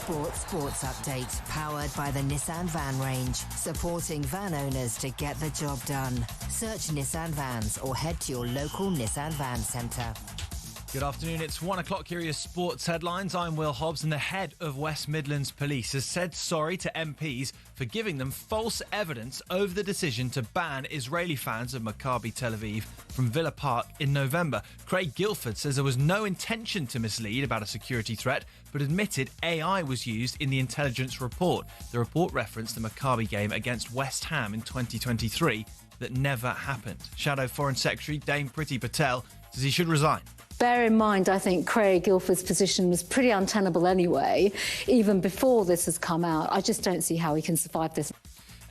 talkSPORT Sports Update, powered by the Nissan Van range, supporting van owners to get the job done. Search Nissan Vans or head to your local Nissan Van Centre. Good afternoon, it's 1 o'clock. Here are your sports headlines. I'm Will Hobbs, and the head of West Midlands Police has said sorry to MPs for giving them false evidence over the decision to ban Israeli fans of Maccabi Tel Aviv from Villa Park in November. Craig Guilford says there was no intention to mislead about a security threat, but admitted AI was used in the intelligence report. The report referenced the Maccabi game against West Ham in 2023 that never happened. Shadow Foreign Secretary Dame Priti Patel says he should resign. Bear in mind, I think Craig Guilford's position was pretty untenable anyway, even before this has come out. I just don't see how he can survive this.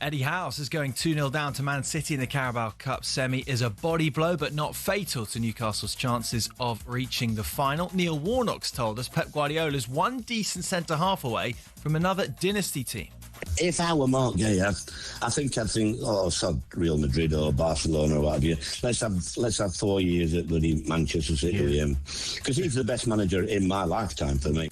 Eddie Howe's is going 2-0 down to Man City in the Carabao Cup semi is a body blow, but not fatal to Newcastle's chances of reaching the final. Neil Warnock's told us Pep Guardiola's one decent centre-half away from another dynasty team. If I were Mark Gay, I think I'd think, sod Real Madrid or Barcelona or whatever. Let's have 4 years at bloody Manchester City with him, because he's the best manager in my lifetime for me.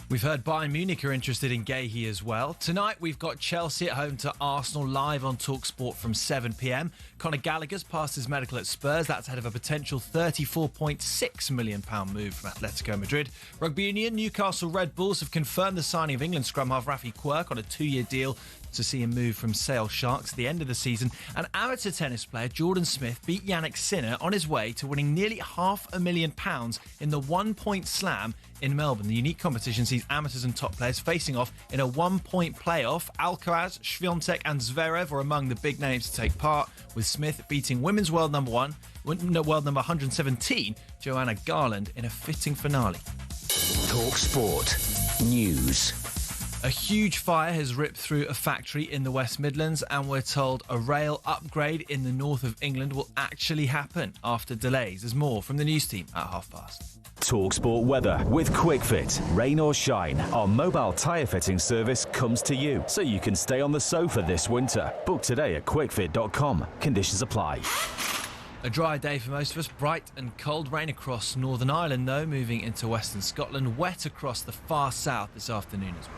We've heard Bayern Munich are interested in Guéhi as well. Tonight we've got Chelsea at home to Arsenal live on talkSPORT from 7 p.m. Conor Gallagher's passed his medical at Spurs. That's ahead of a potential £34.6 million move from Atletico Madrid. Rugby Union, Newcastle Red Bulls have confirmed the signing of England scrum half Rafi Quirk on a 2-year deal to see him move from Sale Sharks at the end of the season. And amateur tennis player Jordan Smith beat Yannick Sinner on his way to winning nearly £500,000 in the 1-point slam in Melbourne. The unique competition sees amateurs and top players facing off in a 1-point playoff. Alcaraz, Swiatek and Zverev are among the big names to take part, with Smith beating women's world number 117, Joanna Garland, in a fitting finale. talkSPORT News. A huge fire has ripped through a factory in the West Midlands, and we're told a rail upgrade in the north of England will actually happen after delays. There's more from the news team at past. talkSPORT weather with QuickFit. Rain or shine, our mobile tyre fitting service comes to you, so you can stay on the sofa this winter. Book today at quickfit.com. Conditions apply. A dry day for most of us. Bright and cold. Rain across Northern Ireland, though, moving into western Scotland. Wet across the far south this afternoon as well.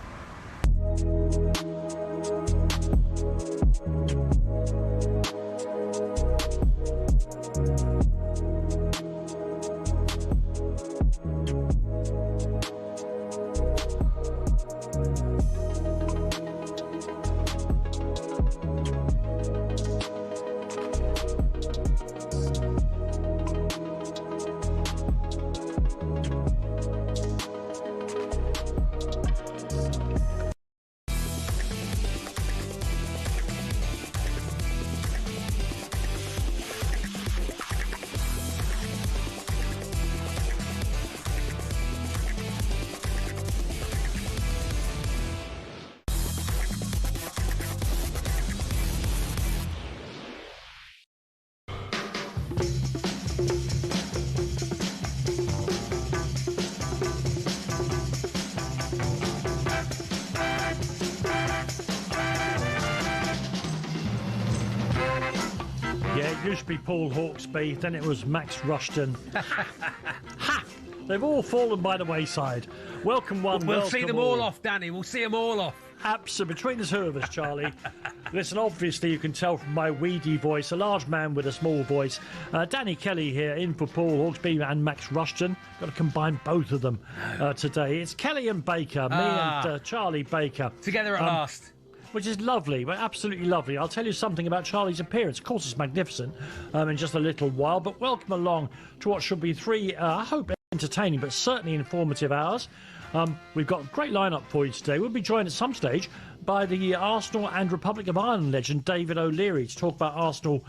Used to be Paul Hawksby, then it was Max Rushden. Ha! They've all fallen by the wayside. Welcome one, We'll welcome see them all off, Danny. We'll see them all off. Absolutely. Between the two of us, Charlie. Listen, obviously you can tell from my weedy voice, a large man with a small voice. Danny Kelly here, in for Paul Hawksby and Max Rushden. Got to combine both of them today. It's Kelly and Baker, me and Charlie Baker. Together at last. Which is lovely, but absolutely lovely. I'll tell you something about Charlie's appearance. Of course, it's magnificent in just a little while, but welcome along to what should be three, I hope, entertaining, but certainly informative hours. We've got a great lineup for you today. We'll be joined at some stage by the Arsenal and Republic of Ireland legend David O'Leary to talk about Arsenal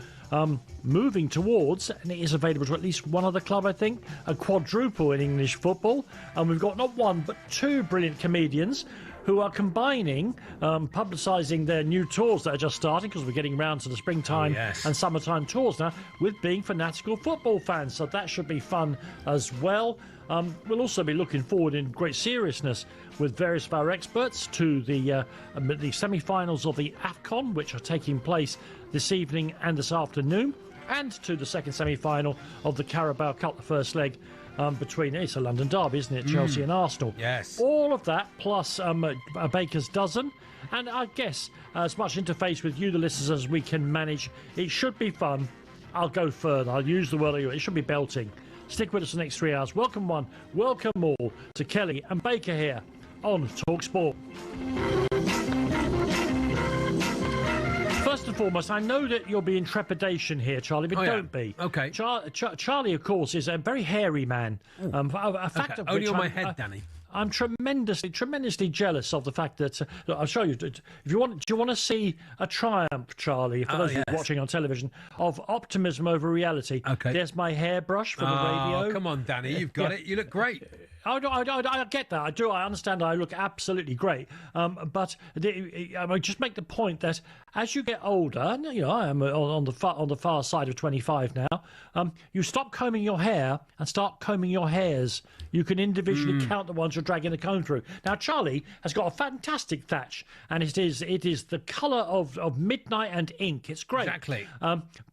moving towards, and it is available to at least one other club, I think, a quadruple in English football. And we've got not one, but two brilliant comedians who are combining, publicising their new tours that are just starting, because we're getting round to the springtime and summertime tours now, with being fanatical football fans. So that should be fun as well. We'll also be looking forward in great seriousness with various of our experts to the semi-finals of the AFCON, which are taking place this evening and this afternoon, and to the second semi-final of the Carabao Cup, the first leg between, it's a London derby, isn't it? Chelsea and Arsenal. Yes. All of that, plus a Baker's dozen. And I guess as much interface with you, the listeners, as we can manage. It should be fun. I'll go further. I'll use the word. It should be belting. Stick with us the next 3 hours. Welcome one, welcome all to Kelly and Baker here on talkSPORT. First and foremost, I know that you'll be in trepidation here, Charlie, but don't be. Okay. Charlie, of course, is a very hairy man. A fact of Only which on my head, Danny. I'm tremendously jealous of the fact that look, I'll show you. If you want, do you want to see a triumph, Charlie? For those of you watching on television, of optimism over reality. Okay. There's my hairbrush for the radio. Come on, Danny, you've got it. You look great. I get that. I do. I understand. I look absolutely great. But I just make the point that as you get older, and I am on the far side of 25 now. You stop combing your hair and start combing your hairs. You can individually count the ones you're dragging the comb through. Now, Charlie has got a fantastic thatch, and it is the colour of midnight and ink. It's great. Exactly.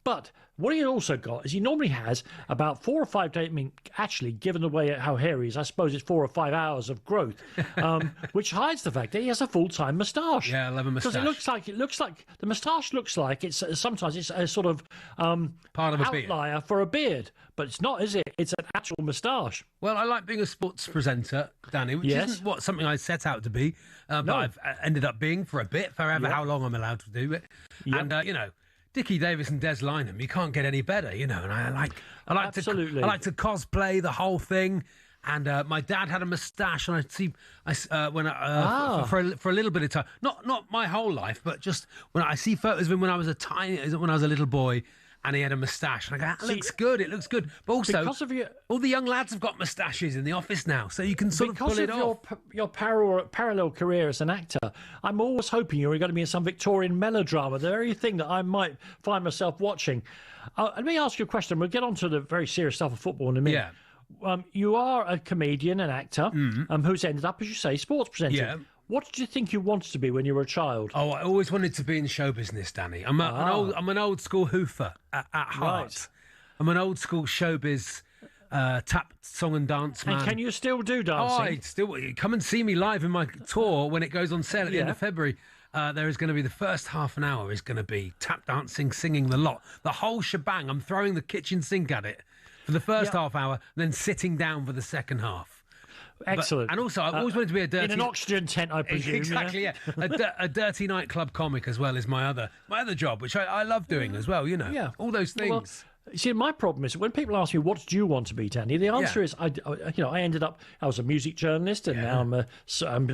But what he also got is he normally has about 4 or 5 days. I mean, actually, given the way how hairy he is, I suppose it's 4 or 5 hours of growth, which hides the fact that he has a full-time moustache. Yeah, I love a moustache. Because it looks like the moustache looks like it's sometimes it's a sort of part of a outlier for a beard, but it's not, is it? It's an actual moustache. Well, I like being a sports presenter, Danny, which isn't something I set out to be, but I've ended up being for a bit, forever, how long I'm allowed to do it. And, Dickie Davis and Des Lynam, you can't get any better, and I like to cosplay the whole thing. And my dad had a moustache, and for a little bit of time, not my whole life, but just when I see photos of him when I was a little boy, and he had a moustache, and I go, it looks good. But also, because of all the young lads have got moustaches in the office now, so you can sort of pull it off. Your parallel career as an actor, I'm always hoping you're going to be in some Victorian melodrama, the very thing that I might find myself watching. Let me ask you a question. We'll get on to the very serious stuff of football in a minute. Yeah. You are a comedian, an actor, who's ended up, as you say, sports presenter. Yeah. What did you think you wanted to be when you were a child? Oh, I always wanted to be in show business, Danny. I'm an old school hoofer at heart. Right. I'm an old school showbiz tap song and dance man. And can you still do dancing? Come and see me live in my tour when it goes on sale at the end of February. There is going to be the first half an hour is going to be tap dancing, singing the lot, the whole shebang. I'm throwing the kitchen sink at it for the first half hour, then sitting down for the second half. Excellent. And also, I've always wanted to be a dirty... In an oxygen tent, I presume. Exactly, yeah. A dirty nightclub comic as well is my other job, which I love doing as well, Yeah. All those things. Well, see, my problem is when people ask me, what do you want to be, Danny? The answer is, I ended up, I was a music journalist, and now I'm a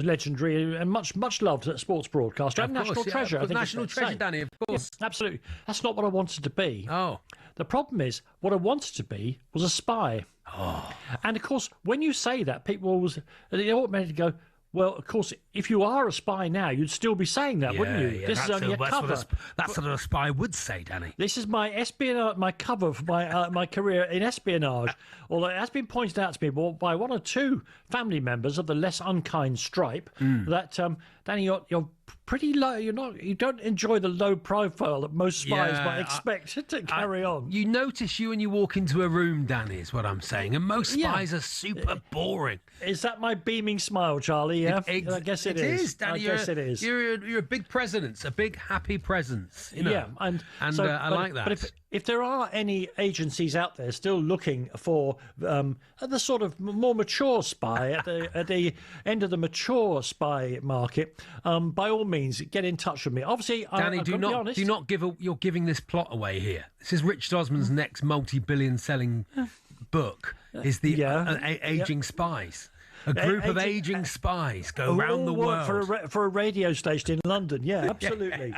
legendary and much loved sports broadcaster. I'm national treasure. I think national treasure, Danny, of course. Yes, absolutely. That's not what I wanted to be. Oh. The problem is, what I wanted to be was a spy. Oh. And of course, when you say that, people always they automatically go, well, of course, if you are a spy now, you'd still be saying that, wouldn't you? Yeah, this is only a cover. That's what a spy would say, Danny. This is my espionage, my cover for my career in espionage. Although it has been pointed out to me by one or two family members of the less unkind stripe that Danny, you're pretty low. You don't enjoy the low profile that most spies might expect to carry on. You notice when you walk into a room, Danny, is what I'm saying. And most spies are super boring. Is that my beaming smile, Charlie? Yeah, I guess it is. It is, Danny. I guess it is. You're a big presence, a big happy presence. Yeah, and so, I like that. But if there are any agencies out there still looking for the sort of more mature spy at the end of the mature spy market, by all means, get in touch with me. Obviously, Danny, do not give you're giving this plot away here. This is Rich Osman's next multi-billion selling book. Is the aging spies. A group of aging spies go round the world. For a radio station in London, absolutely.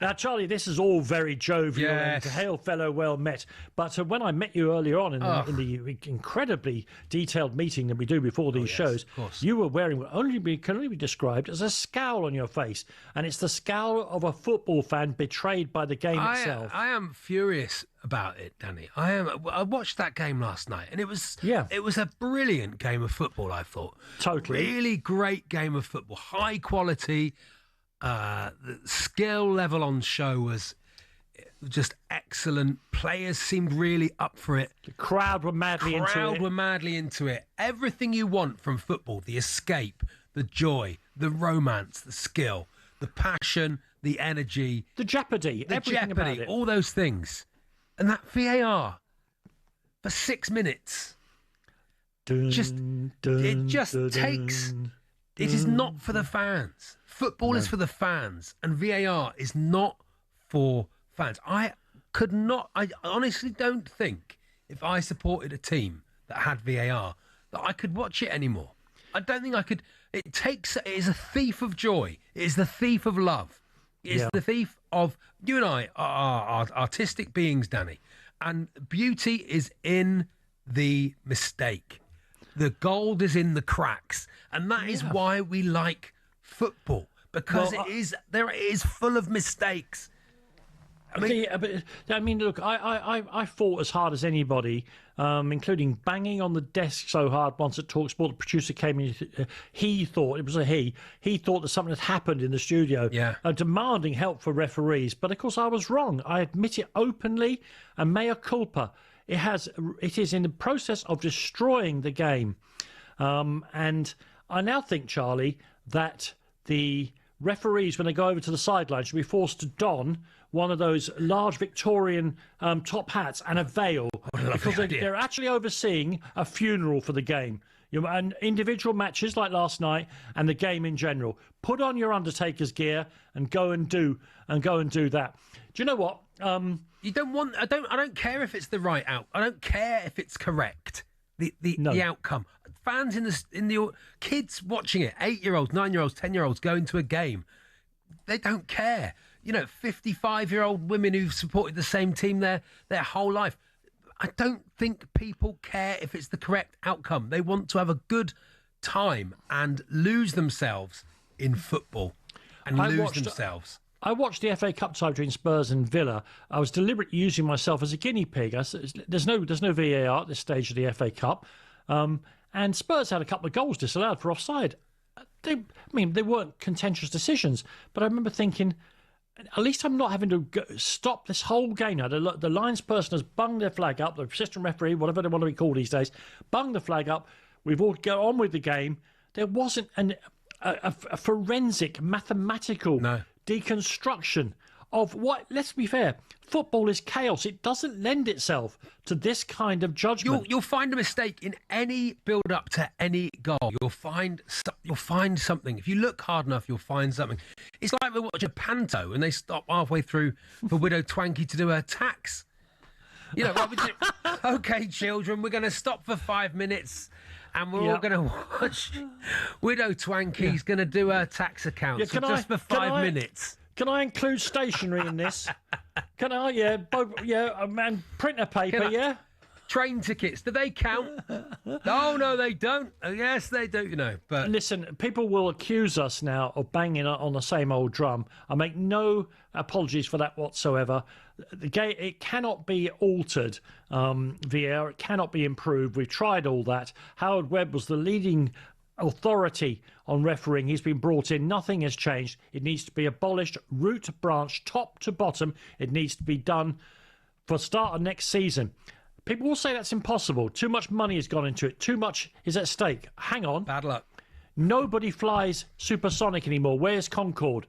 Now, Charlie, this is all very jovial and hail fellow, well met. But when I met you earlier on in the incredibly detailed meeting that we do before these shows, you were wearing what can only be described as a scowl on your face. And it's the scowl of a football fan betrayed by the game itself. I am furious about it, Danny. I watched that game last night, and it was a brilliant game of football, I thought. Totally. Really great game of football. High quality. The skill level on show was just excellent. Players seemed really up for it. The crowd were madly into it. Everything you want from football, the escape, the joy, the romance, the skill, the passion, the energy. The jeopardy. Everything about it. All those things. And that VAR for 6 minutes. It just takes... It is not for the fans. Football is for the fans, and VAR is not for fans. I honestly don't think if I supported a team that had VAR that I could watch it anymore. I don't think I could. It is a thief of joy. It is the thief of love. It is the thief of... You and I are artistic beings, Danny, and beauty is in the mistake. The gold is in the cracks, and that is why we like football, because it is full of mistakes. I mean, look, I fought as hard as anybody, including banging on the desk so hard once at talkSPORT. The producer came in. He thought that something had happened in the studio, demanding help for referees. But of course, I was wrong. I admit it openly, and mea culpa. It is in the process of destroying the game. And I now think, Charlie, that the referees, when they go over to the sideline, should be forced to don one of those large Victorian top hats and a veil, because they're actually overseeing a funeral for the game. And individual matches like last night and the game in general. Put on your Undertaker's gear and go and do that. Do you know what? You don't want. I don't care if it's the right out. I don't care if it's correct. The outcome. Fans in the kids watching it, 8-year-olds, 9-year-olds, 10-year-olds going to a game. They don't care. 55-year-old women who've supported the same team their whole life. I don't think people care if it's the correct outcome. They want to have a good time and lose themselves in football themselves. I watched the FA Cup tie between Spurs and Villa. I was deliberately using myself as a guinea pig. There's no VAR at this stage of the FA Cup. And Spurs had a couple of goals disallowed for offside. They weren't contentious decisions, but I remember thinking, at least I'm not having to stop this whole game now. The lines person has bunged their flag up, the assistant referee, whatever they want to be called these days, bunged the flag up. We've all go on with the game. There wasn't a forensic, mathematical deconstruction of what, let's be fair, football is chaos. It doesn't lend itself to this kind of judgment. You'll find a mistake in any build-up to any goal. You'll find something. If you look hard enough, you'll find something. It's like we watch a panto and they stop halfway through for Widow Twanky to do her tax. Okay, children, we're going to stop for 5 minutes and we're all going to watch Widow Twanky's going to do her tax account just for 5 minutes. Can I include stationery in this? Can I? And printer paper, Train tickets, do they count? Oh, no, they don't. Yes, they do, But listen, people will accuse us now of banging on the same old drum. I make no apologies for that whatsoever. The game, it cannot be altered, VAR. It cannot be improved. We've tried all that. Howard Webb was the leading authority on refereeing. He's been brought in. Nothing has changed. It needs to be abolished, root, branch, top to bottom. It needs to be done for start of next season. People will say that's impossible. Too much money has gone into it. Too much is at stake. Hang on. Bad luck. Nobody flies supersonic anymore. Where's Concorde?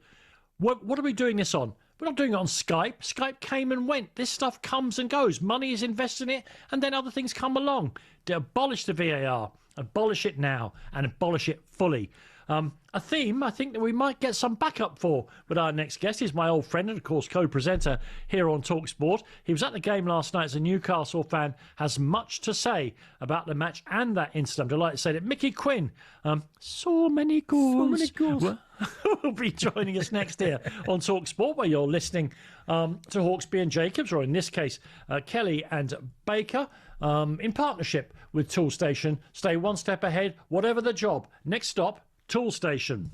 What are we doing this on? We're not doing it on Skype. Skype came and went. This stuff comes and goes. Money is invested in it, and then other things come along. To abolish the VAR. Abolish it now and abolish it fully. A theme I think that we might get some backup for with our next guest. He's my old friend and, of course, co-presenter here on talkSPORT. He was at the game last night as a Newcastle fan, has much to say about the match and that incident. I'm delighted to say that Micky Quinn, so many goals, will be joining us next here on talkSPORT, where you're listening to Hawksby and Jacobs, or in this case, Kelly and Baker, in partnership with Toolstation. Stay one step ahead, whatever the job. Next stop, Toolstation.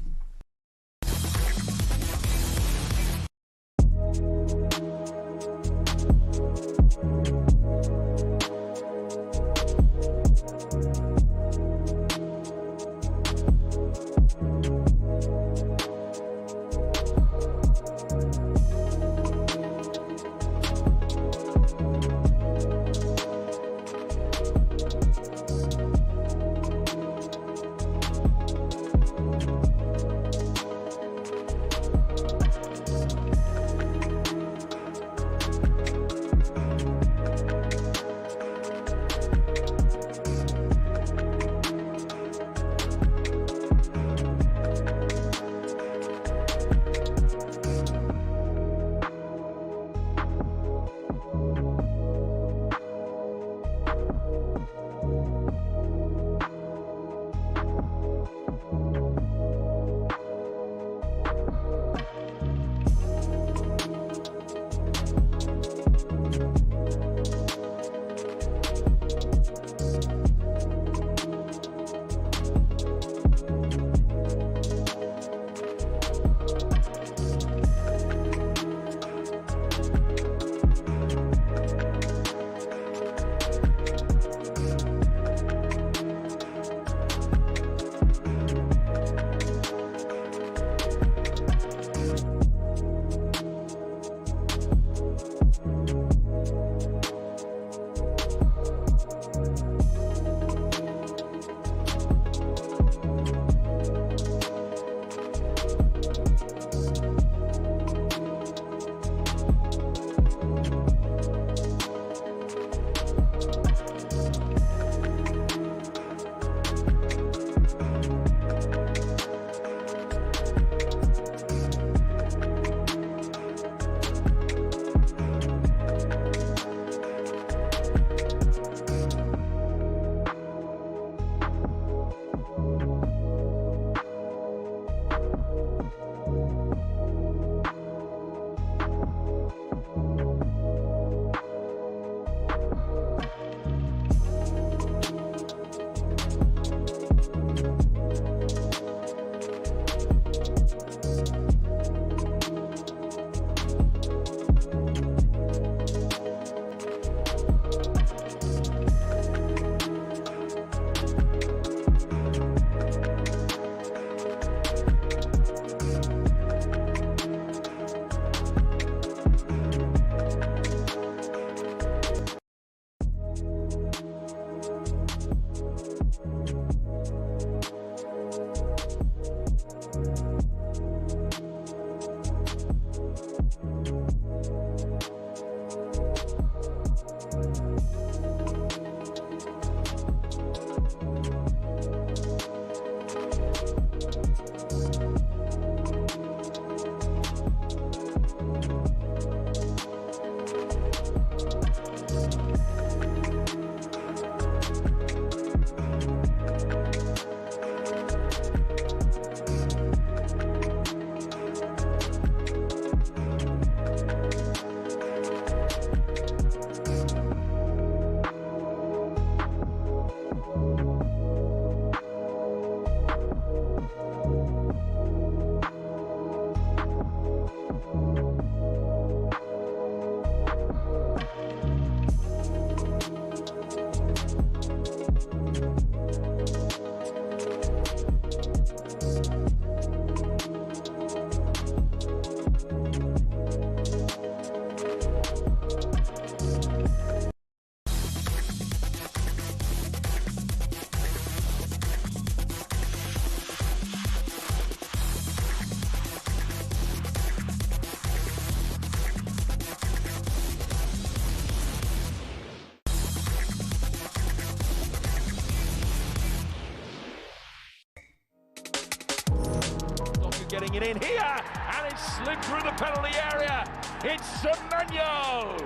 getting it in here, and it's slipped through the penalty area. It's Semenyo.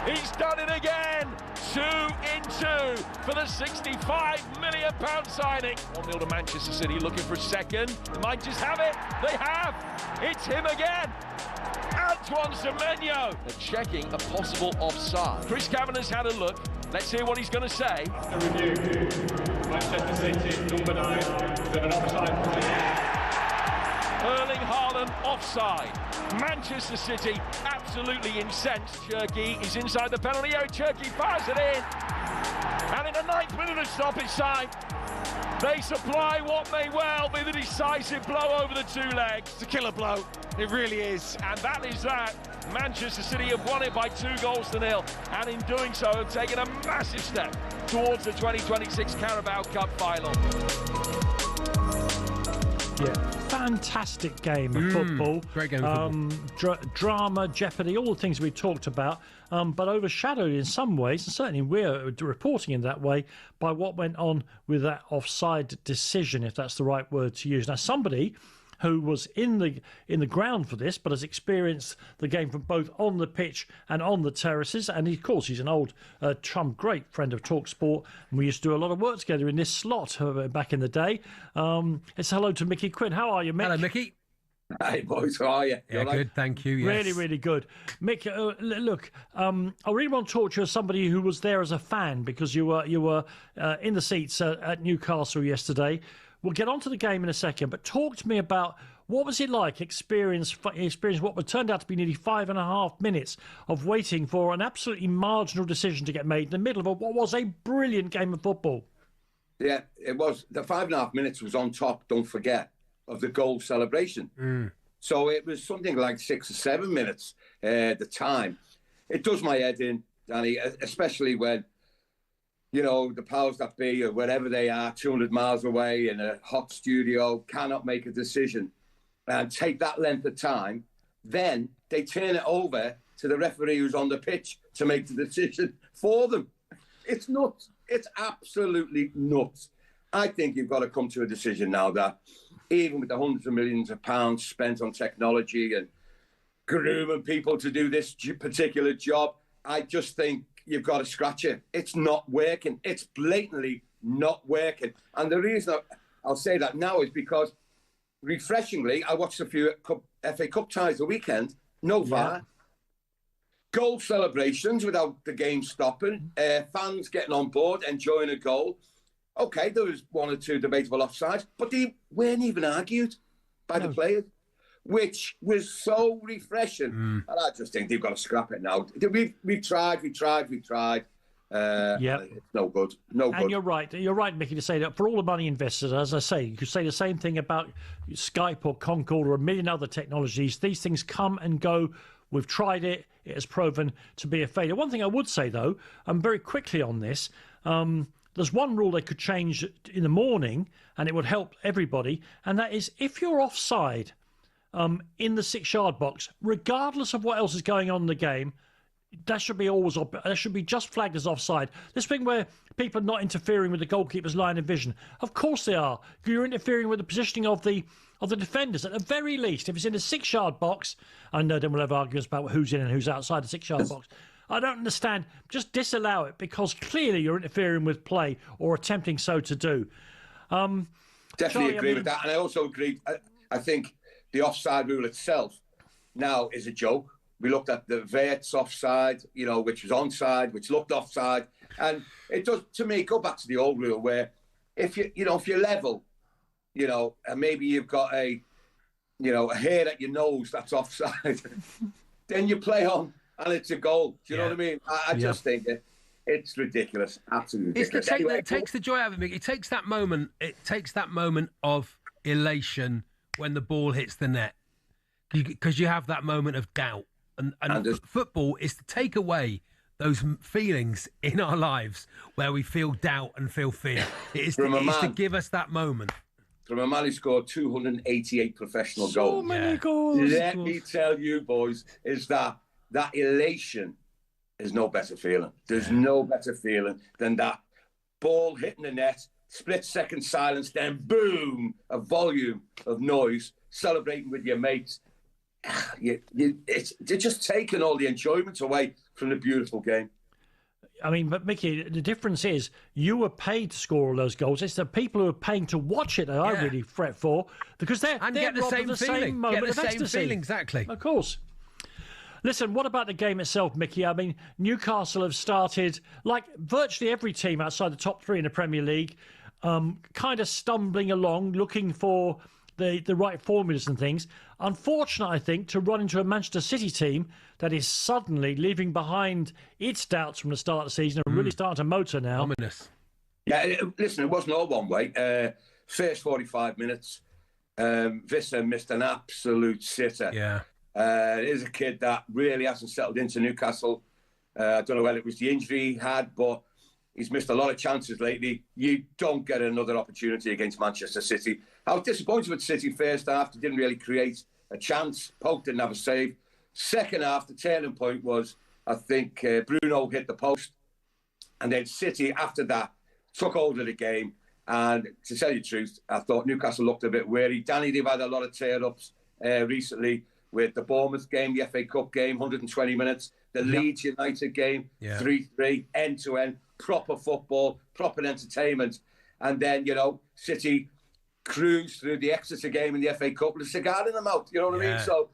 He's done it again. 2 in 2 for the £65 million signing. 1-0 to Manchester City, looking for a second. They might just have it. They have. It's him again. Antoine Semenyo. They're checking a possible offside. Chris Kavanagh's had a look. Let's hear what he's going to say. After review, Manchester City, number 9, is an offside. Erling Haaland offside. Manchester City absolutely incensed. Cherki is inside the penalty area. Cherki fires it in. And in the 9th minute of stoppage time, they supply what may well be the decisive blow over the two legs. It's a killer blow. It really is. And that is that. Manchester City have won it by 2-0, and in doing so have taken a massive step towards the 2026 Carabao Cup final. Yeah, fantastic game of football. Great game of football. Drama, jeopardy, all the things we talked about, but overshadowed in some ways, and certainly we're reporting in that way, by what went on with that offside decision, if that's the right word to use. Now, somebody who was in the ground for this, but has experienced the game from both on the pitch and on the terraces. And of course, he's an old great friend of talkSPORT, and we used to do a lot of work together in this slot back in the day. It's hello to Micky Quinn. How are you, Mick? Hello, Mickey. Hey boys, how are you? Yeah, good, thank you. Yes. Really, really good. Mick, look, I really want to talk to you as somebody who was there as a fan, because you were in the seats at Newcastle yesterday. We'll get on to the game in a second, but talk to me about what was it like experience what turned out to be nearly 5.5 minutes of waiting for an absolutely marginal decision to get made in the middle of what was a brilliant game of football. Yeah, it was. The 5.5 minutes was on top, don't forget, of the goal celebration. So it was something like 6 or 7 minutes at the time. It does my head in, Danny, especially when, you know, the powers that be, or wherever they are, 200 miles away in a hot studio, cannot make a decision and take that length of time. Then they turn it over to the referee who's on the pitch to make the decision for them. It's nuts. It's absolutely nuts. I think you've got to come to a decision now that even with the hundreds of millions of pounds spent on technology and grooming people to do this particular job, I just think you've got to scratch it. It's not working. It's blatantly not working. And the reason I'll say that now is because, refreshingly, I watched a few FA Cup ties the weekend. No VAR. Goal celebrations without the game stopping. Fans getting on board, enjoying a goal. Okay, there was one or two debatable offsides, but they weren't even argued by the players, which was so refreshing. And I just think they've got to scrap it now. We've tried. It's no good. And you're right, Mickey, to say that for all the money invested, as I say, you could say the same thing about Skype or Concord or a million other technologies. These things come and go. We've tried it. It has proven to be a failure. One thing I would say, though, very quickly on this, there's one rule they could change in the morning, and it would help everybody, and that is if you're offside in the 6-yard box, regardless of what else is going on in the game, that should be just flagged as offside. This thing where people are not interfering with the goalkeeper's line of vision, of course they are. You're interfering with the positioning of the defenders. At the very least, if it's in the 6-yard box, I know then we'll have arguments about who's in and who's outside the 6-yard box. I don't understand. Just disallow it, because clearly you're interfering with play or attempting so to do. Definitely agree with that. And I also agree, I think the offside rule itself now is a joke. We looked at the Verts offside, which was onside, which looked offside. And it does, to me, go back to the old rule where if you're level, and maybe you've got a hair at your nose that's offside, then you play on. And it's a goal. Do you know what I mean? I just think it's ridiculous. Absolutely ridiculous. It takes the joy out of it. It takes that moment. It takes that moment of elation when the ball hits the net, because you have that moment of doubt. And football is to take away those feelings in our lives where we feel doubt and feel fear. It is to give us that moment. From a man who scored 288 professional goals. So many goals. Let me tell you, boys, is that elation is no better feeling. There's no better feeling than that ball hitting the net, split-second silence, then boom, a volume of noise, celebrating with your mates. They're just taking all the enjoyment away from the beautiful game. I mean, but Mickey, the difference is you were paid to score all those goals. It's the people who are paying to watch it that I really fret for, because they're get the same feeling. Same moment Get the of same ecstasy. feeling, exactly. Of course. Listen, what about the game itself, Mickey? I mean, Newcastle have started, like virtually every team outside the top three in the Premier League, kind of stumbling along, looking for the right formulas and things. Unfortunate, I think, to run into a Manchester City team that is suddenly leaving behind its doubts from the start of the season and really starting to motor now. Ominous. Yeah, listen, it wasn't all one way. First 45 minutes, Visser missed an absolute sitter. Yeah. Here's a kid that really hasn't settled into Newcastle. I don't know whether it was the injury he had, but he's missed a lot of chances lately. You don't get another opportunity against Manchester City. I was disappointed with City first half. They didn't really create a chance. Pope didn't have a save. Second half, the turning point was, I think, Bruno hit the post. And then City, after that, took hold of the game And to tell you the truth, I thought Newcastle looked a bit weary. Danny, they've had a lot of tear-ups recently with the Bournemouth game, the FA Cup game, 120 minutes, the Leeds United game, 3-3, end-to-end, proper football, proper entertainment. And then, you know, City cruised through the Exeter game in the FA Cup with a cigar in the mouth, you know what I mean? So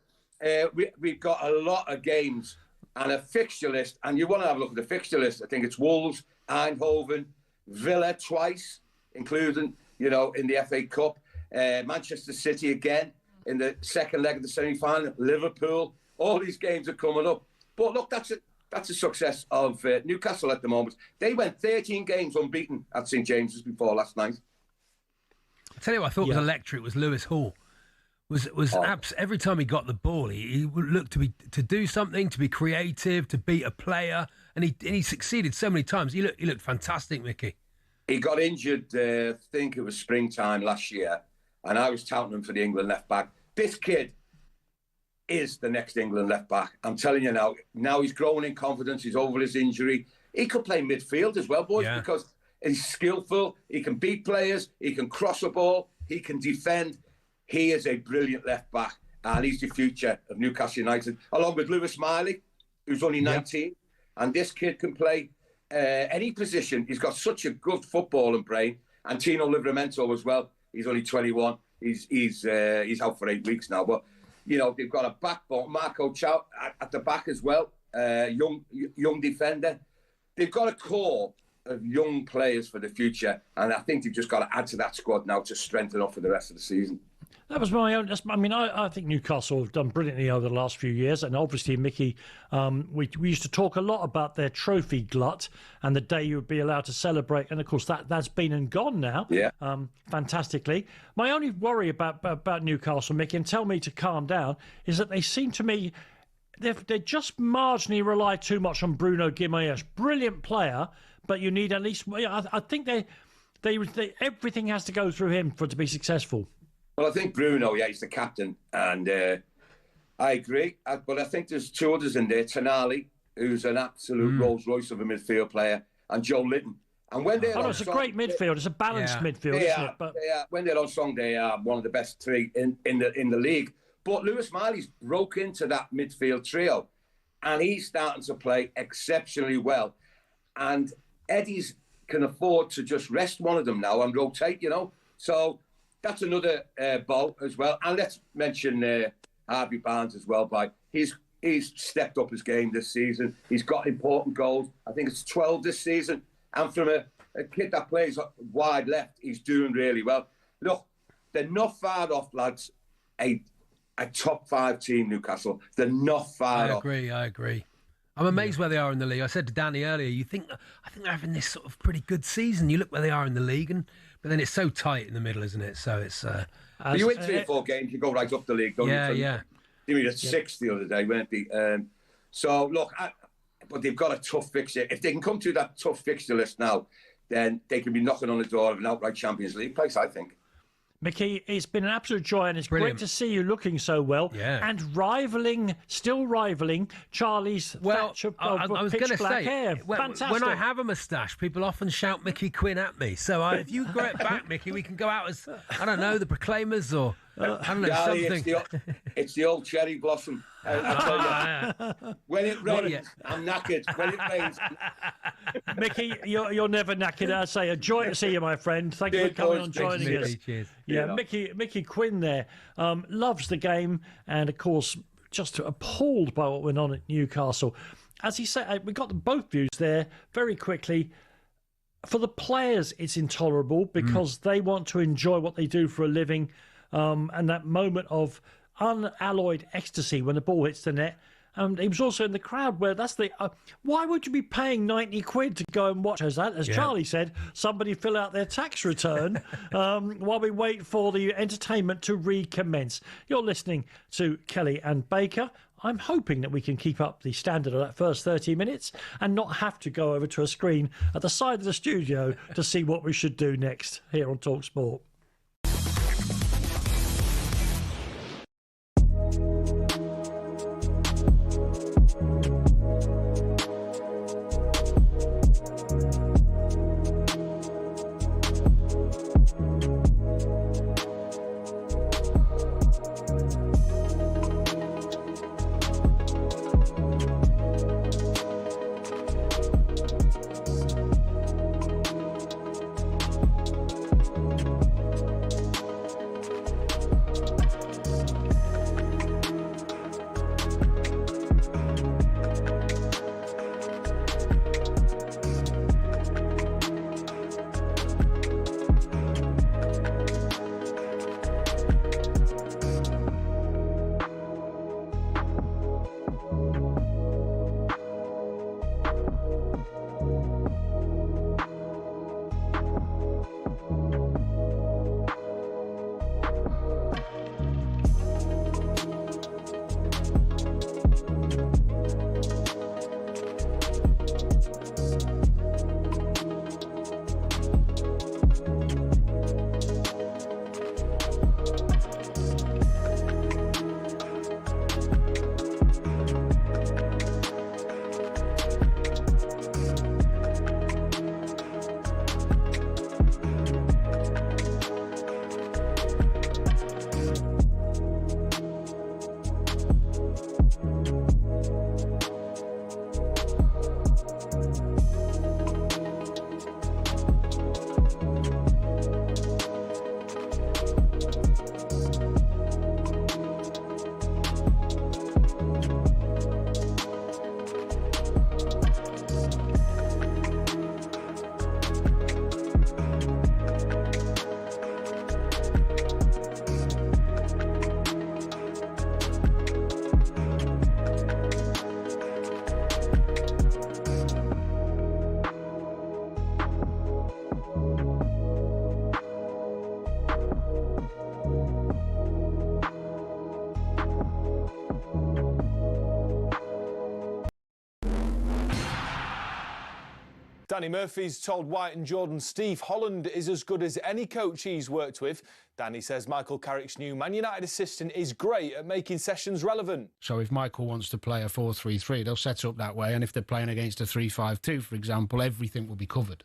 we've got a lot of games and a fixture list, and you want to have a look at the fixture list. I think it's Wolves, Eindhoven, Villa twice, including, you know, in the FA Cup, Manchester City again in the second leg of the semi-final, Liverpool. All these games are coming up. But look, that's a success of Newcastle at the moment. They went 13 games unbeaten at St James's before last night. I tell you what I thought was electric was Lewis Hall. Every time he got the ball, he looked to do something, to be creative, to beat a player, and he succeeded so many times. He looked fantastic, Mickey. He got injured, I think it was springtime last year, and I was touting him for the England left back. This kid is the next England left back. I'm telling you now. Now he's growing in confidence. He's over his injury. He could play midfield as well, boys, because he's skillful. He can beat players. He can cross a ball. He can defend. He is a brilliant left back, and he's the future of Newcastle United, along with Lewis Miley, who's only 19. And this kid can play any position. He's got such a good footballing brain. And Tino Livramento as well. He's only 21. He's out for 8 weeks now. But, you know, they've got a backbone. Marco Chow at the back as well, young defender. They've got a core of young players for the future, and I think they've just got to add to that squad now to strengthen up for the rest of the season. That was my own. I mean, I think Newcastle have done brilliantly over the last few years, and obviously, Mickey, we used to talk a lot about their trophy glut and the day you would be allowed to celebrate, and of course that's been and gone now. Fantastically. My only worry about Newcastle, Mickey, and tell me to calm down, is that they seem to me they just marginally rely too much on Bruno Guimaraes. Brilliant player, but you need at least. I think they everything has to go through him for it to be successful. Well, I think Bruno, he's the captain, and I agree. But I think there's two others in there. Tonali, who's an absolute Rolls Royce of a midfield player, and Joe Linton. And when they're it's a great midfield. It's a balanced midfield, isn't it? But when they're on song, they are one of the best three in the league. But Lewis Miley's broke into that midfield trio, and he's starting to play exceptionally well. And Eddie's can afford to just rest one of them now and rotate, you know. So that's another bow as well. And let's mention Harvey Barnes as well. He's stepped up his game this season. He's got important goals. I think it's 12 this season. And from a kid that plays wide left, he's doing really well. Look, they're not far off, lads, a top 5 team, Newcastle. They're not far off. I agree. I'm amazed where they are in the league. I said to Danny earlier, I think they're having this sort of pretty good season. You look where they are in the league, but then it's so tight in the middle, isn't it? So it's... you win 3 or 4 games, you go right up the league, don't you? Yeah. They made it 6 the other day, weren't they? So, look, but they've got a tough fixture. If they can come through that tough fixture list now, then they can be knocking on the door of an outright Champions League place, I think. Mickey, it's been an absolute joy, and it's brilliant. Great to see you looking so well and still rivaling Charlie's thatch of I was pitch gonna black say, hair. Fantastic. When I have a moustache, people often shout Micky Quinn at me. So if you grow it back, Mickey, we can go out as, I don't know, the Proclaimers or, I don't know, something. It's the old cherry blossom. When it rains, I'm knackered. When it rains... Mickey, you're never knackered. I say, a joy to see you, my friend. Thank you for coming on, joining us. Cheers. Yeah, Micky Quinn there loves the game, and of course, just appalled by what went on at Newcastle. As he said, we got both views there very quickly. For the players, it's intolerable because they want to enjoy what they do for a living, and that moment of unalloyed ecstasy when the ball hits the net. And he was also in the crowd where that's the... why would you be paying 90 quid to go and watch, as Charlie said, somebody fill out their tax return while we wait for the entertainment to recommence? You're listening to Kelly and Baker. I'm hoping that we can keep up the standard of that first 30 minutes and not have to go over to a screen at the side of the studio to see what we should do next here on talkSPORT. Danny Murphy's told White and Jordan Steve Holland is as good as any coach he's worked with. Danny says Michael Carrick's new Man United assistant is great at making sessions relevant. So if Michael wants to play a 4-3-3, they'll set up that way. And if they're playing against a 3-5-2, for example, everything will be covered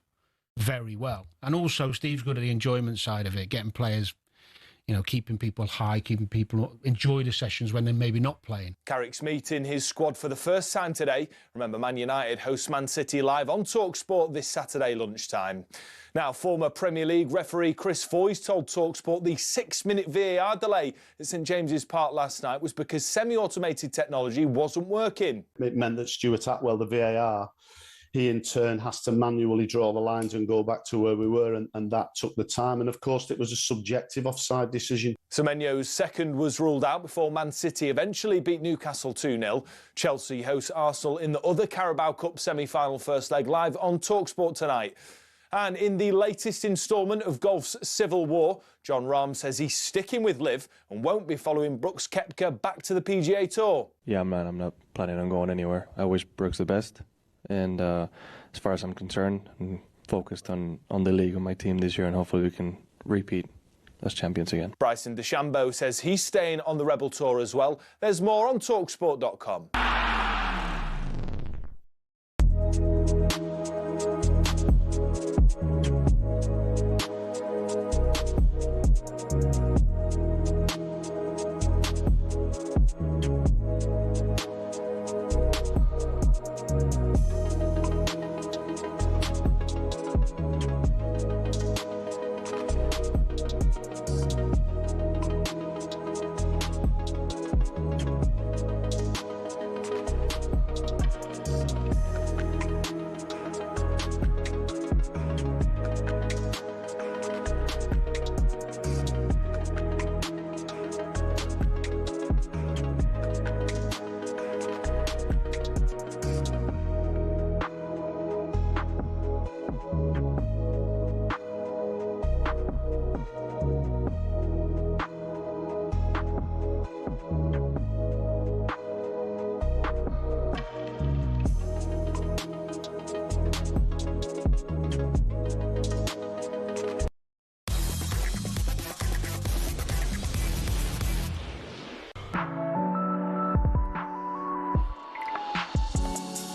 very well. And also, Steve's good at the enjoyment side of it, getting players, you know, keeping people high, keeping people enjoy the sessions when they're maybe not playing. Carrick's meeting his squad for the first time today. Remember, Man United host Man City live on talkSPORT this Saturday lunchtime. Now, former Premier League referee Chris Foy's told talkSPORT the 6-minute VAR delay at St James's Park last night was because semi-automated technology wasn't working. It meant that Stuart Atwell, the VAR, he in turn has to manually draw the lines and go back to where we were, and that took the time. And of course, it was a subjective offside decision. Semenyo's second was ruled out before Man City eventually beat Newcastle 2-0. Chelsea host Arsenal in the other Carabao Cup semi-final first leg live on talkSPORT tonight. And in the latest instalment of golf's civil war, John Rahm says he's sticking with Liv and won't be following Brooks Koepka back to the PGA Tour. Yeah, man, I'm not planning on going anywhere. I wish Brooks the best. And as far as I'm concerned, I'm focused on the league and my team this year, and hopefully we can repeat as champions again. Bryson DeChambeau says he's staying on the Rebel Tour as well. There's more on talksport.com.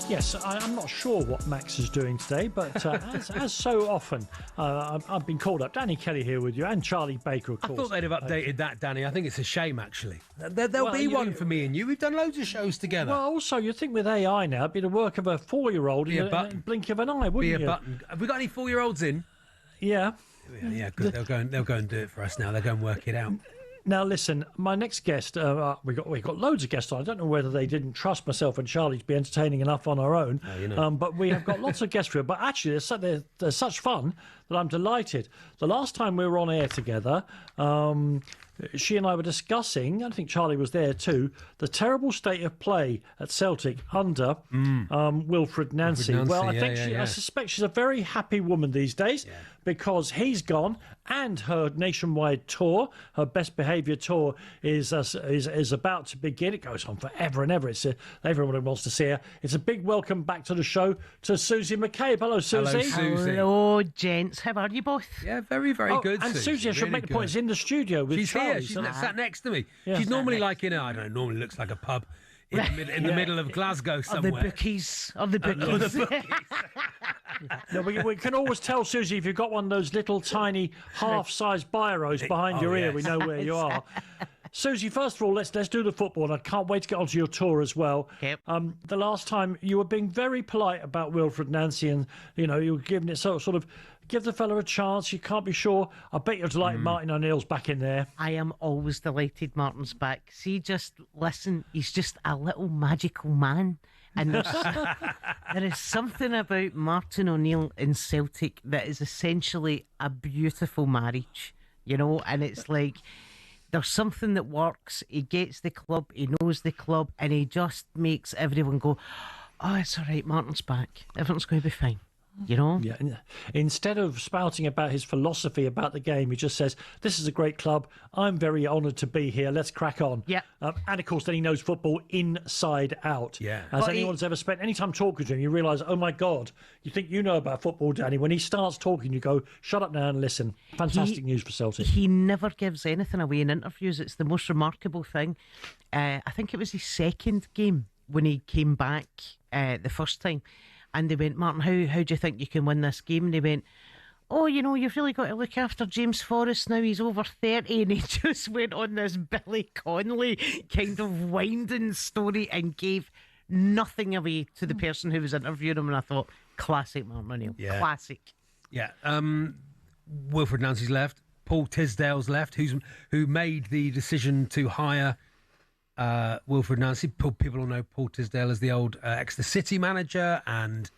Yes, I'm not sure what Max is doing today, but as so often, I've been called up. Danny Kelly here with you, and Charlie Baker, of course. I thought they'd have updated that, Danny. I think it's a shame, actually. There'll be one for me and you. We've done loads of shows together. Well, also, you'd think with AI now, it'd be the work of a 4-year-old in a blink of an eye, wouldn't you? Be a button. Have we got any 4-year-olds in? Yeah. Yeah, good. They'll go and do it for us now. They'll go and work it out. Now, listen, my next guest, we got loads of guests on. I don't know whether they didn't trust myself and Charlie to be entertaining enough on our own. Oh, you know. But we have got lots of guests for you. But actually, they're such fun that I'm delighted. The last time we were on air together, she and I were discussing, I think Charlie was there too, the terrible state of play at Celtic under Wilfred Nancy. Well, I think I suspect she's a very happy woman these days because he's gone and her nationwide tour, her best behaviour tour, is about to begin. It goes on forever and ever. Everyone wants to see her. It's a big welcome back to the show to Susie McCabe. Hello, Susie. Hello, Susie. Hello, gents. How are you both? Yeah, very, very good, and Susie, I should make the point, is in the studio with Charlie. She's sat next to me. Yeah. She's normally like in I don't know, normally looks like a pub in the middle of Glasgow somewhere. Of the bookies. No, we can always tell, Susie, if you've got one of those little tiny half-sized biros behind your ear, we know where you are. Susie, first of all, let's do the football, and I can't wait to get onto your tour as well. Yep. The last time you were being very polite about Wilfred Nancy, and you were giving it sort of give the fella a chance. You can't be sure. I bet you're delighted Martin O'Neill's back in there. I am always delighted Martin's back. See, just listen, he's just a little magical man. And there is something about Martin O'Neill in Celtic that is essentially a beautiful marriage, and it's like there's something that works. He gets the club, he knows the club, and he just makes everyone go, oh, it's all right, Martin's back. Everything's going to be fine. Yeah. Instead of spouting about his philosophy about the game, he just says, this is a great club. I'm very honoured to be here. Let's crack on. Yeah. And of course, then he knows football inside out. Yeah. As anyone's ever spent any time talking to him, you realise, oh my God, you think you know about football, Danny. When he starts talking, you go, shut up now and listen. Fantastic news for Celtic. He never gives anything away in interviews. It's the most remarkable thing. I think it was his second game when he came back the first time. And they went, Martin, how do you think you can win this game? And they went, oh, you've really got to look after James Forrest now. He's over 30. And he just went on this Billy Connolly kind of winding story and gave nothing away to the person who was interviewing him. And I thought, classic Martin O'Neill. Yeah. Classic. Yeah. Wilfred Nancy's left. Paul Tisdale's left, who made the decision to hire Wilfred Nancy. People all know Paul Tisdale as the old Exeter City manager and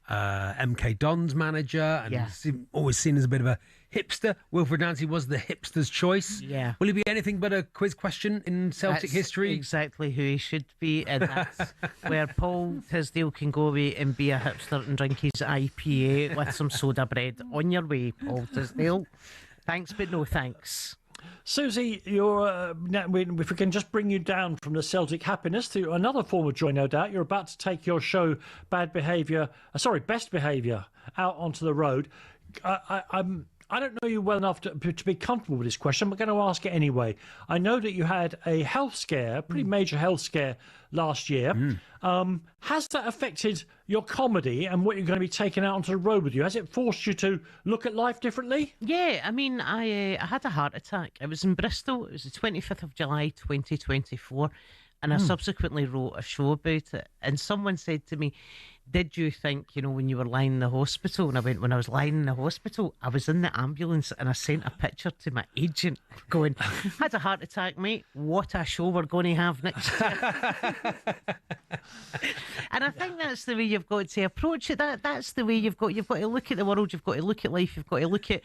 MK Dons manager, and always seen as a bit of a hipster. Wilfred Nancy was the hipster's choice. Yeah. Will he be anything but a quiz question in Celtic history? Exactly who he should be, and that's where Paul Tisdale can go away and be a hipster and drink his IPA with some soda bread. On your way, Paul Tisdale. Thanks, but no thanks. Susie, if we can just bring you down from the Celtic happiness to another form of joy, no doubt. You're about to take your show, Best Behaviour, out onto the road. I don't know you well enough to be comfortable with this question. I'm going to ask it anyway. I know that you had a health scare, a pretty major health scare last year. Has that affected your comedy and what you're going to be taking out onto the road with you? Has it forced you to look at life differently? Yeah, I mean, I had a heart attack. It was in Bristol. It was the 25th of July, 2024. And I subsequently wrote a show about it. And someone said to me, did you think, when you were lying in the hospital? And I went, when I was lying in the hospital, I was in the ambulance and I sent a picture to my agent going, had a heart attack, mate. What a show we're going to have next year. And I think that's the way you've got to approach it. That's the way you've got to look at the world. You've got to look at life. You've got to look at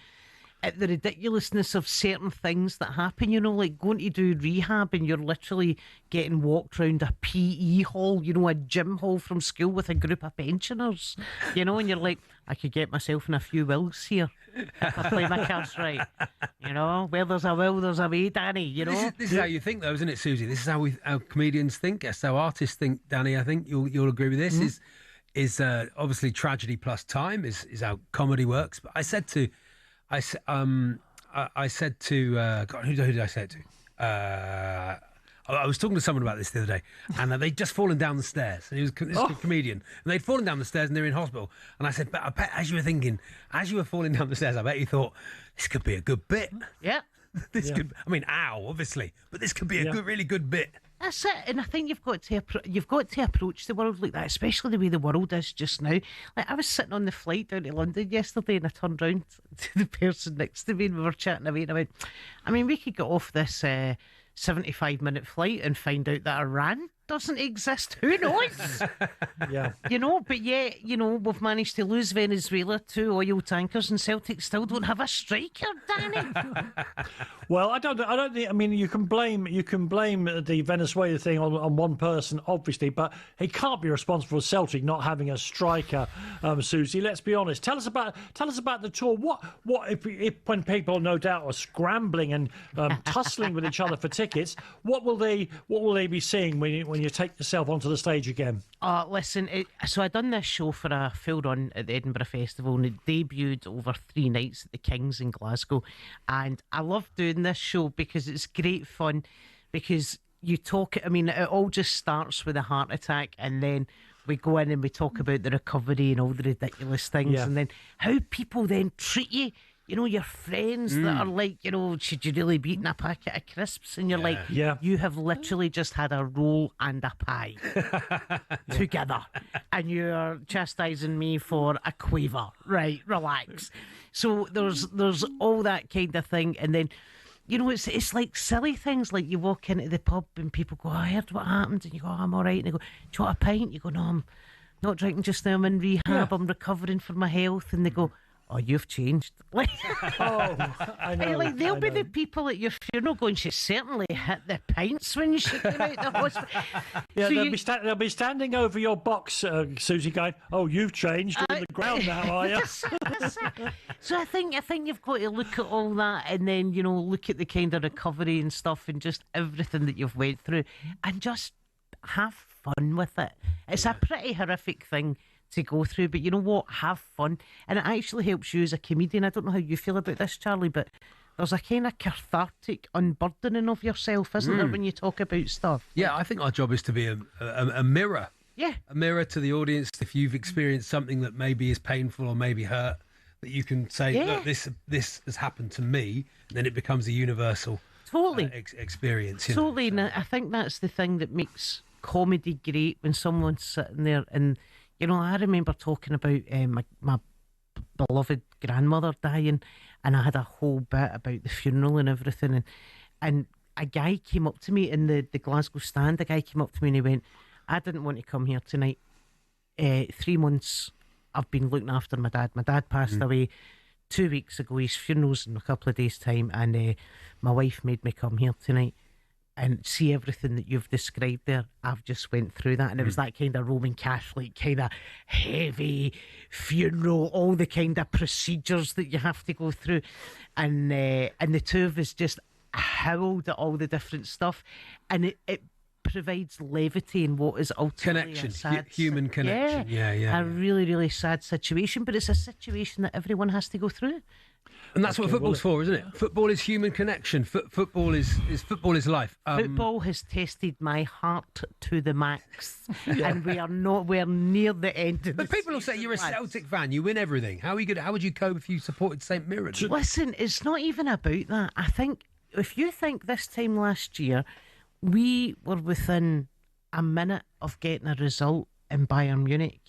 the ridiculousness of certain things that happen, like going to do rehab and you're literally getting walked around a PE hall, a gym hall from school with a group of pensioners, and you're like, I could get myself in a few wills here if I play my cards right. Where there's a will, there's a way, Danny, This is how you think, though, isn't it, Susie? This is how comedians think. That's how artists think, Danny. I think you'll agree with this. Is obviously tragedy plus time is how comedy works. But I said to God, who did I say it to? I was talking to someone about this the other day, and they'd just fallen down the stairs. And he was a comedian, and they'd fallen down the stairs, and they're in hospital. And I said, but I bet as you were falling down the stairs, I bet you thought this could be a good bit. Yeah. Could. I mean, obviously, but this could be a really good bit. That's it, and I think you've got to approach the world like that, especially the way the world is just now. Like, I was sitting on the flight down to London yesterday, and I turned round to the person next to me, and we were chatting away, and I went, we could get off this 75-minute flight and find out that Iran doesn't exist. Who knows? Yeah. You know, but yet, you know, we've managed to lose Venezuela, 2 oil tankers, and Celtic still don't have a striker, Danny. Well, I don't think. I mean, you can blame the Venezuela thing on one person, obviously, but he can't be responsible for Celtic not having a striker. Susie, let's be honest. Tell us about the tour. What if when people no doubt are scrambling and tussling with each other for tickets, what will they be seeing when you take yourself onto the stage again? Listen, so I done this show for a full run at the Edinburgh Festival, and it debuted over 3 nights at the King's in Glasgow, and I love doing this show because it's great fun, because you talk, I mean, it all just starts with a heart attack, and then we go in and we talk about the recovery and all the ridiculous things, and then how people then treat you. You know, your friends that are like, you know, should you really be eating a packet of crisps? And you're like, you have literally just had a roll and a pie together. And you're chastising me for a quaver. Right, relax. So there's all that kind of thing. And then, you know, it's like silly things, like you walk into the pub and people go, I heard what happened. And you go, I'm all right. And they go, do you want a pint? You go, no, I'm not drinking just now. I'm in rehab. I'm recovering for my health. And they go, oh, you've changed. Like, I know. Like, they'll be the people at your funeral going, she certainly hit the pints when she came out the hospital. Yeah, So they'll be standing over your box, Susie, going, oh, you've changed on the ground now, are you? So I think you've got to look at all that, and then, you know, look at the kind of recovery and stuff and just everything that you've went through, and just have fun with it. It's a pretty horrific thing to go through, but you know what, have fun, and it actually helps you as a comedian. I don't know how you feel about this, Charlie, but there's a kind of cathartic unburdening of yourself, isn't there, when you talk about stuff? Yeah, I think our job is to be a mirror. Yeah, a mirror to the audience. If you've experienced something that maybe is painful or maybe hurt, that you can say, look, this has happened to me, and then it becomes a universal experience. Totally. And I think that's the thing that makes comedy great, when someone's sitting there and, you know, I remember talking about my beloved grandmother dying, and I had a whole bit about the funeral and everything, and a guy came up to me in the Glasgow stand. A guy came up to me and he went, I didn't want to come here tonight. 3 months I've been looking after my dad. My dad passed away 2 weeks ago. His funeral's in a couple of days' time, and my wife made me come here tonight and see everything that you've described there. I've just went through that, and it was that kind of Roman Catholic kind of heavy funeral, all the kind of procedures that you have to go through, and the two of us just howled at all the different stuff, and it provides levity in what is ultimately connection, a sad, human connection. Yeah. A really, really sad situation, but it's a situation that everyone has to go through. And that's what football's for, isn't it? Football is human connection. Football is life. Football has tested my heart to the max, and we're near the end of But people will say you're a Celtic fan, you win everything. How would you cope if you supported St Mirren? Listen, it's not even about that. I think if you think this time last year we were within a minute of getting a result in Bayern Munich,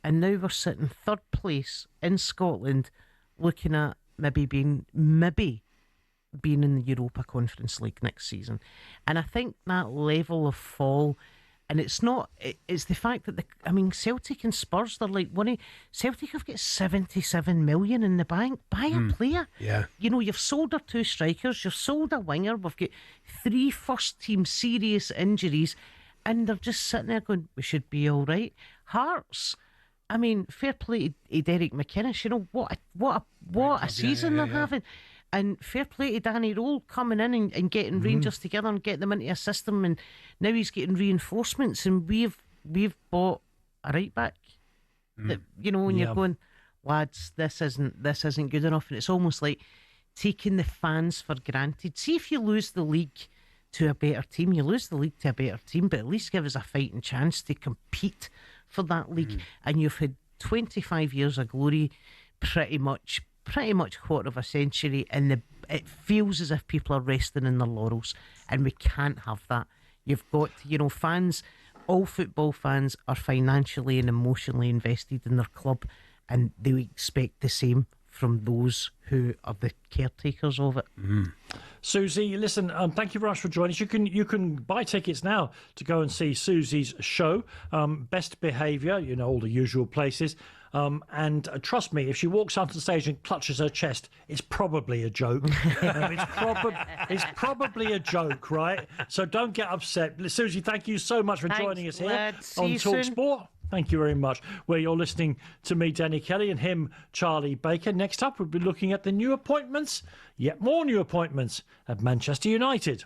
and now we're sitting 3rd place in Scotland, looking at maybe being in the Europa Conference League next season. And I think that level of fall, and it's the fact that Celtic and Spurs, they're like Celtic have got 77 million in the bank. Buy a player. Yeah. You know, you've sold our 2 strikers, you've sold a winger, we've got 3 first team serious injuries, and they're just sitting there going, we should be all right. Hearts, I mean, fair play to Derek McInnes. You know, what a season they're having. And fair play to Danny Rowe coming in and getting Rangers together and getting them into a system, and now he's getting reinforcements, and we've bought a right back. That, you know, when you're going, lads, this isn't good enough, and it's almost like taking the fans for granted. See, if you lose the league to a better team, you lose the league to a better team, but at least give us a fighting chance to compete for that league. And you've had 25 years of glory, pretty much quarter of a century, and it feels as if people are resting in their laurels, and we can't have that. You've got to, you know, fans, all football fans are financially and emotionally invested in their club, and they expect the same from those who are the caretakers of it. Susie, listen, thank you very much for joining us. You can buy tickets now to go and see Susie's show, Best Behaviour, all the usual places. And trust me, if she walks onto the stage and clutches her chest, it's probably a joke. It's probably a joke, right? So don't get upset. Susie, thank you so much for joining us here on talkSPORT. Thank you very much. Where you're listening to me, Danny Kelly, and him, Charlie Baker. Next up, we'll be looking at the new appointments, yet more new appointments at Manchester United.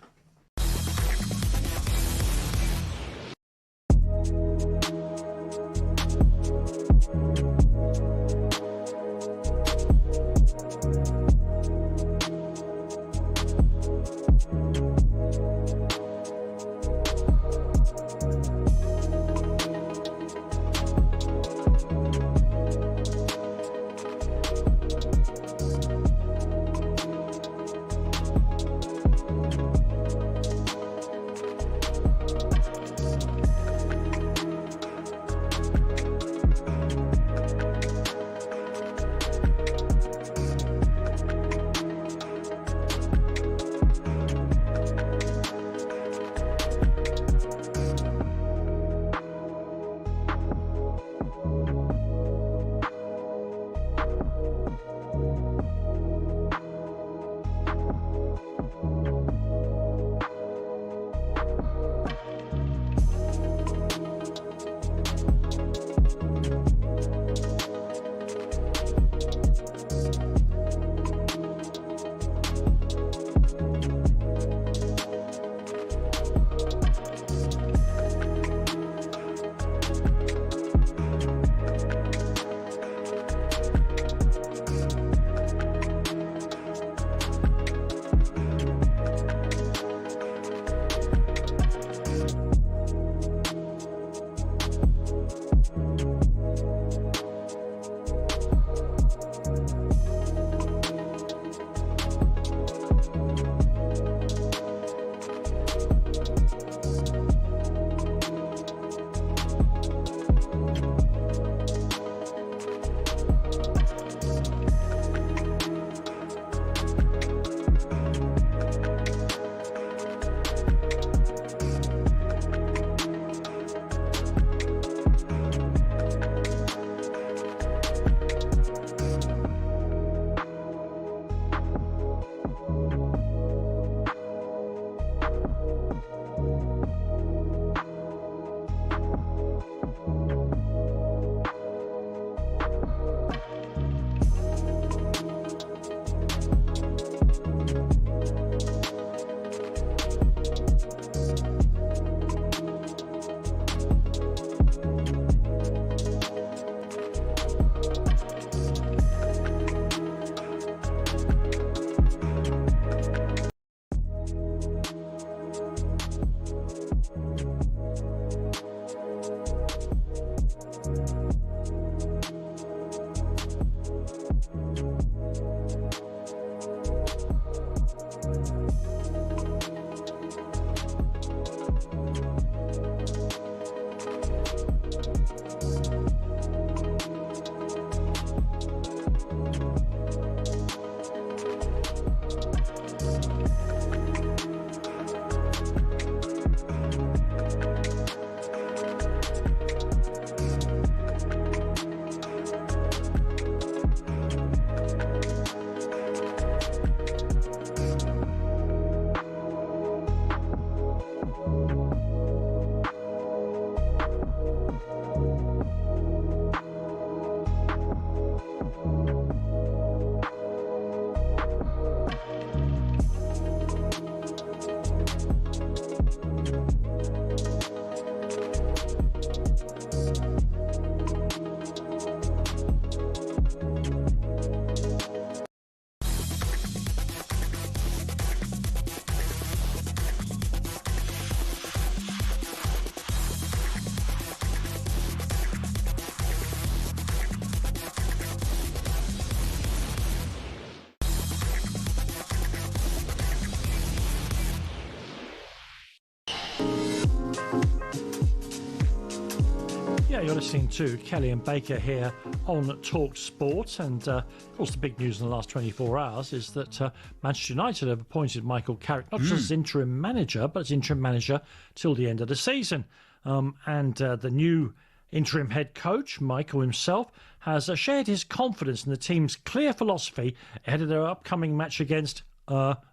You're listening to Kelly and Baker here on talkSPORT, and of course the big news in the last 24 hours is that Manchester United have appointed Michael Carrick not just as interim manager, but as interim manager till the end of the season. And the new interim head coach, Michael himself, has shared his confidence in the team's clear philosophy ahead of their upcoming match against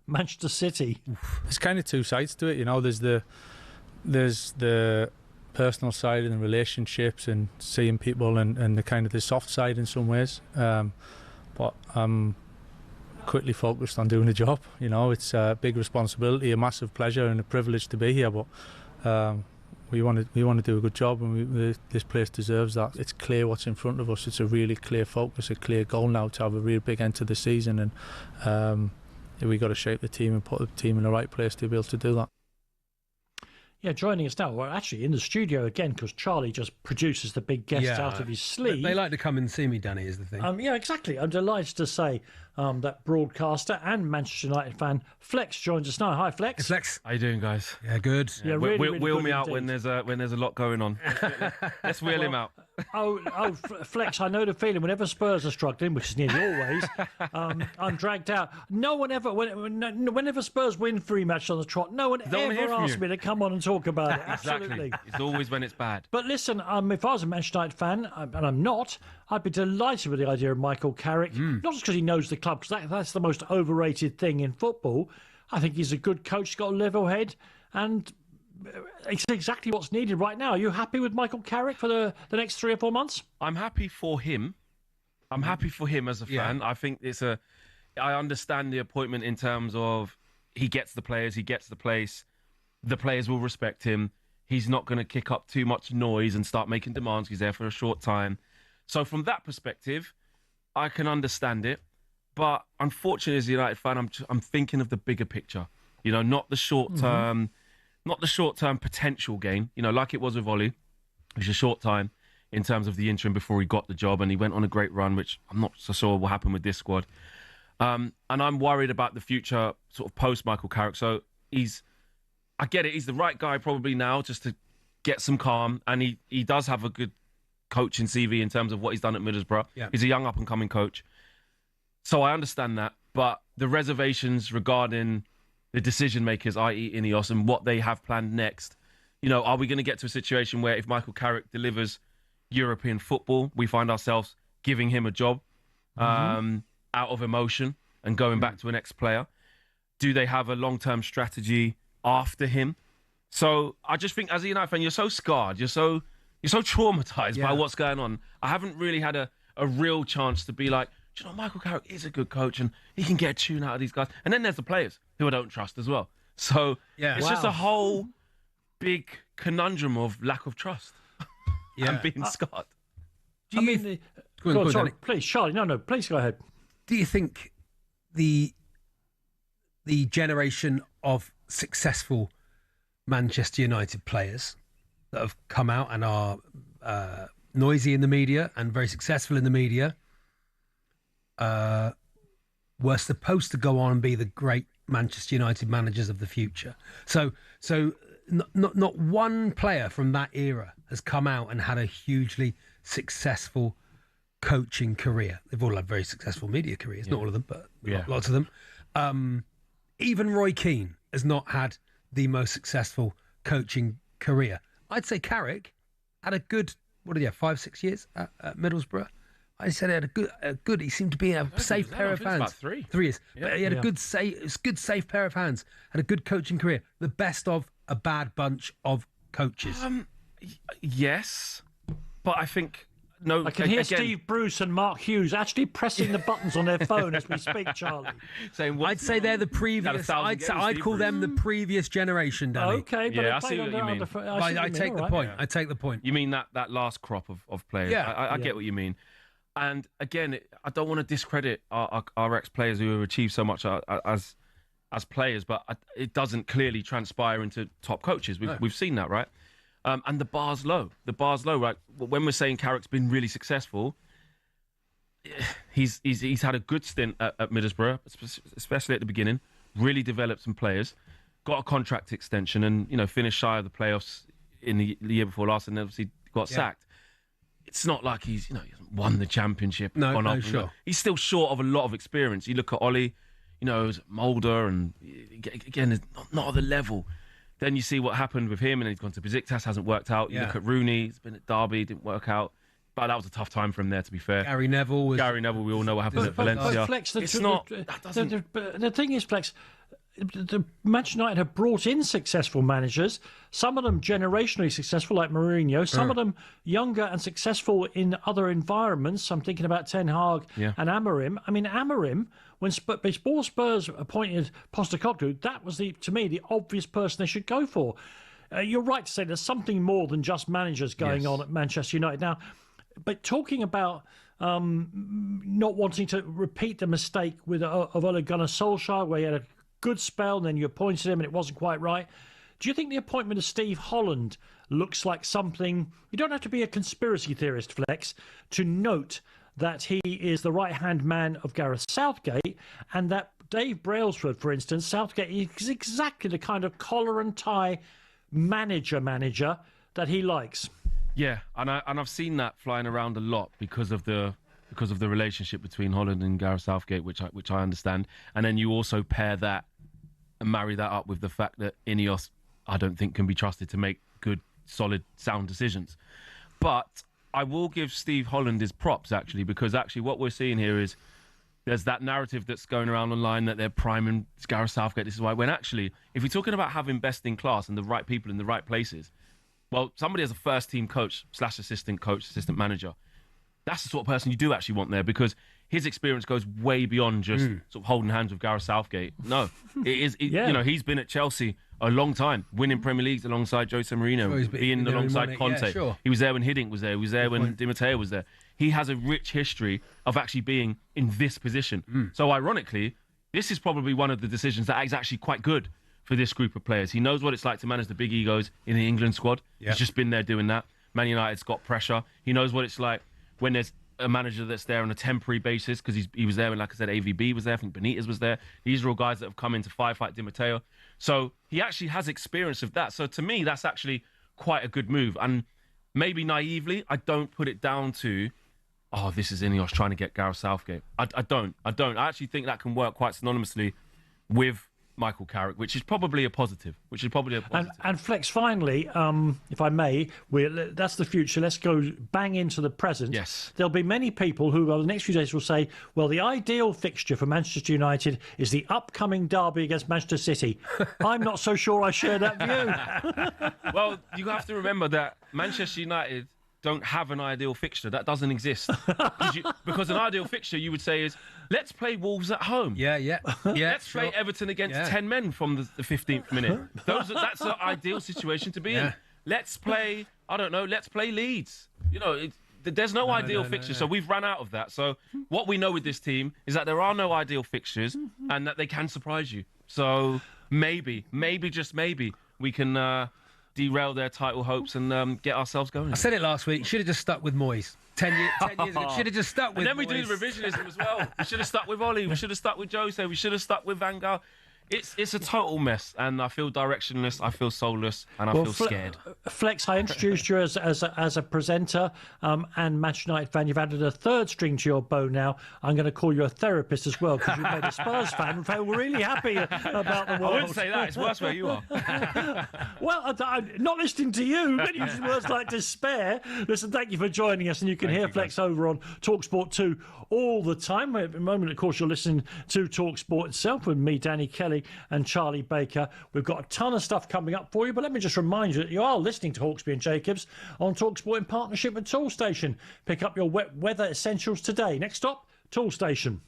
Manchester City. There's kind of two sides to it, you know. There's the personal side and the relationships and seeing people and the kind of the soft side in some ways. But I'm quickly focused on doing the job. You know, it's a big responsibility, a massive pleasure and a privilege to be here. But we want to do a good job, and this place deserves that. It's clear what's in front of us. It's a really clear focus, a clear goal now to have a real big end to the season, and we got to shape the team and put the team in the right place to be able to do that. Yeah, joining us now, we're actually in the studio again because Charlie just produces the big guests out of his sleeve. They like to come and see me, Danny, is the thing. Yeah, exactly. I'm delighted to say that broadcaster and Manchester United fan Flex joins us now. Hi, Flex. Hey, Flex. How you doing, guys? Yeah, good. Yeah, really wheel good me out indeed. when there's a lot going on. Let's wheel him out. Flex, I know the feeling. Whenever Spurs are struggling, which is nearly always, I'm dragged out. No one ever, whenever Spurs win 3 matches on the trot, no one ever asks me to come on and talk about it. Absolutely. Exactly. It's always when it's bad. But listen, if I was a Manchester United fan, and I'm not, I'd be delighted with the idea of Michael Carrick. Not just because he knows the club, because that's the most overrated thing in football. I think he's a good coach. He's got a level head, and it's exactly what's needed right now. Are you happy with Michael Carrick for the next 3 or 4 months? I'm happy for him. I'm happy for him as a fan. I think I understand the appointment in terms of he gets the players, he gets the place. The players will respect him. He's not going to kick up too much noise and start making demands. He's there for a short time. So from that perspective, I can understand it. But unfortunately, as a United fan, I'm thinking of the bigger picture. You know, not the short term, not the short term potential gain. You know, like it was with Ollie. It was a short time in terms of the interim before he got the job, and he went on a great run, which I'm not so sure will happen with this squad. And I'm worried about the future, sort of post Michael Carrick. So I get it. He's the right guy probably now just to get some calm. And he does have a good coaching CV in terms of what he's done at Middlesbrough. Yeah. He's a young up-and-coming coach. So I understand that. But the reservations regarding the decision-makers, i.e. Ineos, and what they have planned next, you know, are we going to get to a situation where if Michael Carrick delivers European football, we find ourselves giving him a job out of emotion and going back to an ex-player? Do they have a long-term strategy after him? So I just think as a United fan, you're so scarred, you're so traumatized by what's going on. I haven't really had a real chance to be like, do you know, Michael Carrick is a good coach and he can get a tune out of these guys. And then there's the players who I don't trust as well. So it's just a whole big conundrum of lack of trust and being scarred. Sorry, please, Charlie. No, please go ahead. Do you think the generation of successful Manchester United players that have come out and are noisy in the media and very successful in the media were supposed to go on and be the great Manchester United managers of the future? So not one player from that era has come out and had a hugely successful coaching career. They've all had very successful media careers, not all of them, but lots of them. Even Roy Keane has not had the most successful coaching career. I'd say Carrick had a good, 5-6 years at Middlesbrough. I said he had a good. He seemed to be a safe pair of hands. About 3 years, but he had a good safe pair of hands. Had a good coaching career. The best of a bad bunch of coaches. Yes, but I think. No, I can hear Steve Bruce and Mark Hughes actually pressing the buttons on their phone as we speak, Charlie. I'd say they're the previous. I'd call them the previous generation, Danny. Okay, but I see what you mean. I take the point. I take the point. You mean that last crop of players? Yeah, I get what you mean. And again, I don't want to discredit our ex-players who have achieved so much as players, but it doesn't clearly transpire into top coaches. We've seen that, right? And the bar's low. The bar's low, right? When we're saying Carrick's been really successful, he's had a good stint at Middlesbrough, especially at the beginning. Really developed some players, got a contract extension, and finished shy of the playoffs in the year before last, and obviously got sacked. it's not like he hasn't won the championship. No, sure. He's still short of a lot of experience. You look at Ollie, Mulder, and again, not at the level. Then you see what happened with him, and he's gone to Besiktas, hasn't worked out. You look at Rooney, he's been at Derby, didn't work out. But that was a tough time for him there, to be fair. Gary Neville, we all know what happened at Valencia. But Flex, the thing is, Flex, the Manchester United have brought in successful managers, some of them generationally successful like Mourinho, some of them younger and successful in other environments. I'm thinking about Ten Hag and Amorim. I mean, Amorim, before Spurs appointed Postecoglou, that was, to me, the obvious person they should go for. You're right to say there's something more than just managers going on at Manchester United. Now, but talking about not wanting to repeat the mistake of Ole Gunnar Solskjaer, where he had a good spell and then you appointed him and it wasn't quite right. Do you think the appointment of Steve Holland looks like something... You don't have to be a conspiracy theorist, Flex, to note that he is the right-hand man of Gareth Southgate, and that Dave Brailsford, for instance, Southgate is exactly the kind of collar and tie manager that he likes. Yeah, and I've seen that flying around a lot because of the relationship between Holland and Gareth Southgate, which I understand. And then you also pair that and marry that up with the fact that Ineos, I don't think, can be trusted to make good, solid, sound decisions. But I will give Steve Holland his props, actually, because actually what we're seeing here is there's that narrative that's going around online that they're priming Gareth Southgate. This is why, when actually, if we're talking about having best in class and the right people in the right places, well, somebody as a first-team coach / assistant manager, that's the sort of person you do actually want there, because his experience goes way beyond just sort of holding hands with Gareth Southgate. No, he's been at Chelsea a long time, winning Premier Leagues alongside Jose Mourinho, being alongside Conte. Yeah, sure. He was there when Hiddink was there. He was there when Di Matteo was there. He has a rich history of actually being in this position. So ironically, this is probably one of the decisions that is actually quite good for this group of players. He knows what it's like to manage the big egos in the England squad. He's just been there doing that. Man United's got pressure. He knows what it's like when there's a manager that's there on a temporary basis, because he was there when, like I said, AVB was there. I think Benitez was there. These are all guys that have come in to firefight Di Matteo. So he actually has experience of that. So to me, that's actually quite a good move. And maybe naively, I don't put it down to, this is Ineos trying to get Gareth Southgate. I don't. I actually think that can work quite synonymously with Michael Carrick, which is probably a positive. And Flex, finally, if I may, that's the future. Let's go bang into the present. Yes. There'll be many people who, over the next few days, will say, well, the ideal fixture for Manchester United is the upcoming derby against Manchester City. I'm not so sure I share that view. Well, you have to remember that Manchester United don't have an ideal fixture. That doesn't exist. Because an ideal fixture, you would say, is let's play Wolves at home. Let's play Everton against 10 men from the 15th minute. That's an ideal situation to be in. Let's play, let's play Leeds. There's no ideal fixture, so we've run out of that. So what we know with this team is that there are no ideal fixtures and that they can surprise you. So maybe, just maybe, we can derail their title hopes and get ourselves going. I said it last week. Should have just stuck with Moyes. 10 years ago. Should have just stuck with And then we Moyes. do the revisionism as well. We should have stuck with Ollie. We should have stuck with Jose. We should have stuck with Van Gaal. It's a total mess, and I feel directionless, I feel soulless, and I feel scared. Flex, I introduced you as a presenter and Manchester United fan. You've added a third string to your bow now. I'm going to call you a therapist as well, because you've made a Spurs fan and feel really happy about the world. I wouldn't say that. It's worse where you are. Well, I'm not listening to you. Many use words like despair. Listen, thank you for joining us, and you can hear Flex over on talkSPORT 2 all the time. At the moment, of course, you're listening to talkSPORT itself with me, Danny Kelly, and Charlie Baker. We've got a ton of stuff coming up for you, but let me just remind you that you are listening to Hawksby and Jacobs on talkSPORT in partnership with Toolstation. Pick up your wet weather essentials today. Next stop, Toolstation.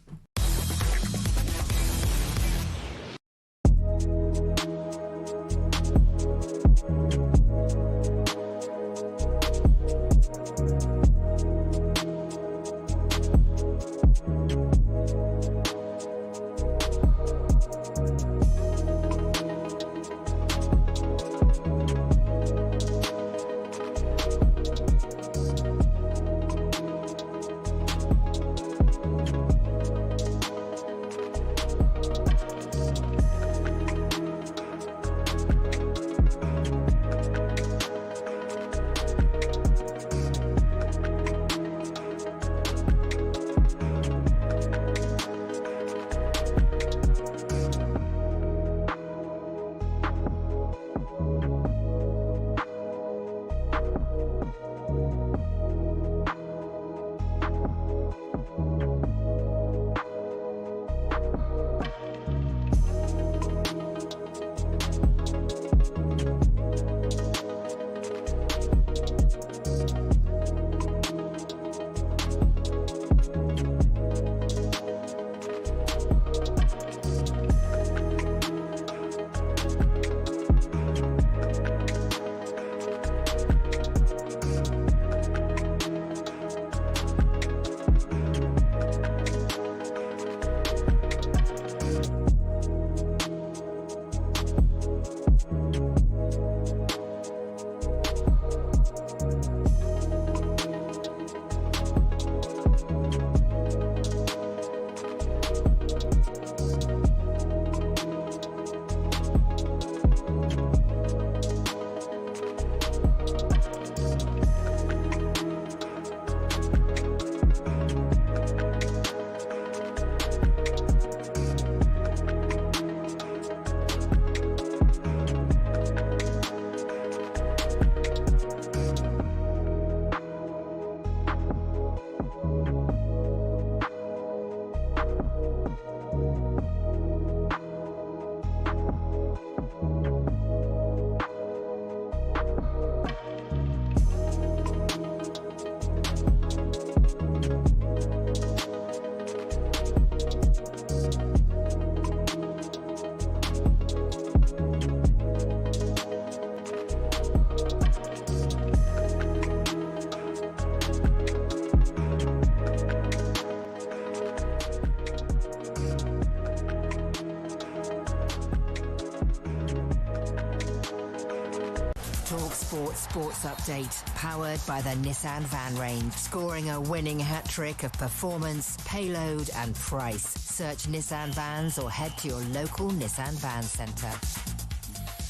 TalkSPORT Sports Update, powered by the Nissan van range. Scoring a winning hat-trick of performance, payload and price. Search Nissan Vans or head to your local Nissan Van Centre.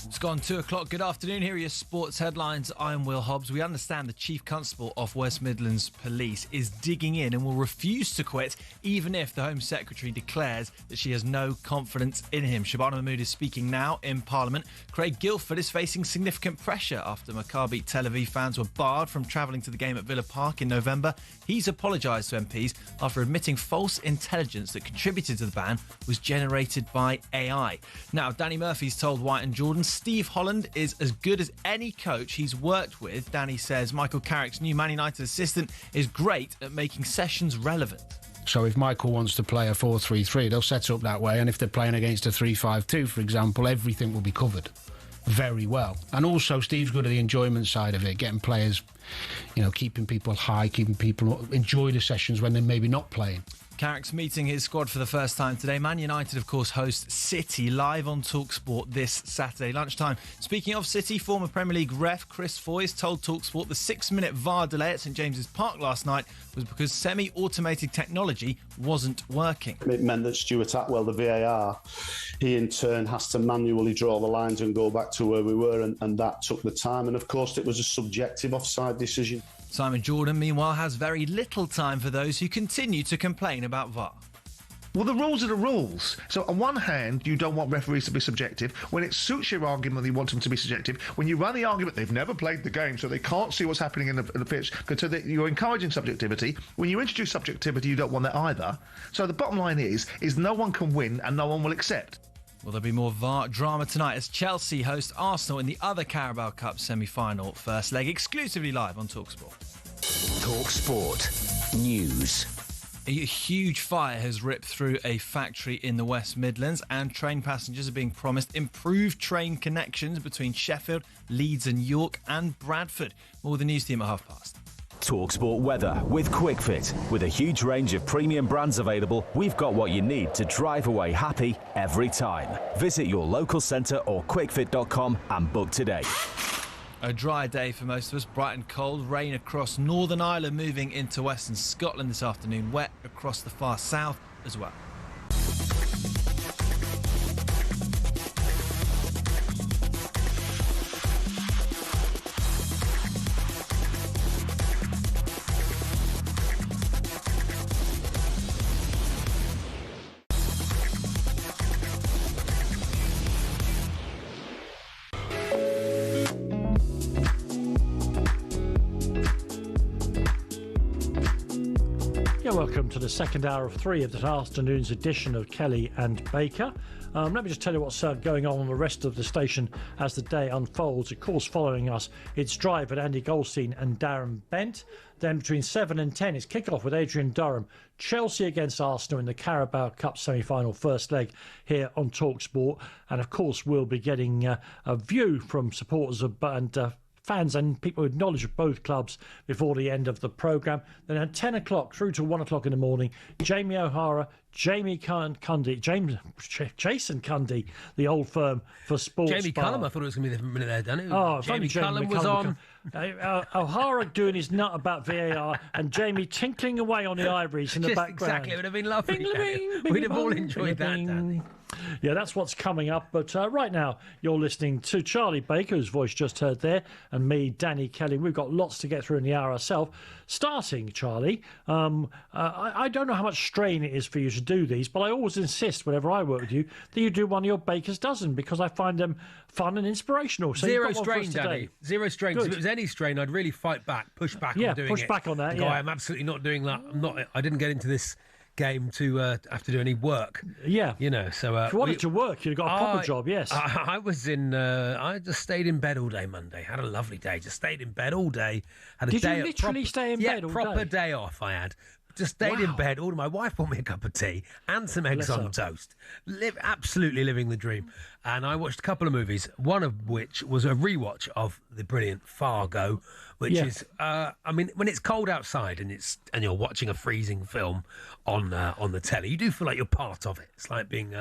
It's gone 2 o'clock. Good afternoon. Here are your sports headlines. I'm Will Hobbs. We understand the Chief Constable of West Midlands Police is digging in and will refuse to quit even if the Home Secretary declares that she has no confidence in him. Shabana Mahmood is speaking now in Parliament. Craig Guilford is facing significant pressure after Maccabi Tel Aviv fans were barred from travelling to the game at Villa Park in November. He's apologised to MPs after admitting false intelligence that contributed to the ban was generated by AI. Now, Danny Murphy's told White and Jordan Steve Holland is as good as any coach he's worked with. Danny says Michael Carrick's new Man United assistant is great at making sessions relevant. So if Michael wants to play a 4-3-3, they'll set up that way. And if they're playing against a 3-5-2, for example, everything will be covered very well. And also, Steve's good at the enjoyment side of it, getting players, keeping people high, keeping people enjoy the sessions when they're maybe not playing. Carrick's meeting his squad for the first time today. Man United, of course, host City live on talkSPORT this Saturday lunchtime. Speaking of City, former Premier League ref Chris Foyce told talkSPORT the 6-minute VAR delay at St James's Park last night was because semi-automated technology wasn't working. It meant that Stuart Atwell, the VAR, he in turn has to manually draw the lines and go back to where we were, and that took the time. And of course, it was a subjective offside decision. Simon Jordan, meanwhile, has very little time for those who continue to complain about VAR. Well, the rules are the rules. So on one hand, you don't want referees to be subjective. When it suits your argument, you want them to be subjective. When you run the argument, they've never played the game, so they can't see what's happening in the pitch, so that you're encouraging subjectivity. When you introduce subjectivity, you don't want that either. So the bottom line is no one can win and no one will accept. Will there be more VAR drama tonight as Chelsea host Arsenal in the other Carabao Cup semi-final first leg, exclusively live on talkSPORT. talkSPORT News. A huge fire has ripped through a factory in the West Midlands, and train passengers are being promised improved train connections between Sheffield, Leeds and York and Bradford. More with the news team at past. talkSPORT weather with QuickFit. With a huge range of premium brands available, we've got what you need to drive away happy every time. Visit your local centre or quickfit.com and book today. A dry day for most of us, bright and cold, rain across Northern Ireland moving into western Scotland this afternoon, wet across the far south as well. Welcome to the second hour of 3 of this afternoon's edition of Kelly and Baker. Let me just tell you what's going on the rest of the station as the day unfolds. Of course, following us, it's Drive with Andy Goldstein and Darren Bent. Then between 7 and 10 is kick-off with Adrian Durham. Chelsea against Arsenal in the Carabao Cup semi-final first leg here on talkSPORT. And of course, we'll be getting a view from supporters and fans and people with knowledge of both clubs before the end of the programme. Then at 10 o'clock through to 1 o'clock in the morning, Jamie O'Hara, Jason Cundy, the old firm for Sports Jamie Bar. Cullum, I thought it was going to be the minute there, Danny. Oh, Jamie Cullum was on. O'Hara doing his nut about VAR and Jamie tinkling away on the ivories in the background. Exactly, it would have been lovely. We'd have all enjoyed that, Danny. Yeah, that's what's coming up. But right now, you're listening to Charlie Baker, whose voice just heard there, and me, Danny Kelly. We've got lots to get through in the hour ourselves. Starting, Charlie, I don't know how much strain it is for you to do these, but I always insist whenever I work with you that you do one of your Baker's Dozen because I find them fun and inspirational. So Zero strain, Danny. Zero strain. If it was any strain, I'd really fight back, push back on doing it. Push back on that, yeah. I'm absolutely not doing that. I didn't get into this game to have to do any work. Yeah. So... if you wanted to work, you'd got a proper job, yes. I was in... I just stayed in bed all day Monday. Had a lovely day. Just stayed in bed all day. Did you literally stay in bed all day? Yeah, proper day off I had. Just stayed in bed. My wife bought me a cup of tea and some eggs on toast. Absolutely living the dream. And I watched a couple of movies, one of which was a rewatch of the brilliant Fargo, which is, when it's cold outside and you're watching a freezing film on the telly, you do feel like you're part of it. It's like being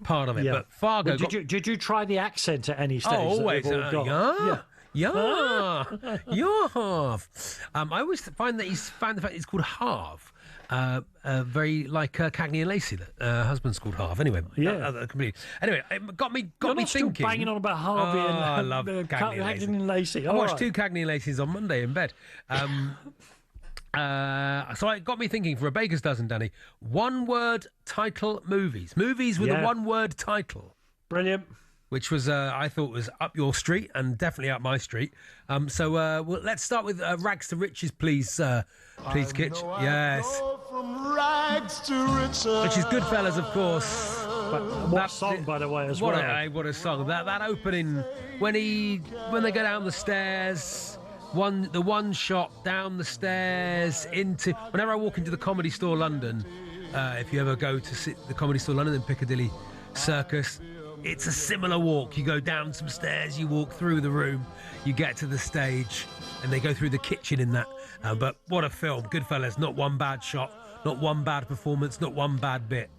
part of it. Yeah. But Fargo. Did you try the accent at any stage? Oh, always. Yeah, your half. I always find that he's found the fact it's called Harve. Very like Cagney and Lacey. That husband's called Harve. Anyway, completely. Anyway, it got me thinking. Still banging on about Harvey and I love Cagney and Lacey. I watched 2 Cagney and Lacey's on Monday in bed. So it got me thinking for a baker's dozen, Danny. 1-word title movies. Movies with a 1-word title. Brilliant. Which was, I thought, was up your street and definitely up my street. So let's start with Rags to Riches, please, Kitch. Yes. Rags to riches. Which is Goodfellas, of course. What song, by the way, as well. What a song. That opening, when they go down the stairs, the one shot down the stairs into... Whenever I walk into the Comedy Store London, if you ever go to the Comedy Store London in Piccadilly Circus... It's a similar walk. You go down some stairs, you walk through the room, you get to the stage, and they go through the kitchen in that. But what a film. Goodfellas, not one bad shot, not one bad performance, not one bad bit.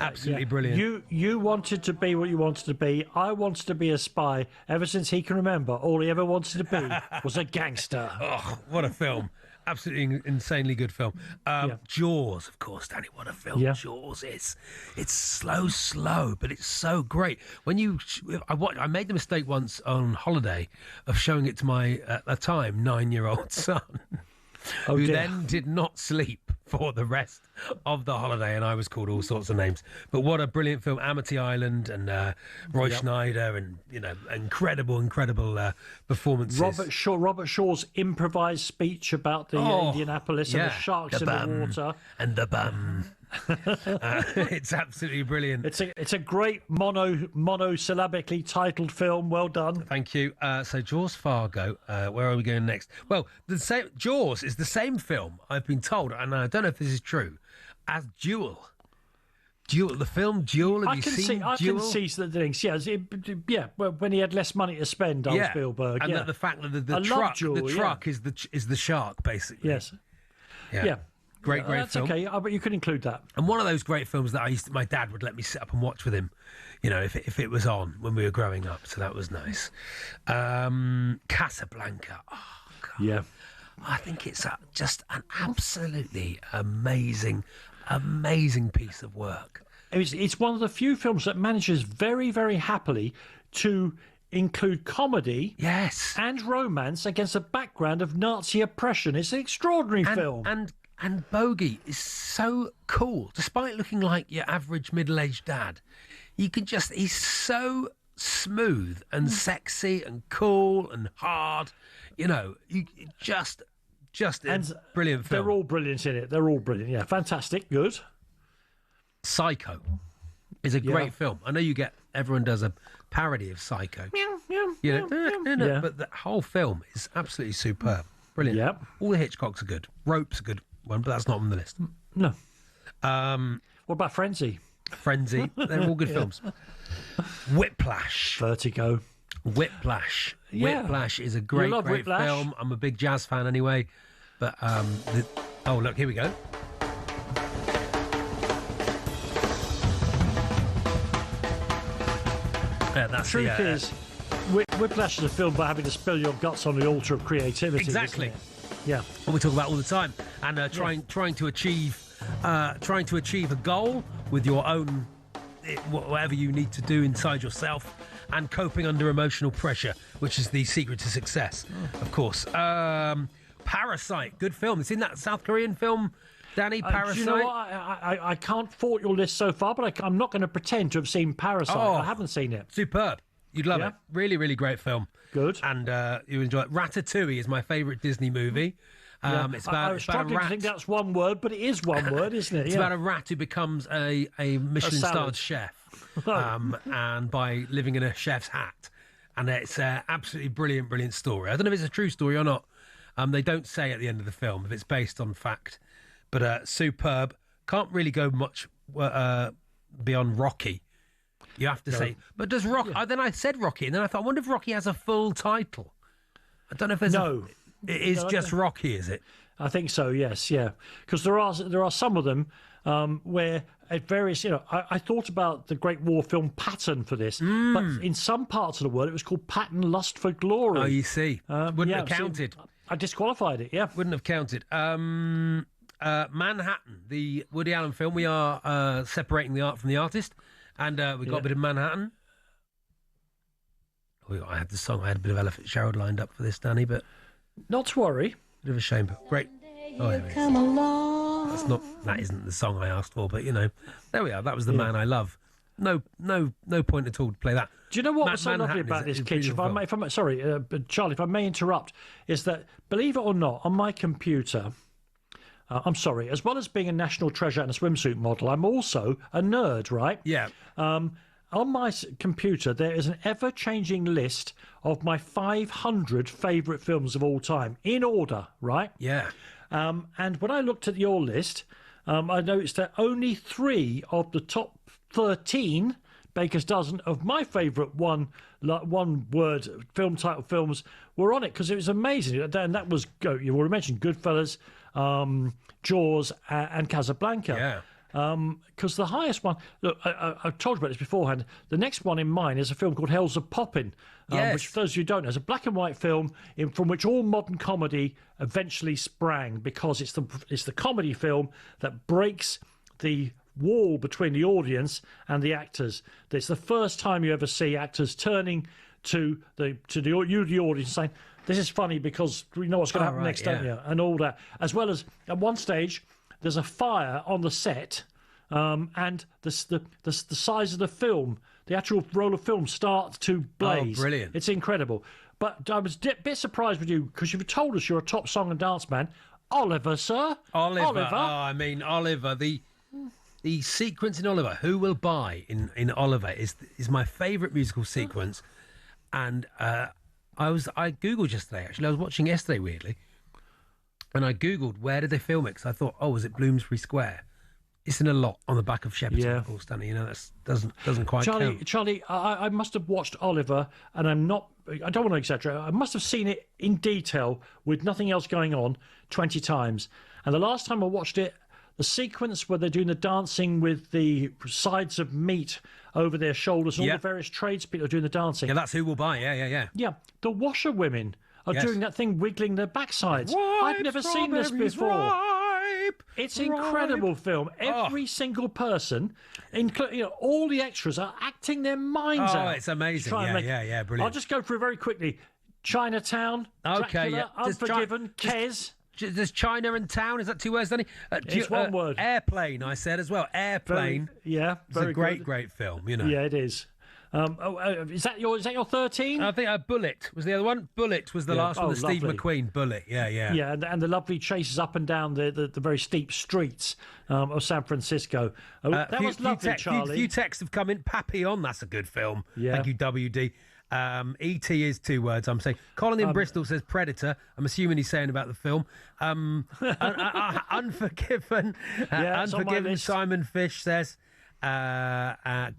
Absolutely brilliant. You wanted to be what you wanted to be. I wanted to be a spy. Ever since he can remember, all he ever wanted to be was a gangster. Oh, what a film. Absolutely insanely good film. Jaws, of course, Danny. What a film Jaws is. It's slow, but it's so great. I made the mistake once on holiday of showing it to my, at the time, 9-year-old son, who then did not sleep for the rest of the holiday, and I was called all sorts of names. But what a brilliant film. Amity Island and Roy Schneider and, incredible performances. Robert Shaw's improvised speech about the Indianapolis and the sharks in the water. And the bum. It's absolutely brilliant. It's a great monosyllabically titled film. Well done. Thank you. So Jaws, Fargo. Where are we going next? Well, Jaws is the same film, I've been told, and I don't know if this is true, as Duel. The film Duel. Have you seen Duel? I can see the things. Yeah, when he had less money to spend on Spielberg. And the fact that the truck is the shark, basically. Yes. Yeah. Great film. That's okay, but you could include that. And one of those great films that my dad would let me sit up and watch with him, if it was on when we were growing up. So that was nice. Casablanca. Oh, God. Yeah. I think it's just an absolutely amazing piece of work. It's one of the few films that manages very, very happily to include comedy and romance against a background of Nazi oppression. It's an extraordinary film. And Bogey is so cool. Despite looking like your average middle-aged dad, he's so smooth and sexy and cool and hard. Just a brilliant film. They're all brilliant in it. They're all brilliant. Yeah, fantastic. Good. Psycho is a great film. I know everyone does a parody of Psycho. But the whole film is absolutely superb. Brilliant. Yep. All the Hitchcocks are good. Rope's a good one, but that's not on the list. No. What about Frenzy? They're all good films. Whiplash. Vertigo. Whiplash. Whiplash is a great film. I'm a big jazz fan anyway. But, look, here we go. Yeah, that's the truth is, Whiplash is a film about having to spill your guts on the altar of creativity. Exactly. Yeah. What we talk about all the time, and trying to achieve a goal with your own whatever you need to do inside yourself, and coping under emotional pressure, which is the secret to success, of course. Parasite, good film. It's in that South Korean film, Danny. Parasite. Do you know what? I can't fault your list so far, but I'm not going to pretend to have seen Parasite. I haven't seen it. Superb. You'd love it. Really, really great film. Good. And you enjoy it. Ratatouille is my favourite Disney movie. It's about, I was struggling to think that's one word, but it is one word, isn't it? It's about a rat who becomes a Michelin-starred chef, and by living in a chef's hat. And it's an absolutely brilliant story. I don't know if it's a true story or not. They don't say at the end of the film if it's based on fact. But superb. Can't really go much beyond Rocky. You have to say. But does Rocky... Then I said Rocky, and then I thought, I wonder if Rocky has a full title. I don't know if there's it is just Rocky, is it? I think so, yes, yeah. Because there are some of them where at various, I thought about the Great War film Patton for this, but in some parts of the world it was called Patton Lust for Glory. Oh, you see. Wouldn't have counted. I disqualified it, yeah. Wouldn't have counted. Manhattan, the Woody Allen film. We are separating the art from the artist, and we got a bit of Manhattan. I had the song. I had a bit of Ella Fitzgerald lined up for this, Danny, but not to worry. Bit of a shame, but great. Oh, here it is. That isn't the song I asked for, but there we are. That was the man I love. No point at all to play that. Do you know what was so lovely about this, Kitch? Charlie, if I may interrupt, is that, believe it or not, on my computer, I'm sorry, as well as being a national treasure and a swimsuit model, I'm also a nerd, right? Yeah. On my computer, there is an ever-changing list of my 500 favourite films of all time, in order, right? Yeah. And when I looked at your list, I noticed that only 3 of the top 13, Baker's dozen, of my favourite one-word film title films were on it, because it was amazing. And that was, you already mentioned, Goodfellas, Jaws, and Casablanca. Yeah. Because the highest one, look, I've told you about this beforehand. The next one in mine is a film called Hells of Poppin', which, for those of you who don't know, is a black and white film from which all modern comedy eventually sprang, because it's the comedy film that breaks the wall between the audience and the actors. It's the first time you ever see actors turning to the audience, saying, "This is funny because we know what's going to happen next, don't you?" And all that, as well as at one stage, there's a fire on the set, and the size of the film, the actual roll of film, starts to blaze. Oh, brilliant. It's incredible. But I was a bit surprised with you, because you've told us you're a top song and dance man. Oliver, sir. Oliver. Oh, I mean, Oliver. The sequence in Oliver, Who Will Buy in Oliver, is my favourite musical sequence. And I Googled yesterday, actually. I was watching yesterday, weirdly. And I Googled, where did they film it? Because I thought, was it Bloomsbury Square? It's in a lot on the back of Shepherd's Bush, of course, Danny. That doesn't quite count. Charlie, I must have watched Oliver, and I don't want to exaggerate, I must have seen it in detail with nothing else going on 20 times. And the last time I watched it, the sequence where they're doing the dancing with the sides of meat over their shoulders, and all the various tradespeople are doing the dancing. Yeah, that's Who Will Buy, yeah. Yeah, the washerwomen are doing that thing, wiggling their backsides. I've never seen this before. It's an incredible film. Every single person, including all the extras, are acting their minds out. Oh, it's amazing. Yeah, brilliant. I'll just go through very quickly. Chinatown, Dracula, Unforgiven, Kes. There's China and Town. Is that 2 words, Danny? It's one word. Airplane, I said as well. Airplane. It's a great film, Yeah, it is. Is that your 13? I think Bullet was the other one. Bullet was the last one. Steve McQueen. Bullet. Yeah. Yeah, and the lovely chases up and down the very steep streets of San Francisco. That was lovely, Charlie. Few texts have come in. Papillon, that's a good film. Yeah. Thank you, WD. E.T. is 2 words, I'm saying. Colin in Bristol says Predator. I'm assuming he's saying about the film. Unforgiven. Unforgiven, Simon Fish says.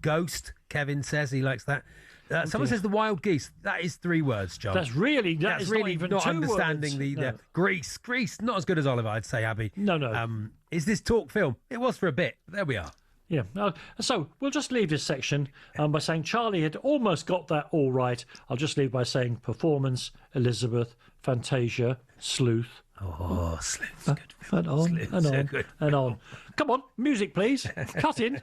Ghost, Kevin says he likes that. Someone says The Wild Geese. That is 3 words, John. That's really not even not 2 understanding words. the Grease, not as good as Oliver, I'd say, Abby. No. Is this talk film? It was for a bit. There we are. Yeah. So we'll just leave this section by saying Charlie had almost got that all right. I'll just leave by saying performance, Elizabeth, Fantasia, Sleuth. Oh, Sleuth's good. And on, Sleuth's and on, good. and on. Come on, music, please. Cut in.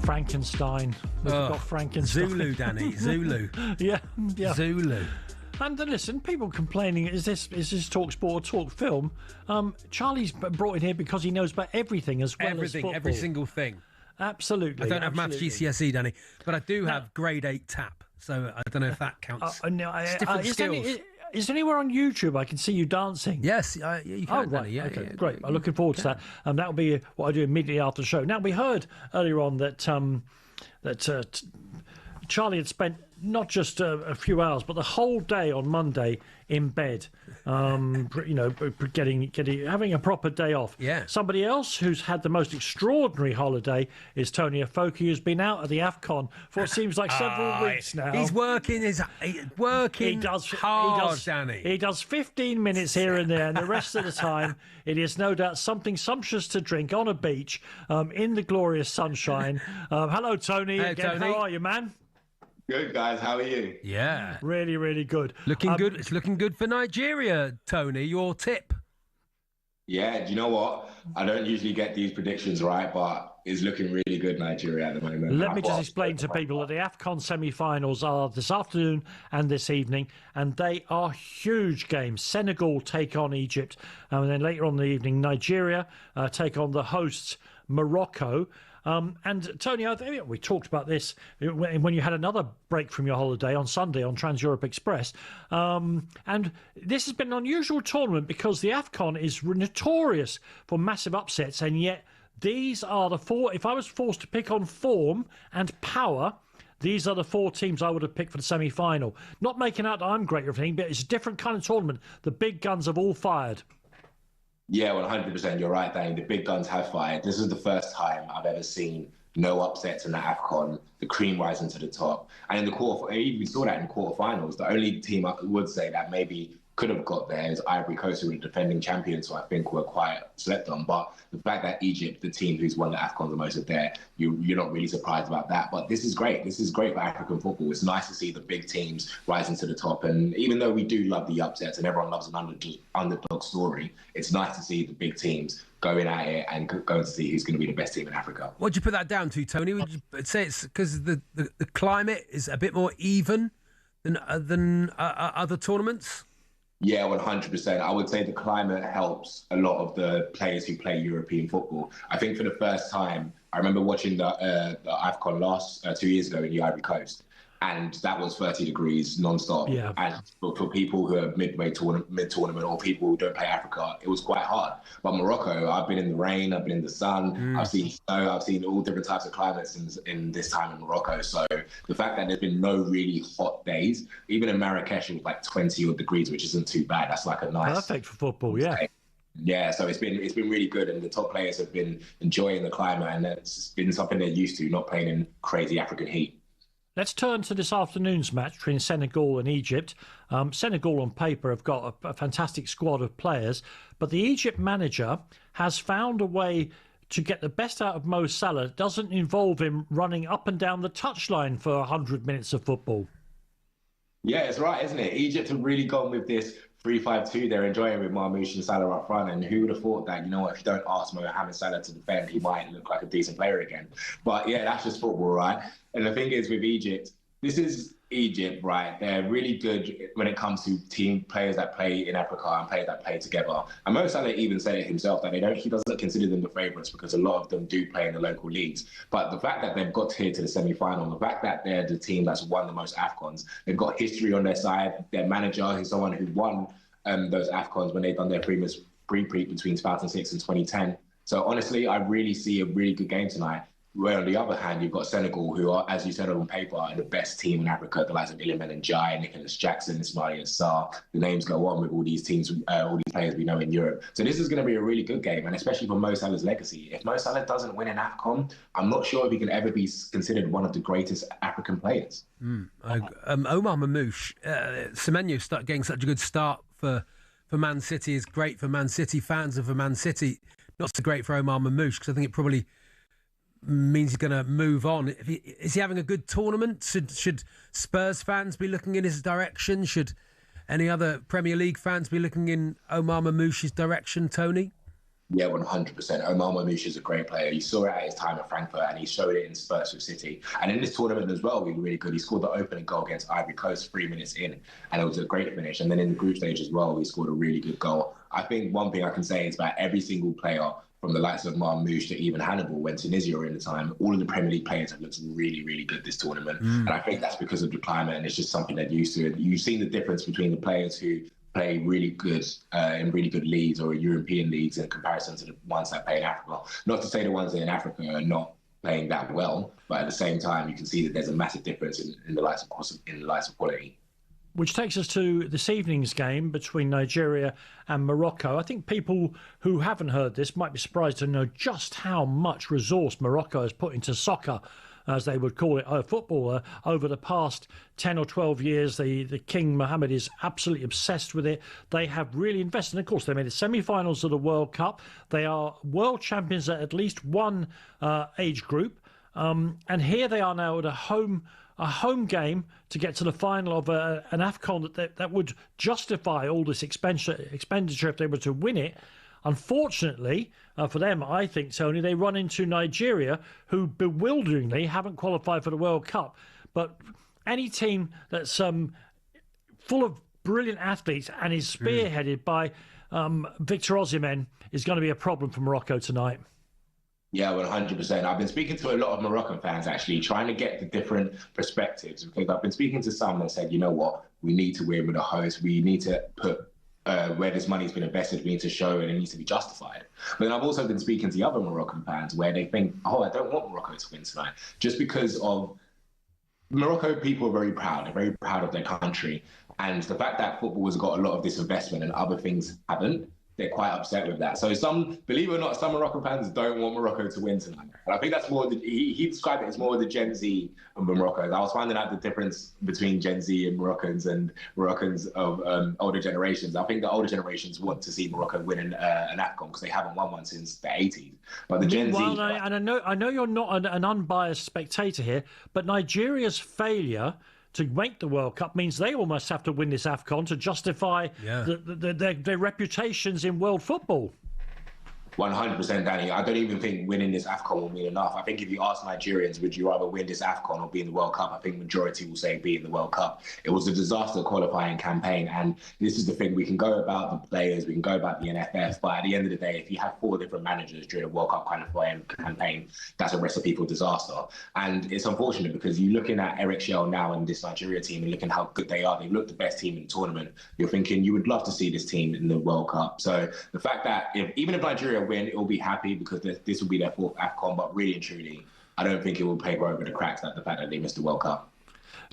Frankenstein. We've got Frankenstein. Zulu, Danny. Zulu. yeah. Zulu. And listen, people complaining, is this talkSPORT or talk film? Charlie's brought in here because he knows about everything as well as football. Every single thing. Absolutely. I don't have maths GCSE, Danny, but I do have grade 8 tap, so I don't know if that counts. It's different skills. Is there anywhere on YouTube I can see you dancing? Yes, you can, Danny. Yeah, okay, yeah, great. I'm looking forward to that. That'll be what I do immediately after the show. Now, we heard earlier on that Charlie had spent not just a few hours, but the whole day on Monday in bed, having a proper day off. Yeah. Somebody else who's had the most extraordinary holiday is Tony Afoki, who's been out at the AFCON for what seems like several weeks now. He's working hard, Danny. He does 15 minutes here and there, and the rest of the time it is no doubt something sumptuous to drink on a beach in the glorious sunshine. Hello, Tony. Hey, again. Tony. How are you, man? Good, guys. How are you? Yeah. Really, really good. Looking good. It's looking good for Nigeria, Tony. Your tip? Yeah, do you know what? I don't usually get these predictions right, but it's looking really good, Nigeria, at the moment. Let me just explain to people that the AFCON semi-finals are this afternoon and this evening, and they are huge games. Senegal take on Egypt, and then later on in the evening, Nigeria take on the hosts, Morocco. And Tony, I think we talked about this when you had another break from your holiday on Sunday on Trans-Europe Express. And this has been an unusual tournament because the AFCON is notorious for massive upsets, and yet these are the four. If I was forced to pick on form and power, these are the four teams I would have picked for the semi-final. Not making out that I'm great or anything, but it's a different kind of tournament. The big guns have all fired. Yeah, 100%. You're right, Danny. The big guns have fired. This is the first time I've ever seen no upsets in the AFCON, the cream rising to the top. And in the we saw that in the quarterfinals. The only team I would say that maybe could have got there is Ivory Coast, who were the defending champions, so I think were quite slept on. But the fact that Egypt, the team who's won the AFCON the most, are there, you're not really surprised about that. But this is great. This is great for African football. It's nice to see the big teams rising to the top. And even though we do love the upsets and everyone loves an underdog story, it's nice to see the big teams going at it and going to see who's going to be the best team in Africa. What'd you put that down to, Tony? Would you say it's because the climate is a bit more even than other tournaments? Yeah, 100%. I would say the climate helps a lot of the players who play European football. I think for the first time, I remember watching the AFCON 2 years ago in the Ivory Coast, and that was 30 degrees non-stop. Yeah. And for people who are mid-tournament or people who don't play Africa, it was quite hard. But Morocco, I've been in the rain, I've been in the sun, I've seen snow, I've seen all different types of climates in this time in Morocco. So the fact that there's been no really hot days, even in Marrakesh, it was like 20 odd degrees, which isn't too bad. That's like a nice... Perfect for football, yeah. Day. Yeah, so it's been really good, and the top players have been enjoying the climate, and it's been something they're used to, not playing in crazy African heat. Let's turn to this afternoon's match between Senegal and Egypt. Senegal on paper have got a fantastic squad of players, but the Egypt manager has found a way to get the best out of Mo Salah. It doesn't involve him running up and down the touchline for 100 minutes of football. Yeah, it's right, isn't it? Egypt have really gone with this 3-5-2 they're enjoying with Marmoush and Salah up front, and who would have thought that, if you don't ask Mohamed Salah to defend, he might look like a decent player again. But yeah, that's just football, right? And the thing is with Egypt, this is Egypt, right? They're really good when it comes to team players that play in Africa and players that play together. And Mo Salah even said it himself that he doesn't consider them the favourites because a lot of them do play in the local leagues. But the fact that they've got here to the semi-final, the fact that they're the team that's won the most AFCONs, they've got history on their side. Their manager, who's someone who won those AFCONs when they've done their previous repeat between 2006 and 2010. So honestly, I really see a really good game tonight. Where on the other hand, you've got Senegal, who are, as you said on paper, are the best team in Africa. The likes of Iliman and Jai, Nicholas Jackson, Ismail Sarr. The names go on with all these teams, all these players we know in Europe. So this is going to be a really good game, and especially for Mo Salah's legacy. If Mo Salah doesn't win an AFCON, I'm not sure if he can ever be considered one of the greatest African players. Omar Mamouche, Semenyo start getting such a good start for Man City is great for Man City fans and for Man City. Not so great for Omar Mamouche, because I think it probably means he's going to move on. Is he having a good tournament? Should Spurs fans be looking in his direction? Should any other Premier League fans be looking in Omar Mamouche's direction, Tony? Yeah, 100%. Omar Mamouche is a great player. You saw it at his time at Frankfurt, and he showed it in Spurs with City. And in this tournament as well, he was really good. He scored the opening goal against Ivory Coast 3 minutes in, and it was a great finish. And then in the group stage as well, he scored a really good goal. I think one thing I can say is about every single player, from the likes of Marmouche to even Hannibal, when Tunisia were in the time, all of the Premier League players have looked really, really good this tournament. And I think that's because of the climate, and it's just something they're used to. You've seen the difference between the players who play really good in really good leagues or European leagues in comparison to the ones that play in Africa. Not to say the ones in Africa are not playing that well, but at the same time, you can see that there's a massive difference in the likes of quality. Which takes us to this evening's game between Nigeria and Morocco. I think people who haven't heard this might be surprised to know just how much resource Morocco has put into soccer, as they would call it, football, over the past 10 or 12 years. The King Mohammed is absolutely obsessed with it. They have really invested. And of course, they made the semi-finals of the World Cup. They are world champions at least one age group. And here they are now at a home game to get to the final of an AFCON that would justify all this expenditure if they were to win it. Unfortunately for them, I think, Tony, they run into Nigeria, who bewilderingly haven't qualified for the World Cup. But any team that's full of brilliant athletes and is spearheaded by Victor Osimhen is going to be a problem for Morocco tonight. Yeah, 100%. I've been speaking to a lot of Moroccan fans, actually, trying to get the different perspectives, because I've been speaking to some that said, you know what, we need to win with a host. We need to put where this money's been invested, we need to show it, and it needs to be justified. But then I've also been speaking to other Moroccan fans where they think, I don't want Morocco to win tonight, just because of Morocco people are very proud. They're very proud of their country. And the fact that football has got a lot of this investment and other things haven't, they're quite upset with that. So believe it or not, some Moroccan fans don't want Morocco to win tonight. And I think that's more, he described it as more the Gen Z of Moroccans. I was finding out the difference between Gen Z and Moroccans of older generations. I think the older generations want to see Morocco win an AFCON because they haven't won one since the 80s. But the Gen Z... And I know you're not an unbiased spectator here, but Nigeria's failure to make the World Cup means they almost have to win this AFCON to justify their reputations in world football. 100%, Danny. I don't even think winning this AFCON will mean enough. I think if you ask Nigerians, would you rather win this AFCON or be in the World Cup? I think majority will say be in the World Cup. It was a disaster qualifying campaign, and this is the thing. We can go about the players, we can go about the NFF, but at the end of the day, if you have 4 different managers during a World Cup qualifying campaign, that's a recipe for disaster. And it's unfortunate because you're looking at Eric Shell now and this Nigeria team and looking how good they are. They look the best team in the tournament. You're thinking you would love to see this team in the World Cup. So the fact that even if Nigeria win, it will be happy because this will be their 4th AFCON, but really and truly, I don't think it will paper over the cracks that the fact that they missed the World Cup.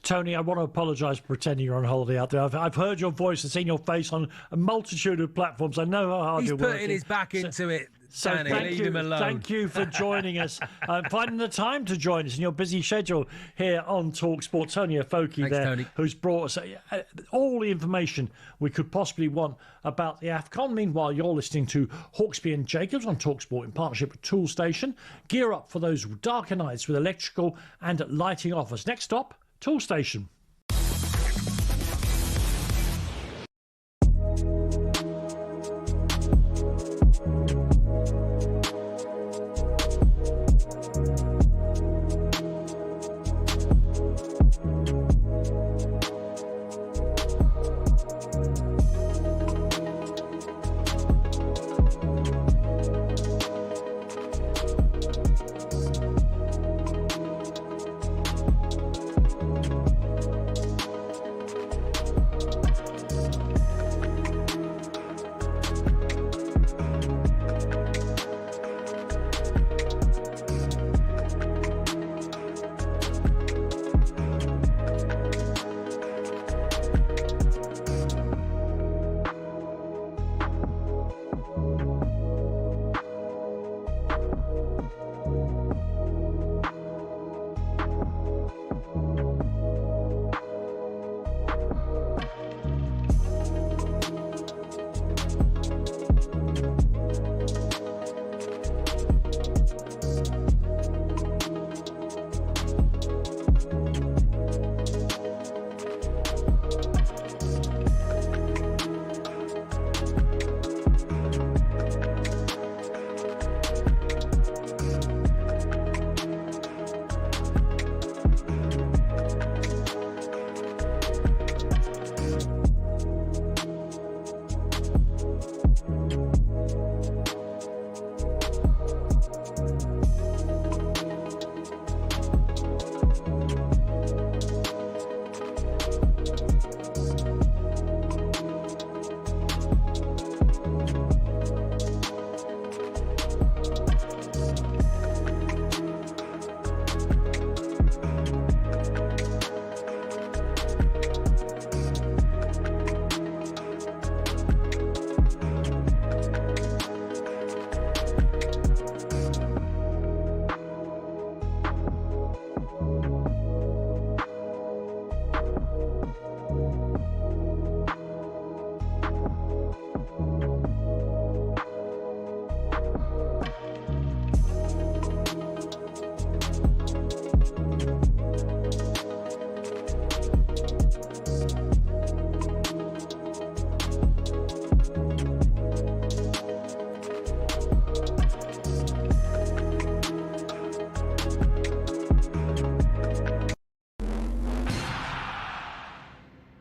Tony, I want to apologise for pretending you're on holiday out there. I've heard your voice and seen your face on a multitude of platforms. I know how hard you're working. He's putting his back into it. So leave him alone. Thank you for joining us, finding the time to join us in your busy schedule here on talkSPORT. Tony Afoki there, Tony, who's brought us all the information we could possibly want about the AFCON. Meanwhile, you're listening to Hawksby and Jacobs on talkSPORT in partnership with Toolstation. Gear up for those darker nights with electrical and lighting offers. Next stop, Toolstation.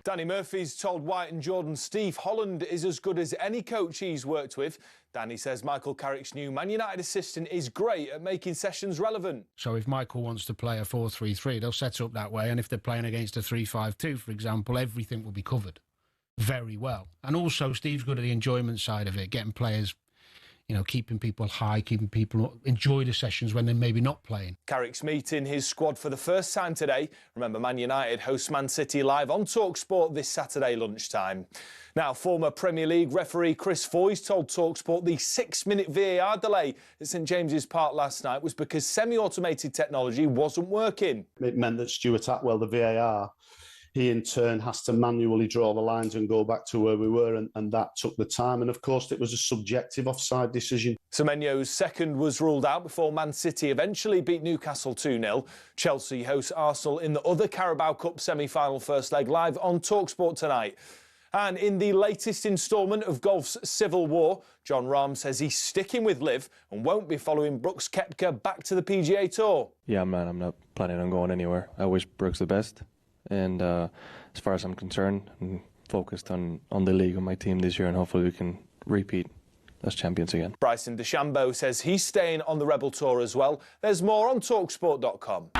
Danny Murphy's told White and Jordan Steve Holland is as good as any coach he's worked with. Danny says Michael Carrick's new Man United assistant is great at making sessions relevant. So if Michael wants to play a 4-3-3, they'll set up that way. And if they're playing against a 3-5-2, for example, everything will be covered very well. And also, Steve's good at the enjoyment side of it, getting players, you know, keeping people high, keeping people enjoy the sessions when they're maybe not playing. Carrick's meeting his squad for the first time today. Remember, Man United host Man City live on talkSPORT this Saturday lunchtime. Now, former Premier League referee Chris Foyce told talkSPORT the 6-minute VAR delay at St James's Park last night was because semi-automated technology wasn't working. It meant that Stuart Atwell, the VAR, he in turn has to manually draw the lines and go back to where we were, and that took the time. And of course, it was a subjective offside decision. Semenyo's second was ruled out before Man City eventually beat Newcastle 2-0. Chelsea hosts Arsenal in the other Carabao Cup semi-final first leg live on talkSPORT tonight. And in the latest instalment of golf's civil war, John Rahm says he's sticking with Liv and won't be following Brooks Koepka back to the PGA Tour. Yeah, man, I'm not planning on going anywhere. I wish Brooks the best. And as far as I'm concerned, I'm focused on the league and my team this year, and hopefully we can repeat as champions again. Bryson DeChambeau says he's staying on the Rebel Tour as well. There's more on talksport.com.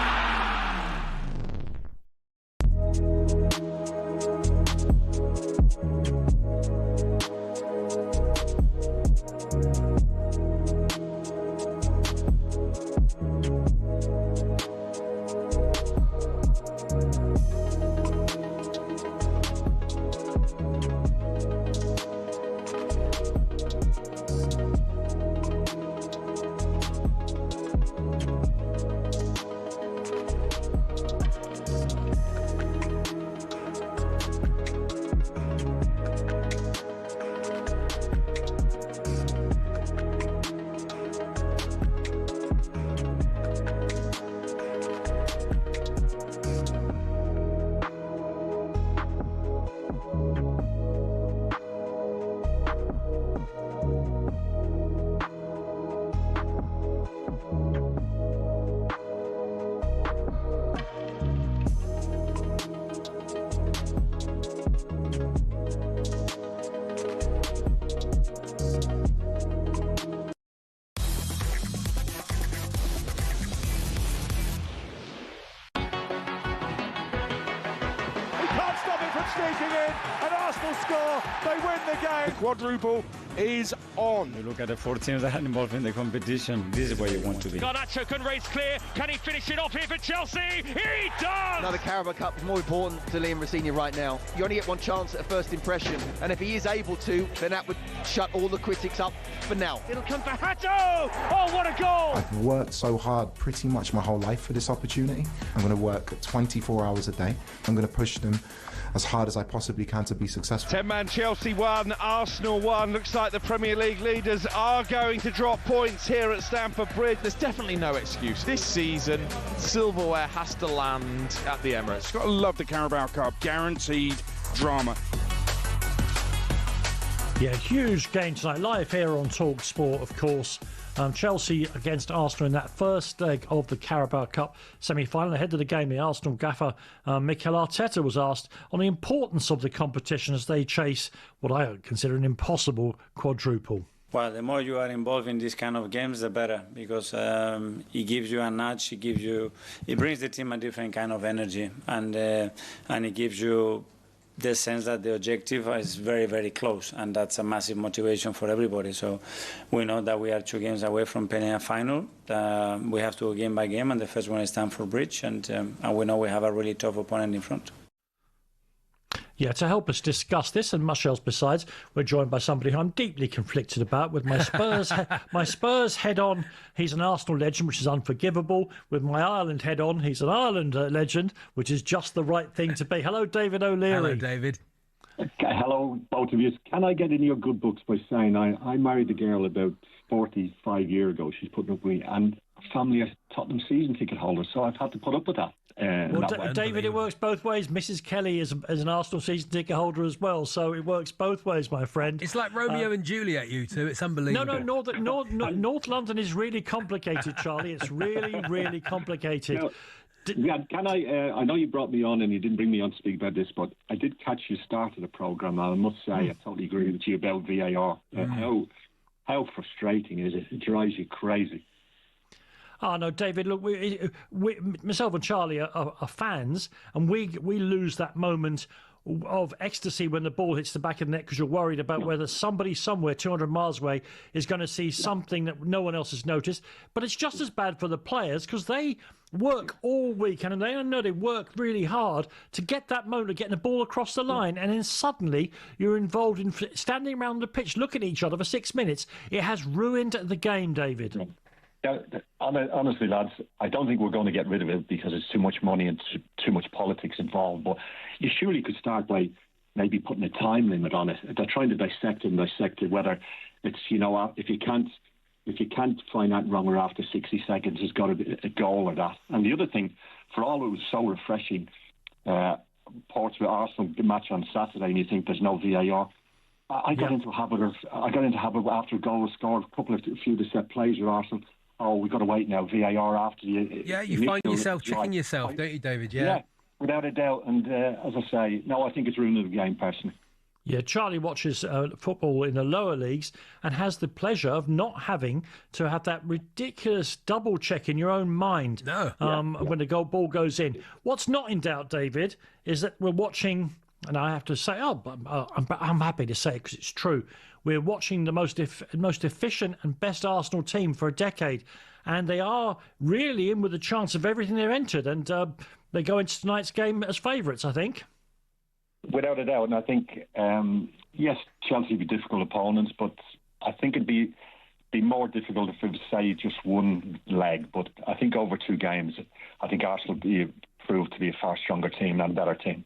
Quadruple is on. You look at the 4 teams that are involved in the competition. This is where you want to be. Garnacho can race clear. Can he finish it off here for Chelsea? He does! Now the Carabao Cup is more important to Liam Rosenior right now. You only get one chance at a first impression, and if he is able to, then that would shut all the critics up for now. It'll come for Hato! Oh, what a goal! I've worked so hard pretty much my whole life for this opportunity. I'm going to work 24 hours a day. I'm going to push them as hard as I possibly can to be successful. 10-man Chelsea won, Arsenal won. Looks like the Premier League leaders are going to drop points here at Stamford Bridge. There's definitely no excuse. This season, silverware has to land at the Emirates. Got to love the Carabao Cup. Guaranteed drama. Yeah, huge game tonight. Live here on talkSPORT, of course. Chelsea against Arsenal in that first leg of the Carabao Cup semi-final. Ahead of the game, the Arsenal gaffer Mikel Arteta was asked on the importance of the competition as they chase what I consider an impossible quadruple. Well, the more you are involved in these kind of games, the better, because it gives you a nudge. It brings the team a different kind of energy, and it gives you the sense that the objective is very, very close, and that's a massive motivation for everybody. So we know that we are 2 games away from playing a final. We have to go game by game, and the first one is Stamford Bridge, and we know we have a really tough opponent in front. Yeah, to help us discuss this and much else besides, we're joined by somebody who I'm deeply conflicted about. With my Spurs head on, he's an Arsenal legend, which is unforgivable. With my Ireland head on, he's an Ireland legend, which is just the right thing to be. Hello, David O'Leary. Hello, David. Hello, both of you. Can I get in your good books by saying I married a girl about 45 years ago. She's putting up with me, and family are Tottenham season ticket holders, so I've had to put up with that. David, it works both ways. Mrs. Kelly is an Arsenal season ticket holder as well, so it works both ways, my friend. It's like Romeo and Juliet, you two. It's unbelievable. No, North London is really complicated, Charlie. It's really, really complicated. Yeah, can I know you brought me on and you didn't bring me on to speak about this, but I did catch you start of the programme, and I must say I totally agree with you about VAR. How frustrating is it? It drives you crazy. Oh, no, David, look, myself and Charlie are fans, and we lose that moment of ecstasy when the ball hits the back of the net because you're worried about whether somebody somewhere 200 miles away is going to see something that no one else has noticed. But it's just as bad for the players because they work all weekend and they know they work really hard to get that moment of getting the ball across the line, and then suddenly you're involved in standing around the pitch looking at each other for 6 minutes. It has ruined the game, David. Honestly, lads, I don't think we're going to get rid of it because it's too much money and too much politics involved. But you surely could start by maybe putting a time limit on it. They're trying to dissect it, whether it's, if you can't find that wrong or after 60 seconds, there's got to be a goal or that. And the other thing, for all it was so refreshing, Portsmouth Arsenal match on Saturday, and you think there's no VAR. I got into a habit after a goal was scored, a few of the set plays with Arsenal. Oh, we've got to wait now, VAR after you. Yeah, you find yourself tricking yourself, don't you, David? Yeah, without a doubt. And as I say, no, I think it's ruining the game, personally. Yeah, Charlie watches football in the lower leagues and has the pleasure of not having to have that ridiculous double check in your own mind when the ball goes in. What's not in doubt, David, is that we're watching, and I have to say, I'm happy to say it because it's true, we're watching the most efficient and best Arsenal team for a decade, and they are really in with a chance of everything they've entered, and they go into tonight's game as favourites, I think. Without a doubt, and I think, yes, Chelsea would be difficult opponents, but I think it'd be more difficult if it was, say, just one leg. But I think over 2 games, I think Arsenal would prove to be a far stronger team and a better team.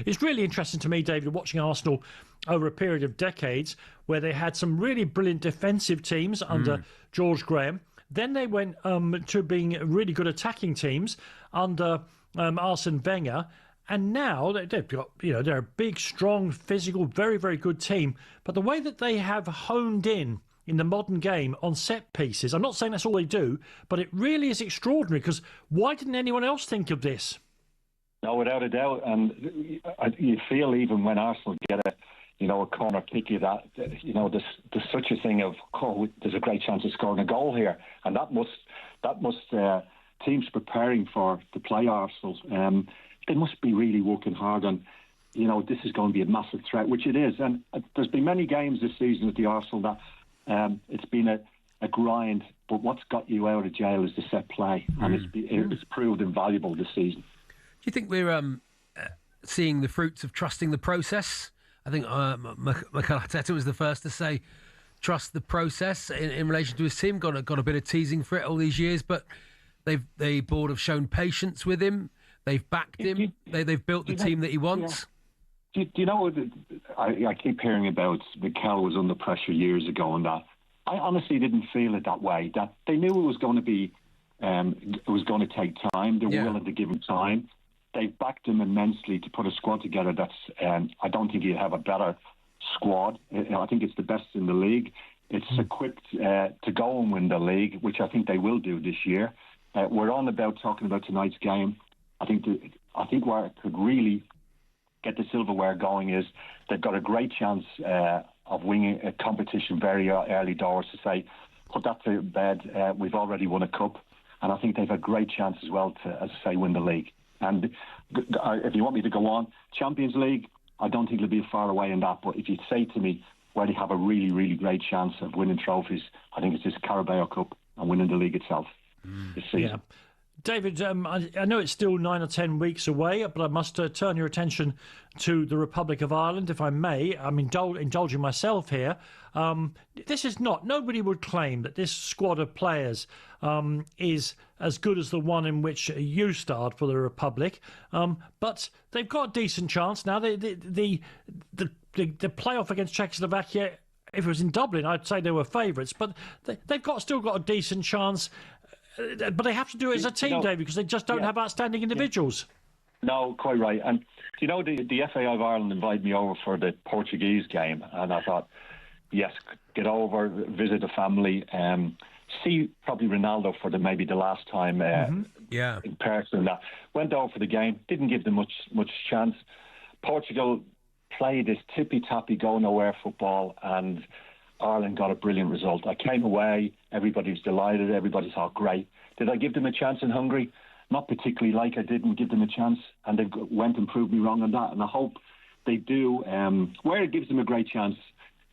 It's really interesting to me, David, watching Arsenal over a period of decades where they had some really brilliant defensive teams under George Graham. Then they went to being really good attacking teams under Arsene Wenger. And now they've got, they're a big, strong, physical, very, very good team. But the way that they have honed in the modern game on set pieces, I'm not saying that's all they do, but it really is extraordinary because why didn't anyone else think of this? No, without a doubt. And you feel even when Arsenal get a corner kick, there's such a thing of, there's a great chance of scoring a goal here. And that must teams preparing to play Arsenal, they must be really working hard on, this is going to be a massive threat, which it is. And there's been many games this season at the Arsenal that it's been a grind, but what's got you out of jail is the set play, and it's proved invaluable this season. Do you think we're seeing the fruits of trusting the process? I think Mikel Arteta was the first to say trust the process in relation to his team. Got a bit of teasing for it all these years, but the board have shown patience with him. They've backed him. They've built the team that he wants. Do you know what? I keep hearing about Mikel was under pressure years ago, and that I honestly didn't feel it that way. That they knew it was going to be, it was going to take time. They're willing to give him time. They've backed him immensely to put a squad together that's. I don't think he'd have a better squad. I think it's the best in the league. It's equipped to go and win the league, which I think they will do this year. We're on about talking about tonight's game. I think where it could really get the silverware going is they've got a great chance of winning a competition very early doors to say, put that to bed, we've already won a cup. And I think they've a great chance as well to, as I say, win the league. And if you want me to go on, Champions League, I don't think they'll be far away in that. But if you say to me where they have a really, really great chance of winning trophies, I think it's this Carabao Cup and winning the league itself this season. Yeah. David, I know it's still 9 or 10 weeks away, but I must turn your attention to the Republic of Ireland, if I may. I'm indulging myself here. This is nobody would claim that this squad of players is as good as the one in which you starred for the Republic, but they've got a decent chance now. The playoff against Czechoslovakia, if it was in Dublin, I'd say they were favourites, but they've still got a decent chance. But they have to do it as a team, David, because they just don't have outstanding individuals. No, quite right. And the FA of Ireland invited me over for the Portuguese game, and I thought, yes, get over, visit the family, see probably Ronaldo for maybe the last time in person. That went over for the game, didn't give them much chance. Portugal played this tippy-tappy, go-nowhere football, and Ireland got a brilliant result. I came away, everybody was delighted, everybody thought, great. Did I give them a chance in Hungary? Not particularly, like I didn't give them a chance, and they went and proved me wrong on that, and I hope they do. Where it gives them a great chance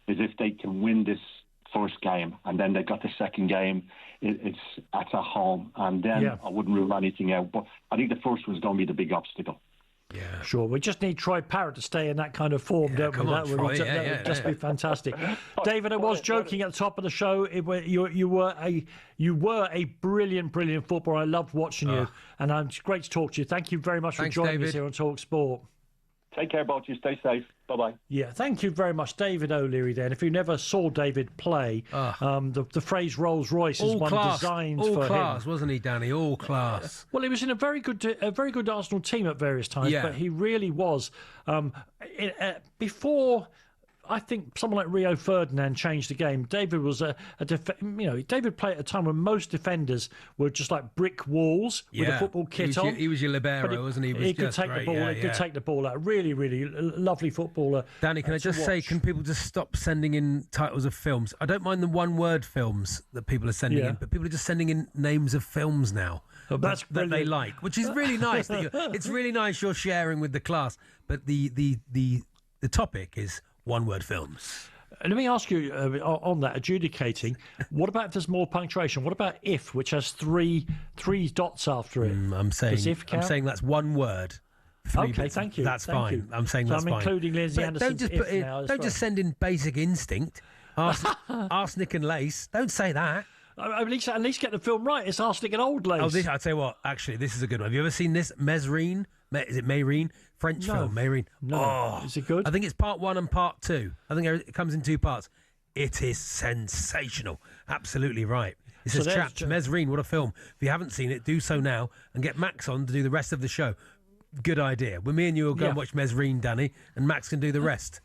is if they can win this first game, and then they've got the second game. It's at home, and then I wouldn't rule anything out. But I think the first one's going to be the big obstacle. Yeah, sure. We just need Troy Parrott to stay in that kind of form, don't we? That would just be fantastic. David, I was joking at the top of the show. You were a brilliant footballer. I loved watching you, and it's great to talk to you. Thank you very much for joining us here on talkSPORT. Take care, both of you. Stay safe. Bye-bye. Yeah, thank you very much, David O'Leary there. And if you never saw David play, the phrase Rolls Royce is one designed for him. All class, wasn't he, Danny? All class. Well, he was in a very good Arsenal team at various times, but he really was. Before, I think someone like Rio Ferdinand changed the game. David was David played at a time when most defenders were just like brick walls with a football kit on. He was your libero, wasn't he? He could take the ball. He could take the ball out. Really, really lovely footballer. Danny, can I just say, can people just stop sending in titles of films? I don't mind the one-word films that people are sending in, but people are just sending in names of films now that they like, which is really nice. It's really nice you're sharing with the class, but the topic is one-word films. Let me ask you on that, adjudicating, what about if there's more punctuation? What about if, which has three dots after it? I'm saying that's one word. Okay, thank you. That's fine. I'm saying that's fine. I'm including Lindsay Anderson's Don't just send in Basic Instinct, Arsenic and Lace. Don't say that. At least get the film right. It's Arsenic and Old Lace. I'll tell you what, actually, this is a good one. Have you ever seen this? Mesrine? Is it Mayreen? French film, Mayreen. No. Is it good? I think it's part 1 and part 2. I think it comes in 2 parts. It is sensational. Absolutely right. It says, chaps, Mesrine, what a film. If you haven't seen it, do so now and get Max on to do the rest of the show. Good idea. Well, me and you will go and watch Mesrine, Danny, and Max can do the rest.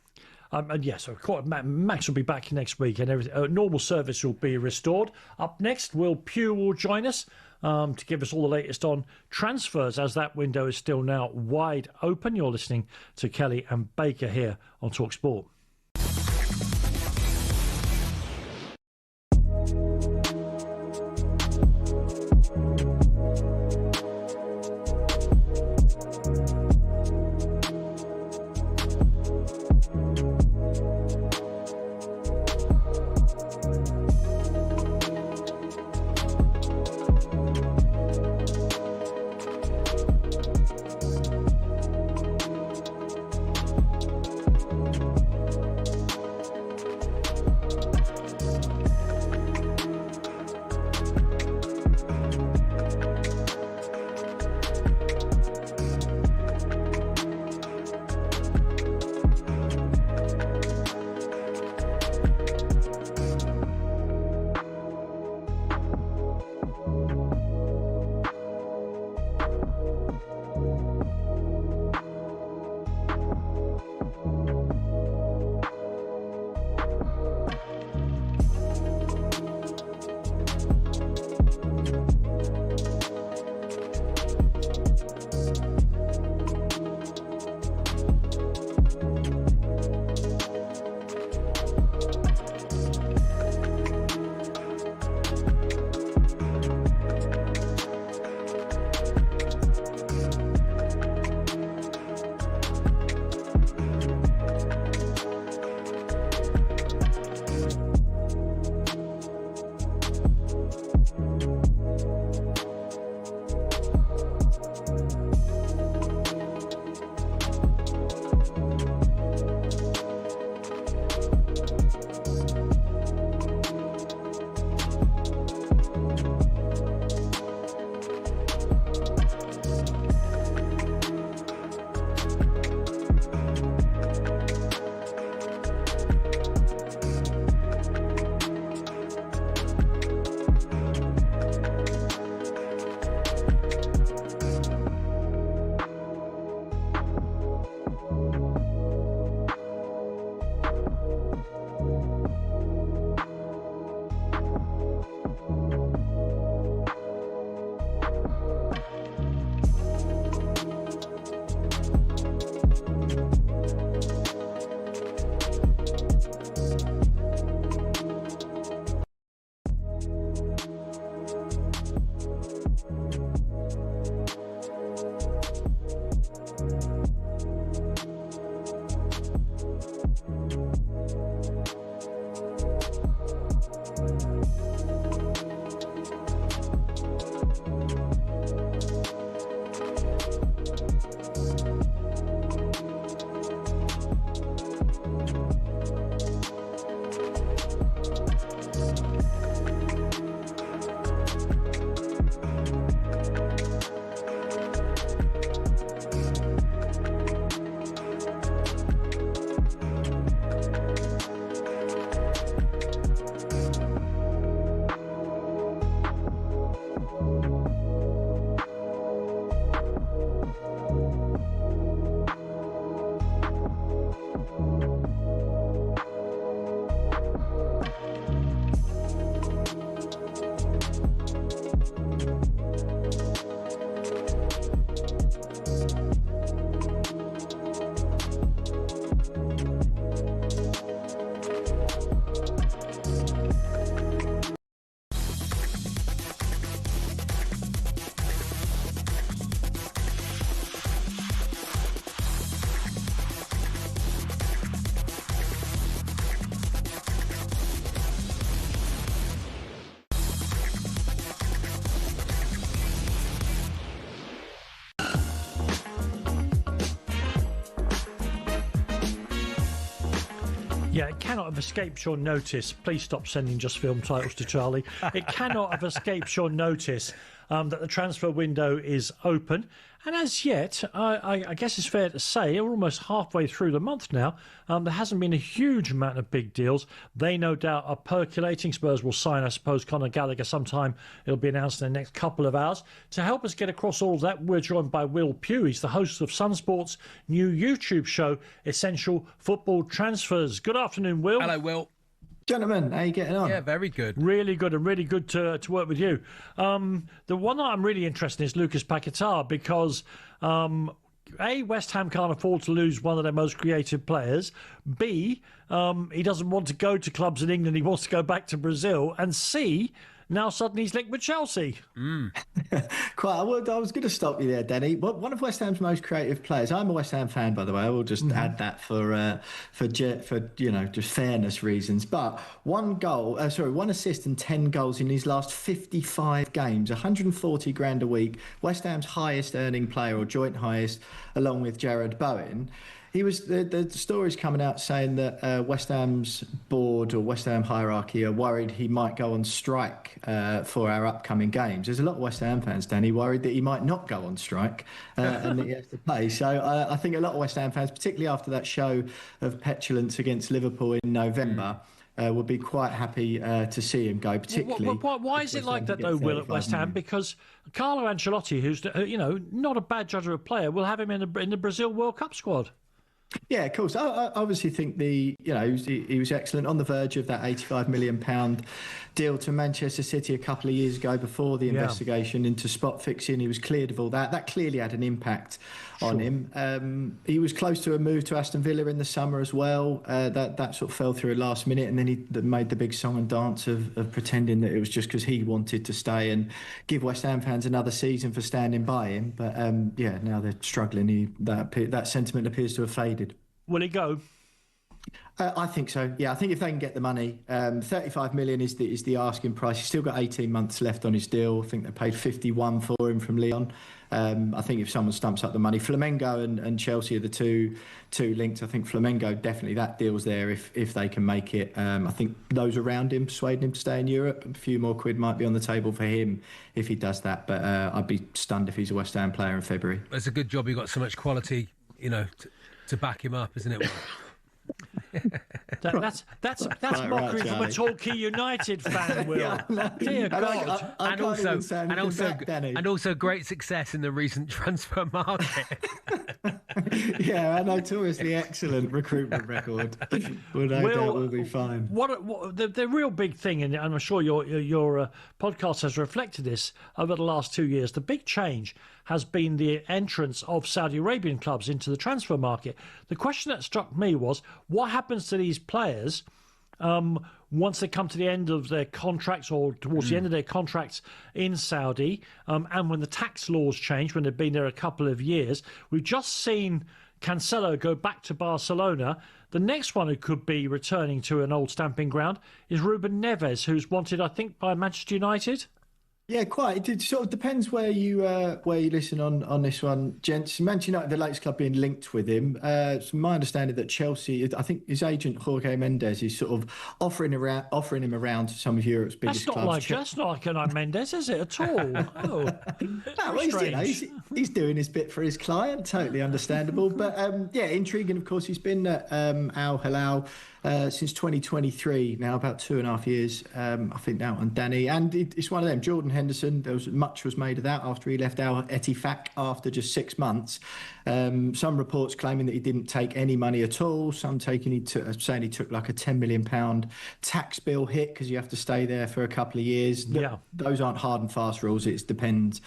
Yes, of course. Max will be back next week, and everything. Normal service will be restored. Up next, Will Pugh will join us to give us all the latest on transfers, as that window is still now wide open. You're listening to Kelly and Baker here on talkSPORT. Yeah, it cannot have escaped your notice. Please stop sending just film titles to Charlie. It cannot have escaped your notice that the transfer window is open. And as yet, I guess it's fair to say, we're almost halfway through the month now. There hasn't been a huge amount of big deals. They no doubt are percolating. Spurs will sign, I suppose, Conor Gallagher sometime. It'll be announced in the next couple of hours. To help us get across all of that, we're joined by Will Pugh. He's the host of Sunsport's new YouTube show, Essential Football Transfers. Good afternoon, Will. Hello, Will. Gentlemen, how are you getting on? Yeah, very good. Really good, and really good to work with you. The one that I'm really interested in is Lucas Paquetá, because A, West Ham can't afford to lose one of their most creative players. B, he doesn't want to go to clubs in England. He wants to go back to Brazil. And C, now suddenly he's linked with Chelsea. Quite. I was going to stop you there, Danny. But one of West Ham's most creative players. I'm a West Ham fan, by the way. I will just add that for just fairness reasons. But one assist and 10 goals in his last 55 games, 140 grand a week. West Ham's highest earning player, or joint highest, along with Jared Bowen. He was the stories coming out saying that West Ham's board or West Ham hierarchy are worried he might go on strike for our upcoming games. There's a lot of West Ham fans, Danny, worried that he might not go on strike and that he has to play. So I think a lot of West Ham fans, particularly after that show of petulance against Liverpool in November, would be quite happy to see him go. Particularly, why is it like that though, Will, at West Ham? Because Carlo Ancelotti, who's not a bad judge of a player, will have him in the Brazil World Cup squad. Yeah, of course. I obviously think he was excellent, on the verge of that £85 million deal to Manchester City a couple of years ago before the investigation into spot fixing. He was cleared of all that. That clearly had an impact on him. He was close to a move to Aston Villa in the summer as well. That sort of fell through last minute, and then he made the big song and dance of pretending that it was just because he wanted to stay and give West Ham fans another season for standing by him. But now they're struggling. That sentiment appears to have faded. Will he go? I think so. Yeah, I think if they can get the money, 35 million is the asking price. He's still got 18 months left on his deal. I think they paid 51 for him from Lyon. I think if someone stumps up the money, Flamengo and Chelsea are the two linked. I think Flamengo, definitely that deal's there if they can make it. I think those around him persuading him to stay in Europe. A few more quid might be on the table for him if he does that. But I'd be stunned if he's a West Ham player in February. It's a good job he got so much quality, to back him up, isn't it? That's mockery from a Torquay United fan, Will. Dear God. And also great success in the recent transfer market. Yeah, a notoriously excellent recruitment record. Well, no doubt we'll be fine. The real big thing, and I'm sure your podcast has reflected this over the last 2 years, the big change has been the entrance of Saudi Arabian clubs into the transfer market. The question that struck me was, what happens to these players once they come to the end of their contracts or towards the end of their contracts in Saudi, and when the tax laws change, when they've been there a couple of years? We've just seen Cancelo go back to Barcelona. The next one who could be returning to an old stamping ground is Ruben Neves, who's wanted, I think, by Manchester United. Yeah, quite. It sort of depends where you listen on this one, gents. Manchester United, the latest club being linked with him. It's my understanding that Chelsea, I think his agent Jorge Mendes is sort of offering him around to some of Europe's biggest clubs. That's not like Mendes, is it at all? Oh, no, he's doing his bit for his client. Totally understandable. But yeah, intriguing. Of course, he's been at Al Hilal since 2023 now, about 2.5 years, I think, now on Danny. And it's one of them. Jordan Henderson, much was made of that after he left Al Ettifaq after just 6 months. Some reports claiming that he didn't take any money at all. Some saying he took like a £10 million tax bill hit because you have to stay there for a couple of years. Yeah. Those aren't hard and fast rules. It's dependent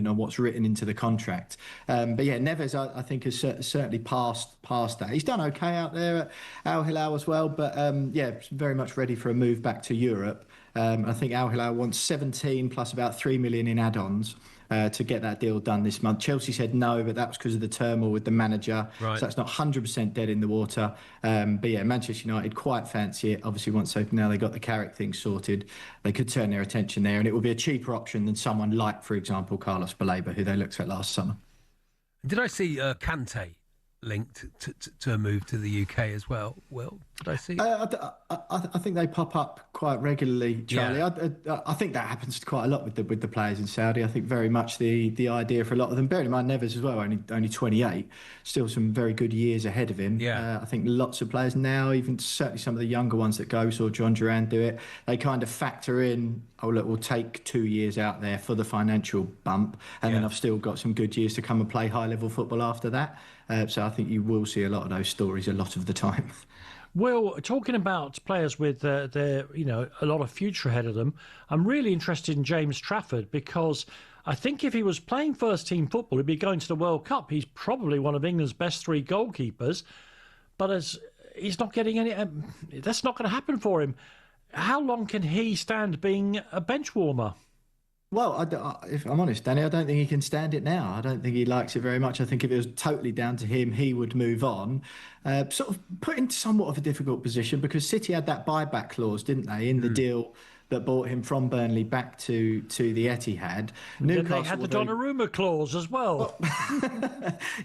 on what's written into the contract. But yeah, Neves, I think, has certainly passed that. He's done okay out there at Al Hilal as well. But yeah, very much ready for a move back to Europe. I think Al Hilal wants 17 plus about 3 million in add-ons to get that deal done this month. Chelsea said no, but that was because of the turmoil with the manager. Right. So that's not 100% dead in the water. But yeah, Manchester United quite fancy it. Obviously, once they got the Carrick thing sorted, they could turn their attention there, and it would be a cheaper option than someone like, for example, Carlos Baleba, who they looked at last summer. Did I see Kante linked to a move to the UK as well? Well, did I see? I think they pop up quite regularly, Charlie. Yeah. I think that happens quite a lot with the players in Saudi. I think very much the idea for a lot of them, bearing in mind Neves as well, only 28, still some very good years ahead of him. Yeah. I think lots of players now, even certainly some of the younger ones that go, saw John Duran do it, they kind of factor in, oh look, we'll take 2 years out there for the financial bump, and then I've still got some good years to come and play high level football after that. So I think you will see a lot of those stories a lot of the time. Well, talking about players with a lot of future ahead of them, I'm really interested in James Trafford, because I think if he was playing first team football, he'd be going to the World Cup. He's probably one of England's best 3 goalkeepers, but as he's not getting any, that's not going to happen for him. How long can he stand being a bench warmer? Well, if I'm honest, Danny, I don't think he can stand it now. I don't think he likes it very much. I think if it was totally down to him, he would move on. Sort of put into somewhat of a difficult position, because City had that buyback clause, didn't they, in the deal that brought him from Burnley back to the Etihad. Newcastle, they had the Donnarumma clause as well.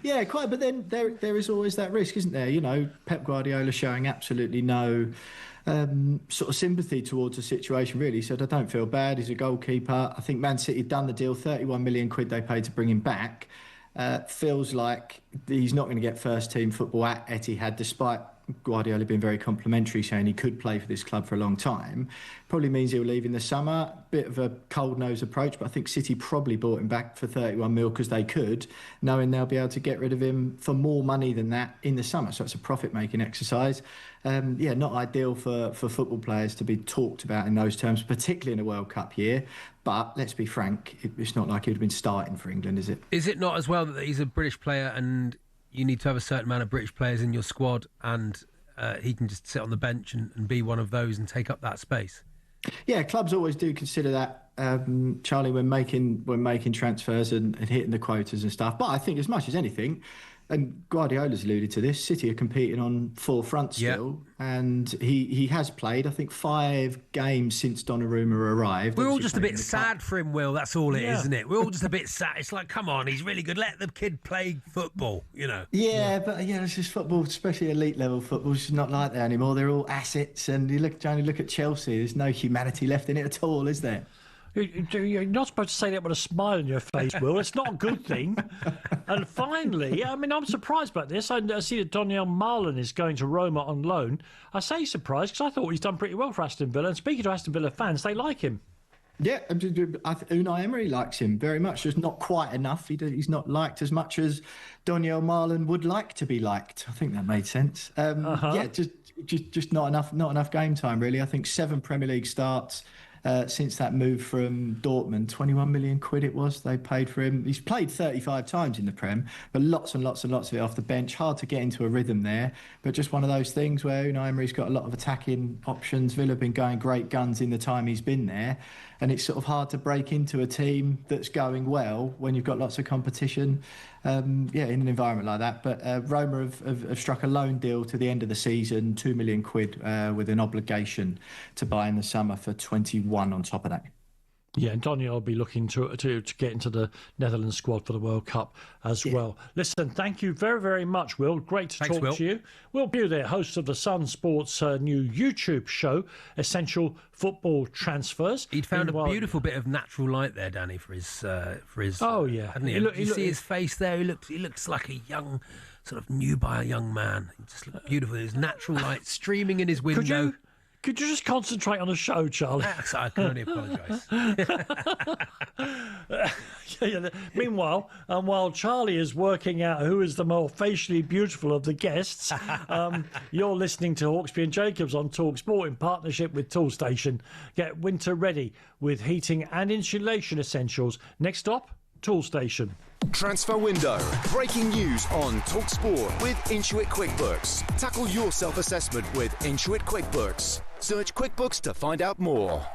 Yeah, quite. But then there is always that risk, isn't there? You know, Pep Guardiola showing absolutely no sort of sympathy towards the situation, really. He said, I don't feel bad, he's a goalkeeper. I think Man City had done the deal, 31 million quid they paid to bring him back. Feels like he's not going to get first team football at Etihad, despite Guardiola being very complimentary, saying he could play for this club for a long time. Probably means he'll leave in the summer. Bit of a cold-nosed approach, but I think City probably bought him back for 31 mil because they could, knowing they'll be able to get rid of him for more money than that in the summer. So it's a profit-making exercise. Yeah, not ideal for football players to be talked about in those terms, particularly in a World Cup year. But let's be frank, it's not like he would have been starting for England, is it? Is it not as well that he's a British player and you need to have a certain amount of British players in your squad, and he can just sit on the bench and be one of those and take up that space? Yeah, clubs always do consider that, Charlie, when making transfers and hitting the quotas and stuff. But I think as much as anything, and Guardiola's alluded to this, City are competing on 4 fronts still, and he has played, I think, 5 games since Donnarumma arrived. We're all just a bit sad for him, Will. That's all it is, isn't it? We're all just a bit sad. It's like, come on, he's really good. Let the kid play football, you know. Yeah, but it's just football, especially elite level football. It's not like that anymore. They're all assets, and you look at Chelsea. There's no humanity left in it at all, is there? You're not supposed to say that with a smile on your face, Will. It's not a good thing. And finally, I mean, I'm surprised by this. I see that Donyell Marlon is going to Roma on loan. I say surprised because I thought he's done pretty well for Aston Villa. And speaking to Aston Villa fans, they like him. Yeah, Unai Emery likes him very much. Just not quite enough. He's not liked as much as Donyell Marlon would like to be liked. I think that made sense. Yeah, just not enough game time, really. I think 7 Premier League starts. since that move from Dortmund. 21 million quid it was they paid for him. He's played 35 times in the Prem, but lots and lots and lots of it off the bench. Hard to get into a rhythm there, but just one of those things where Unai Emery's got a lot of attacking options. Villa have been going great guns in the time he's been there, and it's sort of hard to break into a team that's going well when you've got lots of competition in an environment like that. But Roma have struck a loan deal to the end of the season, 2 million quid with an obligation to buy in the summer for 21 on top of that. Yeah, and Daniel will be looking to get into the Netherlands squad for the World Cup as well. Listen, thank you very, very much, Will. Great to talk to you. Will Bew there, host of the Sun Sports new YouTube show, Essential Football Transfers. He'd found a beautiful bit of natural light there, Danny, for his. Oh yeah, hadn't he? You see his face there. He looks like a young, sort of nubile young man. He just looked beautiful. There's natural light streaming in his window. Could you just concentrate on the show, Charlie? I can only apologise. Meanwhile, while Charlie is working out who is the more facially beautiful of the guests, you're listening to Hawksby and Jacobs on talkSPORT in partnership with Toolstation. Get winter ready with heating and insulation essentials. Next stop, Toolstation. Transfer window. Breaking news on talkSPORT with Intuit QuickBooks. Tackle your self-assessment with Intuit QuickBooks. Search QuickBooks to find out more.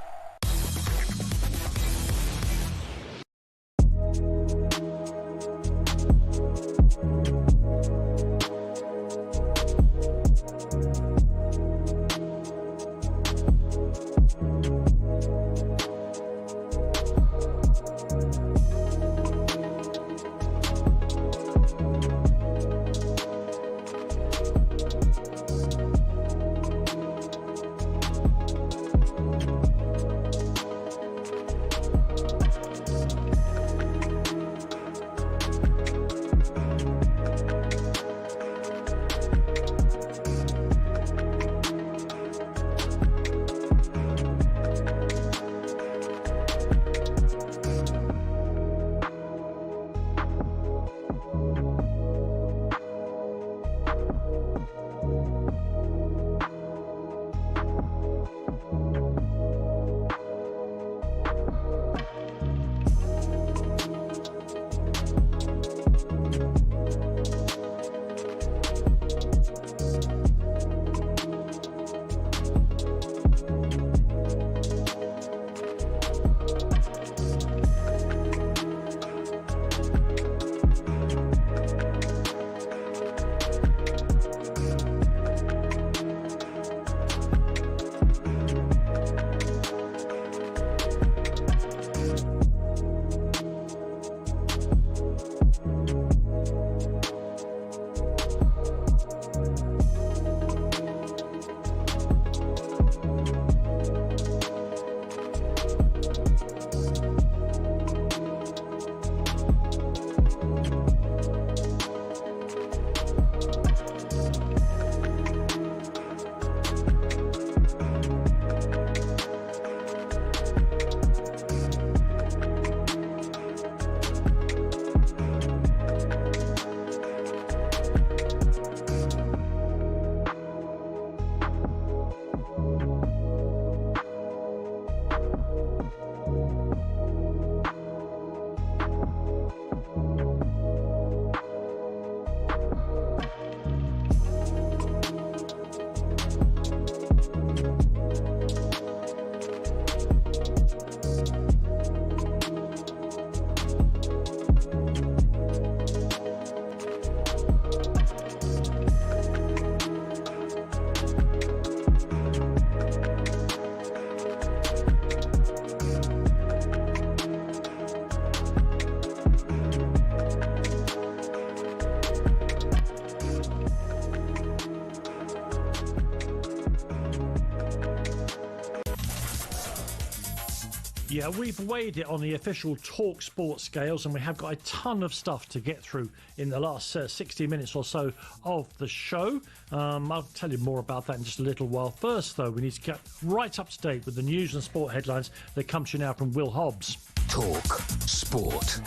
Yeah, we've weighed it on the official talkSPORT scales, and we have got a ton of stuff to get through in the last 60 minutes or so of the show. I'll tell you more about that in just a little while. First, though, we need to get right up to date with the news and sport headlines that come to you now from Will Hobbs. talkSPORT.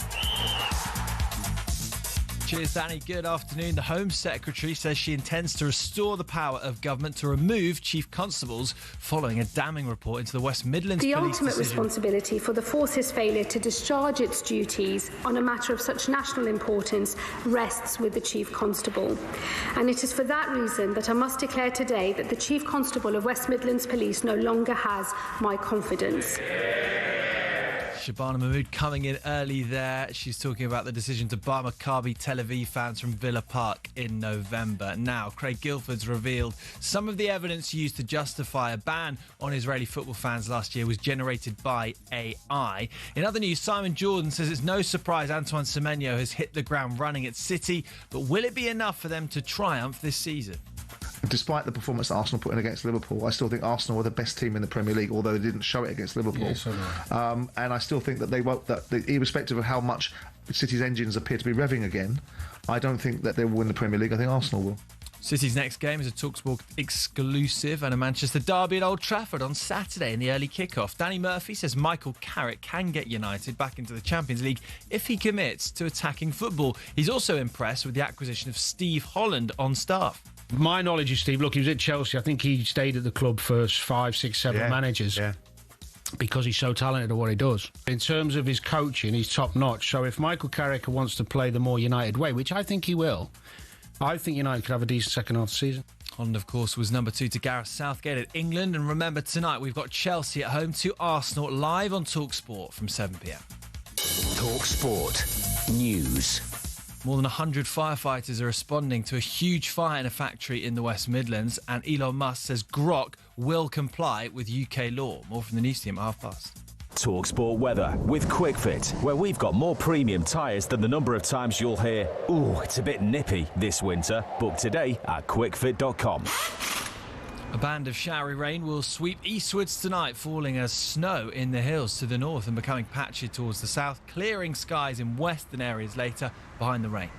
Cheers, Danny. Good afternoon. The Home Secretary says she intends to restore the power of government to remove chief constables following a damning report into the West Midlands The police ultimate decision. responsibility for the force's failure to discharge its duties on a matter of such national importance rests with the Chief Constable. And it is for that reason that I must declare today that the Chief Constable of West Midlands Police no longer has my confidence. Shabana Mahmood coming in early there. She's talking about the decision to bar Maccabi Tel Aviv fans from Villa Park in November. Now, Craig Guilford's revealed some of the evidence used to justify a ban on Israeli football fans last year was generated by AI. In other news, Simon Jordan says it's no surprise Antoine Semenyo has hit the ground running at City, but will it be enough for them to triumph this season? Despite the performance that Arsenal put in against Liverpool, I still think Arsenal were the best team in the Premier League, although they didn't show it against Liverpool. Yeah, so do and I still think that they won't. That irrespective of how much City's engines appear to be revving again, I don't think that they will win the Premier League. I think Arsenal will. City's next game is a talkSPORT exclusive and a Manchester derby at Old Trafford on Saturday in the early kickoff. Danny Murphy says Michael Carrick can get United back into the Champions League if he commits to attacking football. He's also impressed with the acquisition of Steve Holland on staff. My knowledge of Steve, look, he was at Chelsea. I think he stayed at the club for 5, 6, 7 managers. Yeah. Because he's so talented at what he does. In terms of his coaching, he's top-notch. So if Michael Carrick wants to play the more United way, which I think he will, I think United could have a decent second half of the season. Holland, of course, was number 2 to Gareth Southgate at England. And remember, tonight we've got Chelsea at home to Arsenal live on talkSPORT from 7pm. talkSPORT News. More than 100 firefighters are responding to a huge fire in a factory in the West Midlands, and Elon Musk says Grok will comply with UK law. More from the news team at 5:30. talkSPORT weather with QuickFit, where we've got more premium tyres than the number of times you'll hear, "Ooh, it's a bit nippy this winter." Book today at quickfit.com. A band of showery rain will sweep eastwards tonight, falling as snow in the hills to the north and becoming patchy towards the south, clearing skies in western areas later behind the rain.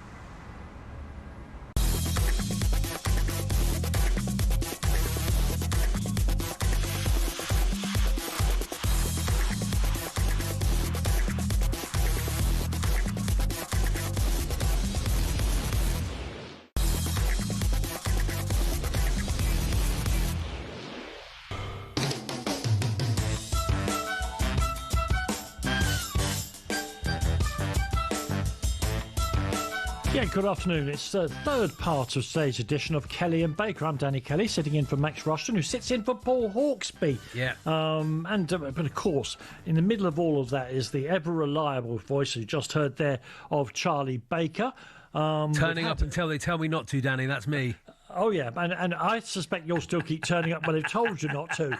Yeah, good afternoon. It's the third part of today's edition of Kelly and Baker. I'm Danny Kelly, sitting in for Max Rushden, who sits in for Paul Hawksby. Yeah. But of course, in the middle of all of that is the ever-reliable voice you just heard there of Charlie Baker. Turning up until they tell me not to, Danny, that's me. Oh, yeah, and I suspect you'll still keep turning up when they've told you not to.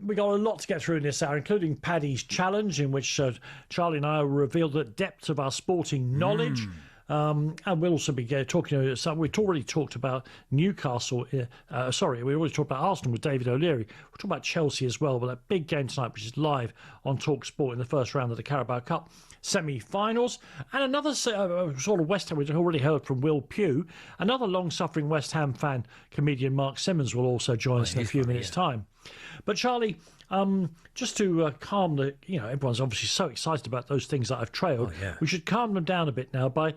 We got a lot to get through in this hour, including Paddy's challenge, in which Charlie and I will reveal the depth of our sporting knowledge. And we'll also be talking. We've already talked about Newcastle. We already talked about Arsenal with David O'Leary. We'll talk about Chelsea as well. But that big game tonight, which is live on talkSPORT in the first round of the Carabao Cup semi-finals, and another sort of West Ham. We've already heard from Will Pugh. Another long-suffering West Ham fan, comedian Mark Simmons, will also join us in a few minutes' time. But Charlie, just to calm the, everyone's obviously so excited about those things that I've trailed. Oh, yeah. We should calm them down a bit now by,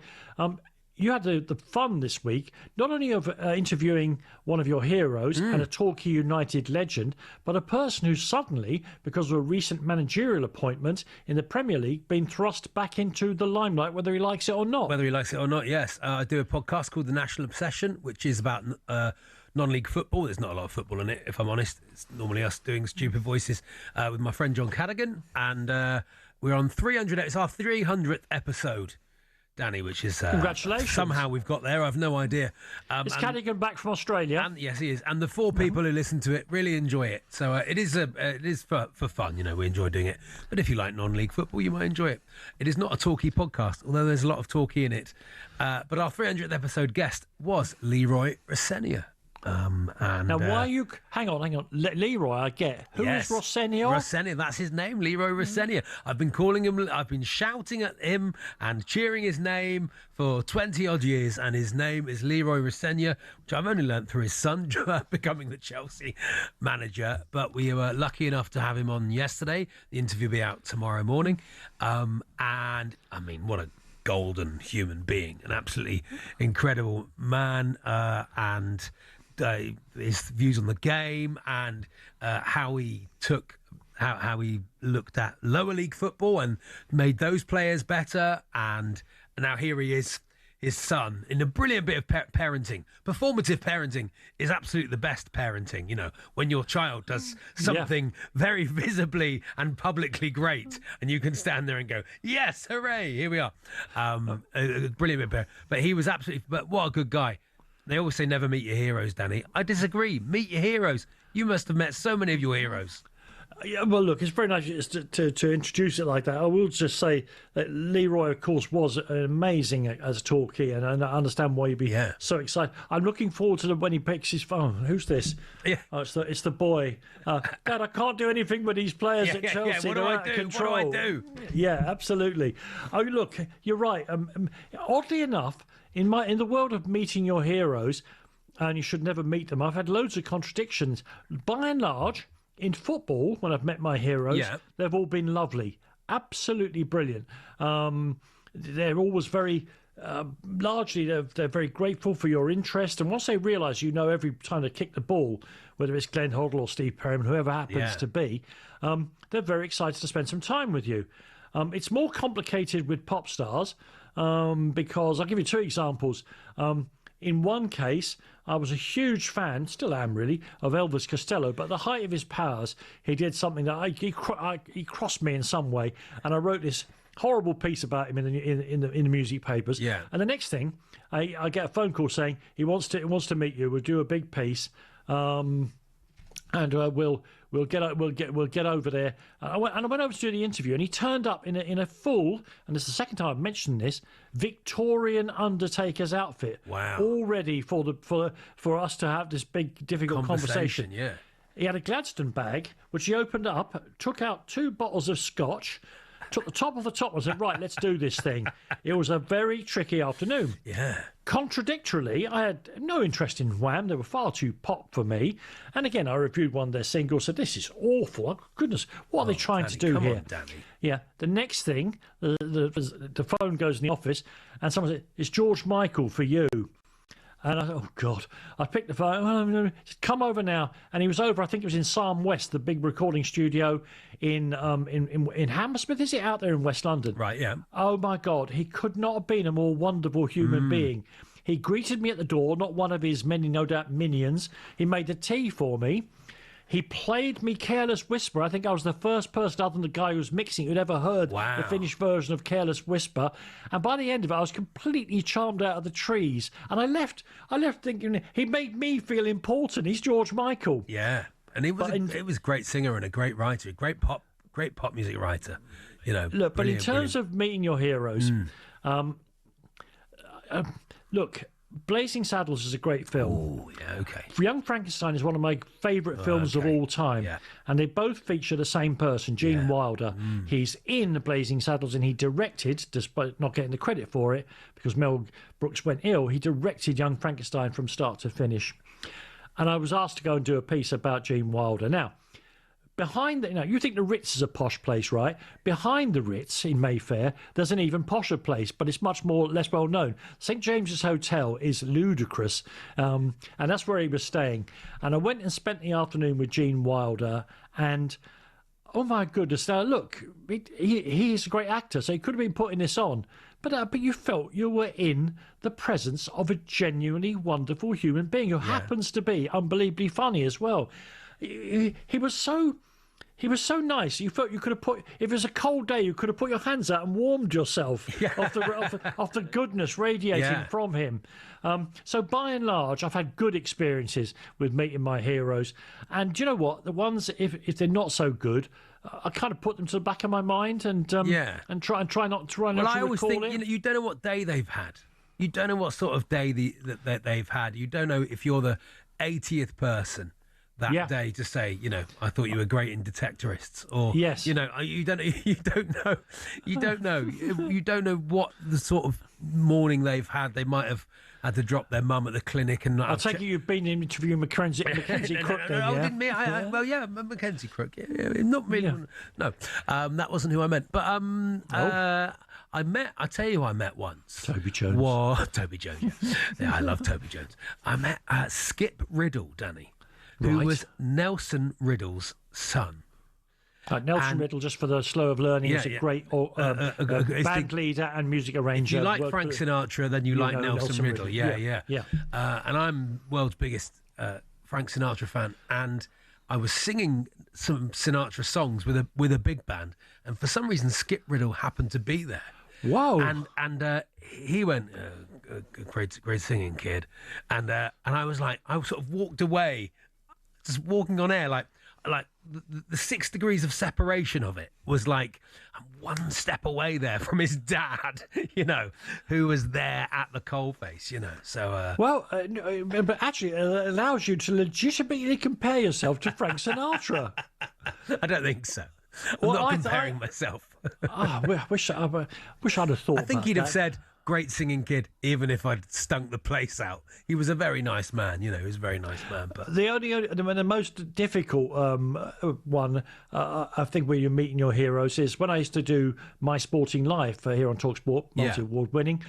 you had the fun this week, not only of interviewing one of your heroes and a Torquay United legend, but a person who's suddenly, because of a recent managerial appointment in the Premier League, been thrust back into the limelight, whether he likes it or not. Whether he likes it or not, yes. I do a podcast called The National Obsession, which is about non-league football. There's not a lot of football in it, if I'm honest. It's normally us doing stupid voices with my friend John Cadigan, and we're on 300. It's our 300th episode, Danny, which is congratulations. Somehow we've got there. I've no idea. Is Cadigan back from Australia? And, yes, he is. And the 4 people who listen to it really enjoy it. So it is for fun. We enjoy doing it. But if you like non-league football, you might enjoy it. It is not a talky podcast, although there's a lot of talky in it. But our 300th episode guest was Leroy Rosenior. Now, why are you... Hang on. Leroy, I get. Who is Rosenior? Rosenior, that's his name, Leroy Rosenior. I've been calling him... I've been shouting at him and cheering his name for 20-odd years, and his name is Leroy Rosenior, which I've only learnt through his son becoming the Chelsea manager. But we were lucky enough to have him on yesterday. The interview will be out tomorrow morning. And, I mean, what a golden human being, an absolutely incredible man, and his views on the game and how he looked at lower league football and made those players better. And now here he is, his son, in a brilliant bit of parenting. Performative parenting is absolutely the best parenting. You know, when your child does something very visibly and publicly great, and you can stand there and go, yes, hooray, here we are. A brilliant bit of but he was absolutely, but what a good guy. They always say never meet your heroes, Danny. I disagree. Meet your heroes. You must have met so many of your heroes. Yeah, well, look, it's very nice to introduce it like that. I will just say that Leroy, of course, was amazing as a talkie, and I understand why you'd be so excited. I'm looking forward to when he picks his phone. Who's this? Yeah, it's the boy. Dad, I can't do anything with these players at Chelsea. What do I do? Control. What do I do? Yeah, absolutely. Oh, look, you're right. Oddly enough, in the world of meeting your heroes, and you should never meet them, I've had loads of contradictions. By and large, in football, when I've met my heroes, they've all been lovely, absolutely brilliant. They're always very, largely, they're very grateful for your interest. And once they realise you know every time they kick the ball, whether it's Glenn Hoddle or Steve Perryman, whoever happens to be, they're very excited to spend some time with you. It's more complicated with pop stars because I'll give you two examples. In one case, I was a huge fan, still am really, of Elvis Costello, but at the height of his powers, he did something that he crossed me in some way, and I wrote this horrible piece about him in the music papers. Yeah. And the next thing, I get a phone call saying he wants to meet you. We'll do a big piece, and we'll get over there. I went over to do the interview, and he turned up in a full, and this is the second time I've mentioned this, Victorian Undertaker's outfit. Wow! All ready for us to have this big difficult conversation. Yeah. He had a Gladstone bag, which he opened up, took out 2 bottles of scotch, took the top of the top and said, right, let's do this thing. It was a very tricky afternoon. Yeah. Contradictorily, I had no interest in Wham. They were far too pop for me. And again, I reviewed one of their singles, said, this is awful. Oh, goodness, what are they trying to do here? Come on, Danny. Yeah. The next thing, the phone goes in the office and someone said, it's George Michael for you. And I thought, oh, God. I picked the phone. He said, come over now. And he was over, I think it was in Psalm West, the big recording studio in Hammersmith. Is it out there in West London? Right, yeah. Oh, my God. He could not have been a more wonderful human being. He greeted me at the door, not one of his many, no doubt, minions. He made the tea for me. He played me Careless Whisper. I think I was the first person other than the guy who was mixing who'd ever heard the finished version of Careless Whisper. And by the end of it, I was completely charmed out of the trees. And I left thinking he made me feel important. He's George Michael. Yeah, and he was a great singer and a great writer, a great pop music writer. You know, look, but in terms of meeting your heroes, look. Blazing Saddles is a great film. Oh, yeah, okay. Young Frankenstein is one of my favourite films of all time. Yeah. And they both feature the same person, Gene Wilder. He's in Blazing Saddles and he directed, despite not getting the credit for it, because Mel Brooks went ill, he directed Young Frankenstein from start to finish. And I was asked to go and do a piece about Gene Wilder. Now, behind you think the Ritz is a posh place, right? Behind the Ritz in Mayfair, there's an even posher place, but it's much less well known. St James's Hotel is ludicrous, and that's where he was staying. And I went and spent the afternoon with Gene Wilder, and oh my goodness! Now look, he is a great actor, so he could have been putting this on, but you felt you were in the presence of a genuinely wonderful human being who happens to be unbelievably funny as well. He was so nice. You felt you could have if it was a cold day, you could have put your hands out and warmed yourself off the goodness radiating from him. So by and large, I've had good experiences with meeting my heroes. And do you know what? The ones, if they're not so good, I kind of put them to the back of my mind and try not to recall it. I always think you don't know what day they've had. You don't know what sort of day that they've had. You don't know if you're the 80th person that day to say, I thought you were great in detectorists, or you don't know what the sort of morning they've had. They might have had to drop their mum at the clinic. And I'll take it you've been interviewing Mackenzie Crook then, no, yeah? didn't me? Well, yeah, Mackenzie Crook. Yeah, not really. Yeah. No, that wasn't who I meant. But I tell you, I met once. Toby Jones. What? Toby Jones. Yeah, I love Toby Jones. I met Skip Riddle, Danny, who was Nelson Riddle's son. Nelson Riddle, just for the slow of learning, is a great band leader and music arranger. If you like Frank Sinatra, then you like Nelson Riddle. Yeah. And I'm world's biggest Frank Sinatra fan, and I was singing some Sinatra songs with a big band, and for some reason Skip Riddle happened to be there. Wow! And he went, great singing, kid, and I was like, I sort of walked away, just walking on air, like the 6 degrees of separation of it was like I'm one step away there from his dad, who was there at the coalface, So but actually, it allows you to legitimately compare yourself to Frank Sinatra. I don't think so. I'm not comparing myself. I wish I'd have thought. I think he'd have said, great singing kid, even if I'd stunk the place out. He was a very nice man, he was a very nice man. But the most difficult one, I think, where you're meeting your heroes is when I used to do My Sporting Life here on talkSPORT, multi-award winning,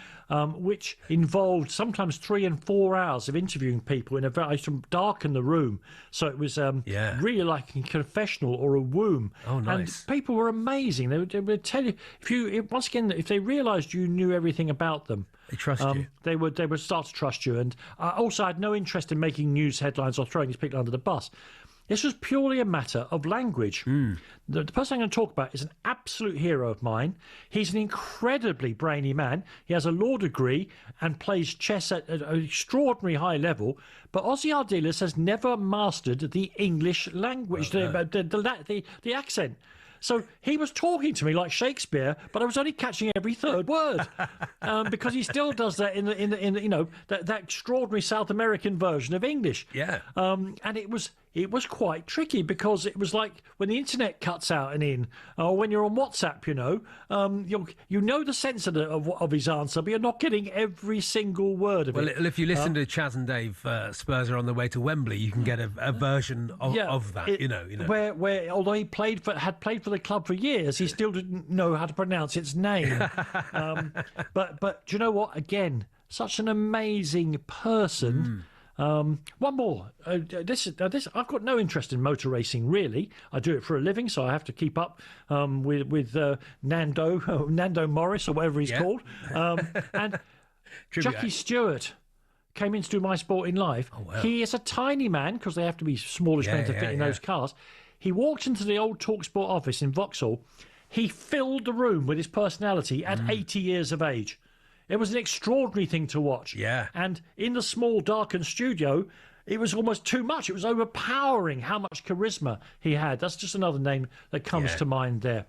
which involved sometimes 3 and 4 hours of interviewing people I used to darken the room, so it was really like a confessional or a womb. Oh, nice. And people were amazing. They would tell you, if they realised you knew everything about them, they trust you. They would start to trust you. And also, I had no interest in making news headlines or throwing these people under the bus. This was purely a matter of language. The person I'm going to talk about is an absolute hero of mine. He's an incredibly brainy man. He has a law degree and plays chess at an extraordinary high level. But Ozzy Ardiles has never mastered the English language, the accent. So he was talking to me like Shakespeare, but I was only catching every third word because he still does that in that extraordinary South American version of English. Yeah. And it was quite tricky because it was like when the internet cuts out and in, or when you're on WhatsApp, you know the sense of his answer, but you're not getting every single word of it. Well, if you listen to Chaz and Dave, Spurs are on the way to Wembley, you can get a version of that. Where although he had played for the club for years, he still didn't know how to pronounce its name. But do you know what? Again, such an amazing person. One more. This I've got no interest in motor racing, really. I do it for a living, so I have to keep up with Nando Morris or whatever he's called. And Jackie Stewart came in to do My Sporting Life. Oh, wow. He is a tiny man because they have to be smallish men to fit in those cars. He walked into the old talkSPORT office in Vauxhall. He filled the room with his personality at 80 years of age. It was an extraordinary thing to watch. Yeah. And in the small, darkened studio, it was almost too much. It was overpowering how much charisma he had. That's just another name that comes to mind there.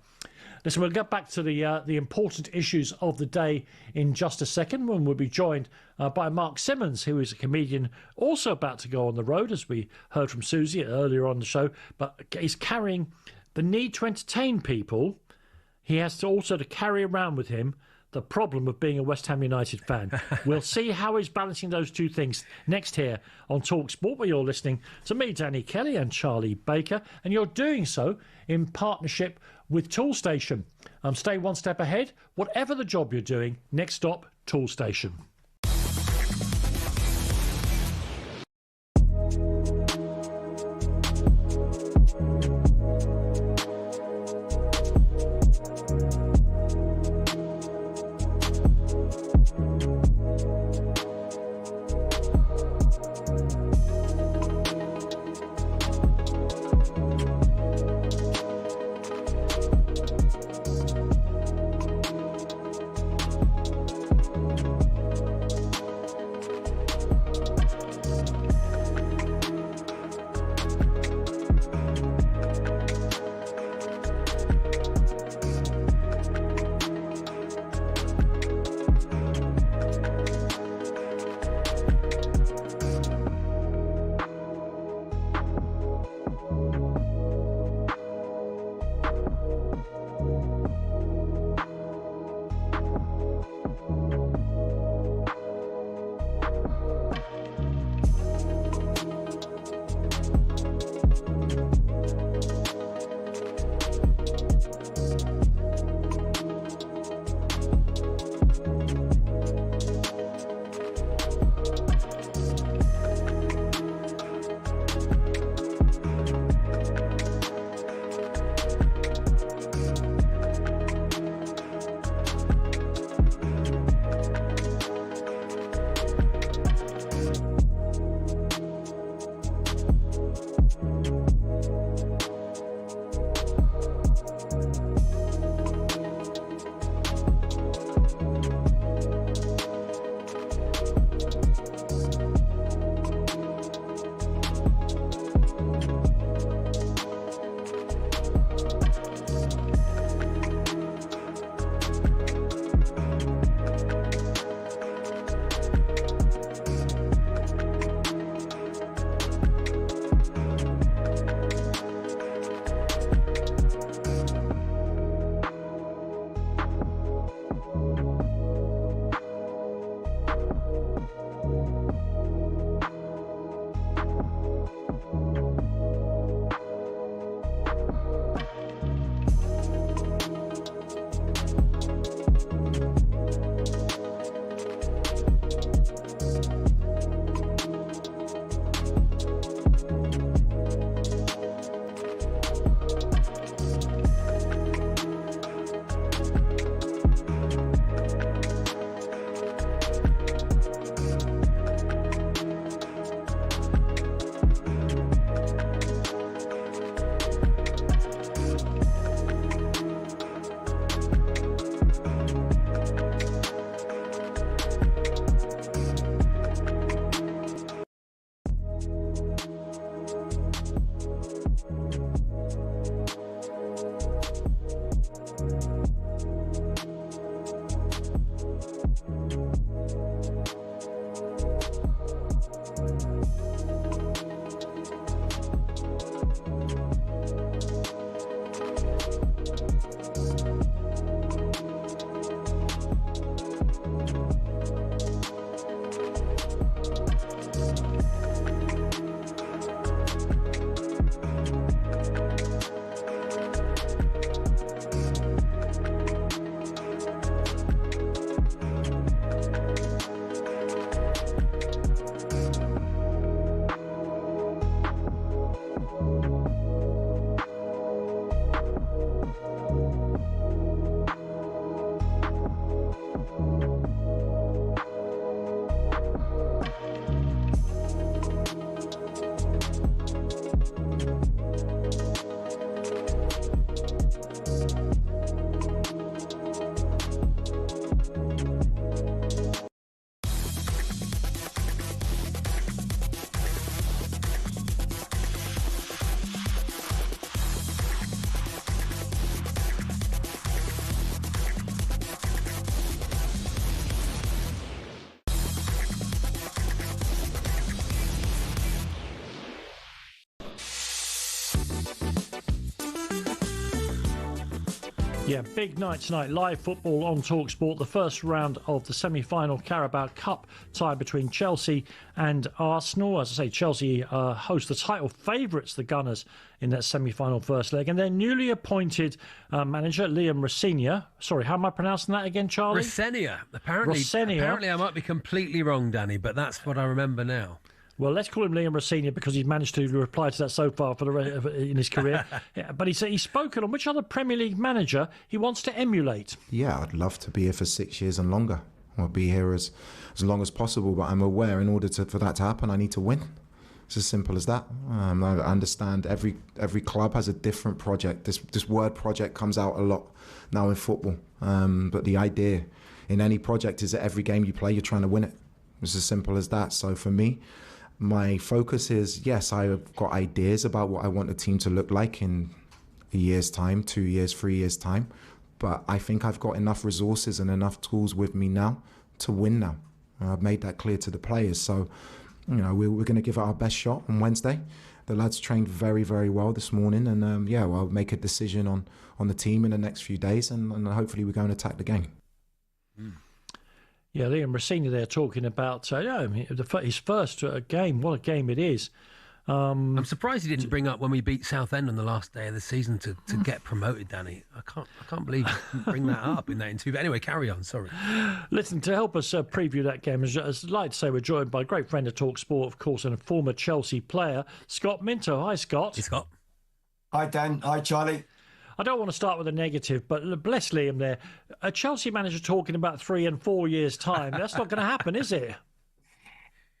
Listen, we'll get back to the important issues of the day in just a second when we'll be joined by Mark Simmons, who is a comedian also about to go on the road, as we heard from Susie earlier on the show, but he's carrying the need to entertain people. He has to also to carry around with him the problem of being a West Ham United fan. We'll see how he's balancing those two things next here on talkSPORT, where you're listening to me, Danny Kelly, and Charlie Baker, and you're doing so in partnership with Toolstation. Stay one step ahead. Whatever the job you're doing, next stop, Toolstation. Yeah, big night tonight. Live football on talkSPORT. The first round of the semi-final Carabao Cup tie between Chelsea and Arsenal. As I say, Chelsea host the title favourites, the Gunners, in that semi-final first leg. And their newly appointed manager, Liam Rosenior. Sorry, how am I pronouncing that again, Charlie? Rosenior. Apparently I might be completely wrong, Danny, but that's what I remember now. Well, let's call him Liam Rosenior because he's managed to reply to that so far for in his career. Yeah, but he's spoken on which other Premier League manager he wants to emulate. Yeah, I'd love to be here for 6 years and longer. I'll be here as long as possible, but I'm aware in order for that to happen, I need to win. It's as simple as that. I understand every club has a different project. This word project comes out a lot now in football. But the idea in any project is that every game you play, you're trying to win it. It's as simple as that. So for me, my focus is, yes, I've got ideas about what I want the team to look like in a year's time, 2 years, 3 years' time. But I think I've got enough resources and enough tools with me now to win now. I've made that clear to the players. So, we're going to give it our best shot on Wednesday. The lads trained very, very well this morning. And, I'll make a decision on the team in the next few days. And hopefully we go and attack the game. Yeah, Liam Rosenior there talking about his first game. What a game it is. I'm surprised he didn't bring up when we beat Southend on the last day of the season to get promoted, Danny. I can't believe you didn't bring that up in that interview. But anyway, carry on, sorry. Listen, to help us preview that game, I'd like to say we're joined by a great friend of talkSPORT, of course, and a former Chelsea player, Scott Minto. Hi, Scott. Hey, Scott. Hi, Dan. Hi, Charlie. I don't want to start with a negative, but bless Liam there. A Chelsea manager talking about 3 and 4 years' time. That's not going to happen, is it?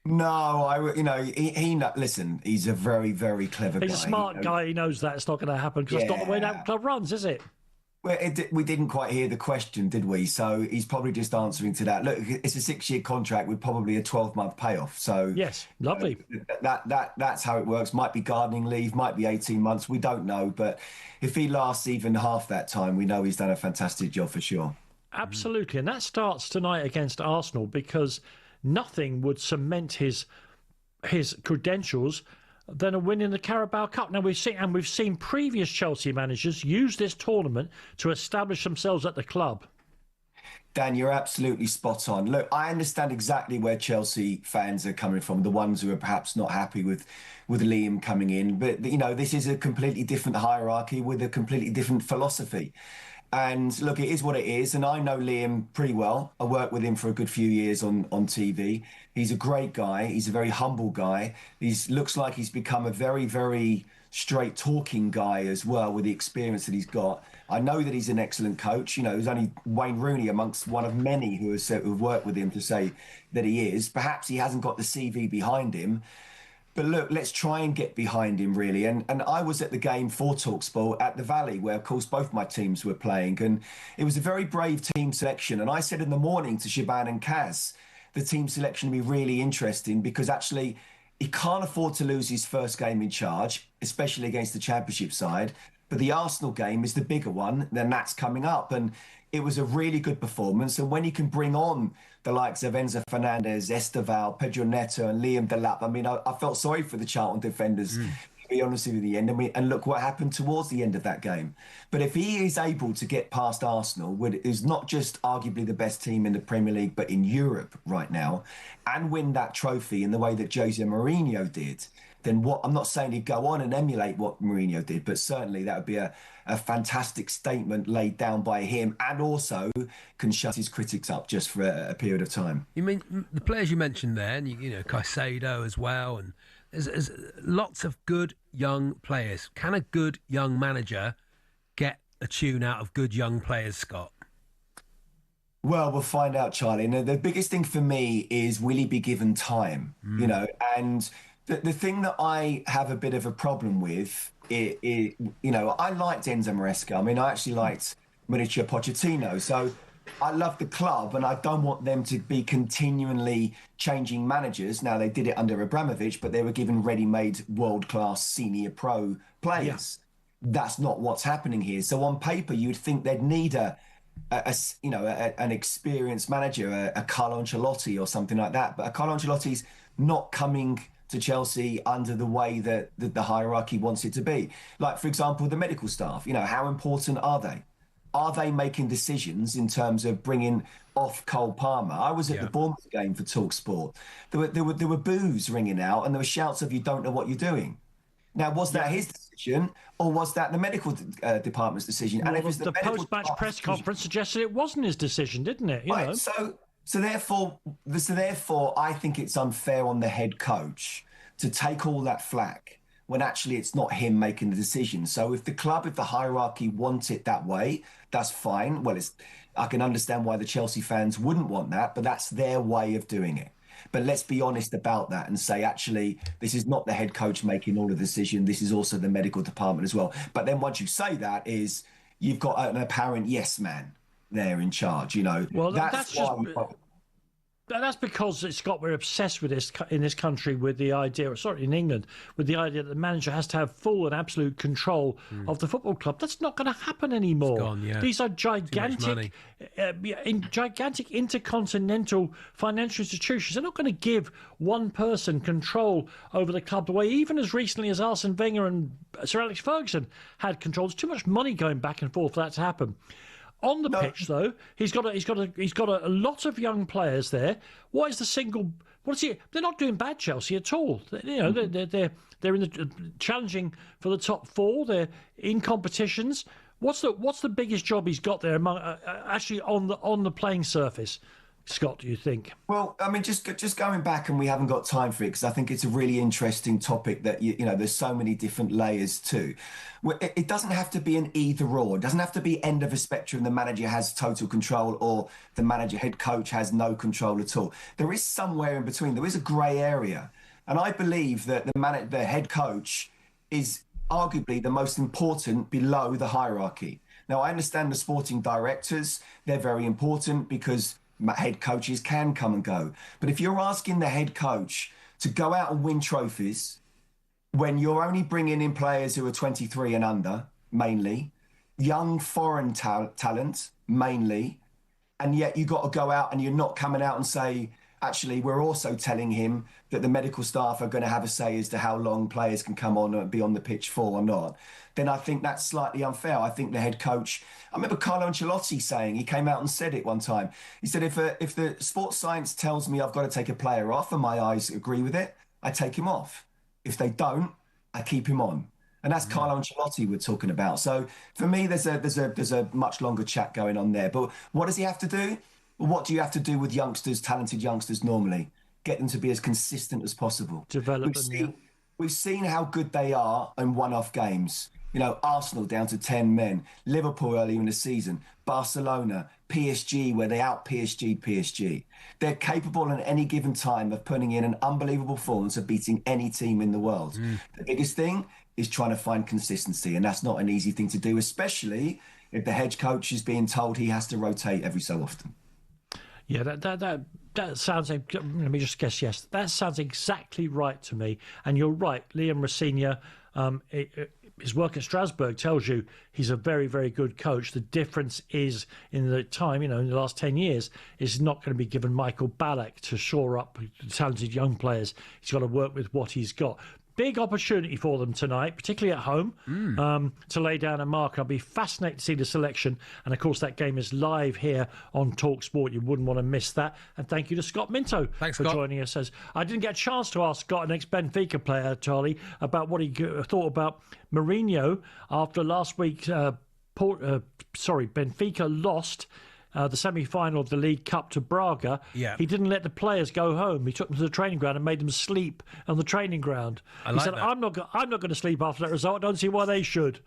No, listen, he's a very, very clever guy. He's a smart guy. He knows that it's not going to happen because that's not the way that club runs, is it? Well, we didn't quite hear the question, did we? So he's probably just answering to that. Look, it's a 6-year contract with probably a 12-month payoff. So yes, lovely. That's how it works. Might be gardening leave, might be 18 months. We don't know. But if he lasts even half that time, we know he's done a fantastic job for sure. Absolutely. And that starts tonight against Arsenal because nothing would cement his credentials than a win in the Carabao Cup. Now we've seen previous Chelsea managers use this tournament to establish themselves at the club. Dan, you're absolutely spot on. Look, I understand exactly where Chelsea fans are coming from, the ones who are perhaps not happy with Liam coming in. But, this is a completely different hierarchy with a completely different philosophy. And look, it is what it is. And I know Liam pretty well. I worked with him for a good few years on TV. He's a great guy. He's a very humble guy. Looks like he's become a very, very straight talking guy as well with the experience that he's got. I know that he's an excellent coach. There's only Wayne Rooney amongst one of many who've worked with him to say that he is. Perhaps he hasn't got the CV behind him. But look, let's try and get behind him, really. And I was at the game for talkSPORT at the Valley, where, of course, both my teams were playing. And it was a very brave team selection. And I said in the morning to Shaban and Kaz, the team selection will be really interesting because actually he can't afford to lose his first game in charge, especially against the Championship side. But the Arsenal game is the bigger one, then that's coming up. And it was a really good performance. And when you can bring on the likes of Enzo Fernandez, Esteval, Pedro Neto and Liam Delap, I felt sorry for the Charlton defenders, to be honest with you, at the end. And look what happened towards the end of that game. But if he is able to get past Arsenal, who's not just arguably the best team in the Premier League, but in Europe right now, and win that trophy in the way that Jose Mourinho did, then I'm not saying he'd go on and emulate what Mourinho did, but certainly that would be a fantastic statement laid down by him, and also can shut his critics up just for a period of time. You mean the players you mentioned there, and Caicedo as well, and there's lots of good young players. Can a good young manager get a tune out of good young players, Scott? Well, we'll find out, Charlie. And the biggest thing for me is, will he be given time? And the thing that I have a bit of a problem with, I liked Enzo Maresca. I actually liked Mauricio Pochettino. So I love the club and I don't want them to be continually changing managers. Now, they did it under Abramovich, but they were given ready-made world-class senior pro players. Yeah. That's not what's happening here. So on paper, you'd think they'd need an experienced manager, a Carlo Ancelotti or something like that. But a Carlo Ancelotti's not coming to Chelsea under the way that the hierarchy wants it to be. Like, for example, the medical staff, how important are they? are they making decisions in terms of bringing off Cole Palmer? I was at the Bournemouth game for talkSPORT. There were boos ringing out, and there were shouts of "You don't know what you're doing." Now, was that his decision, or was that the medical department's decision? Well, and if it's the post-match press conference suggested it wasn't his decision, didn't it? You know? So therefore, I think it's unfair on the head coach to take all that flack when actually it's not him making the decision. So if the club, if the hierarchy want it that way, that's fine. Well, I can understand why the Chelsea fans wouldn't want that, but that's their way of doing it. But let's be honest about that and say, actually, this is not the head coach making all the decision. This is also the medical department as well. But then once you say that, you've got an apparent yes man there in charge. You know, well, that's because, Scott, we're obsessed with this in this country with the idea, in England, with the idea that the manager has to have full and absolute control of the football club. That's not going to happen anymore. It's gone, yeah. These are gigantic intercontinental financial institutions. They're not going to give one person control over the club the way, even as recently as Arsene Wenger and Sir Alex Ferguson had control. There's too much money going back and forth for that to happen. On the pitch, though, he's got a lot of young players there. What is the single? What is he? They're not doing bad, Chelsea, at all. You know, they're in the challenging for the top four. They're in competitions. What's the biggest job he's got there among actually on the playing surface? Scott, do you think? Well, I mean, just going back, and we haven't got time for it because I think it's a really interesting topic that, you know, there's so many different layers to. It doesn't have to be an either or. It doesn't have to be end of a spectrum. The manager has total control or the head coach has no control at all. There is somewhere in between. There is a grey area. And I believe that the head coach is arguably the most important below the hierarchy. Now, I understand the sporting directors. They're very important because head coaches can come and go. But if you're asking the head coach to go out and win trophies when you're only bringing in players who are 23 and under, mainly, young foreign talent, mainly, and yet you got to go out and you're not coming out and say, actually, we're also telling him that the medical staff are going to have a say as to how long players can come on and be on the pitch for or not, then I think that's slightly unfair. I think the head coach, I remember Carlo Ancelotti saying, he came out and said it one time. He said, if the sports science tells me I've got to take a player off and my eyes agree with it, I take him off. If they don't, I keep him on. And that's Carlo Ancelotti we're talking about. So for me, there's a much longer chat going on there. But what does he have to do? Well, what do you have to do with youngsters, talented youngsters normally? Get them to be as consistent as possible. Develop them. We've seen how good they are in one-off games. You know, Arsenal down to 10 men, Liverpool early in the season, Barcelona, PSG, where they out-PSG'd PSG. They're capable at any given time of putting in an unbelievable performance of beating any team in the world. The biggest thing is trying to find consistency, and that's not an easy thing to do, especially if the head coach is being told he has to rotate every so often. Yeah, that sounds. Let me just guess. Yes, that sounds exactly right to me. And you're right, Liam Rosenior. His work at Strasbourg tells you he's a very, very good coach. The difference is in the time, in the last 10 years, is not going to be given Michael Ballack to shore up talented young players. He's got to work with what he's got. Big opportunity for them tonight, particularly at home, to lay down a mark. I'll be fascinated to see the selection. And, of course, that game is live here on talkSPORT. You wouldn't want to miss that. And thank you to Scott Minto for joining us. I didn't get a chance to ask Scott, an ex-Benfica player, Charlie, about what he thought about Mourinho after last week. Benfica lost the semi-final of the League Cup to Braga. Yeah. He didn't let the players go home. He took them to the training ground and made them sleep on the training ground. He said, "I'm not going to sleep after that result. I don't see why they should."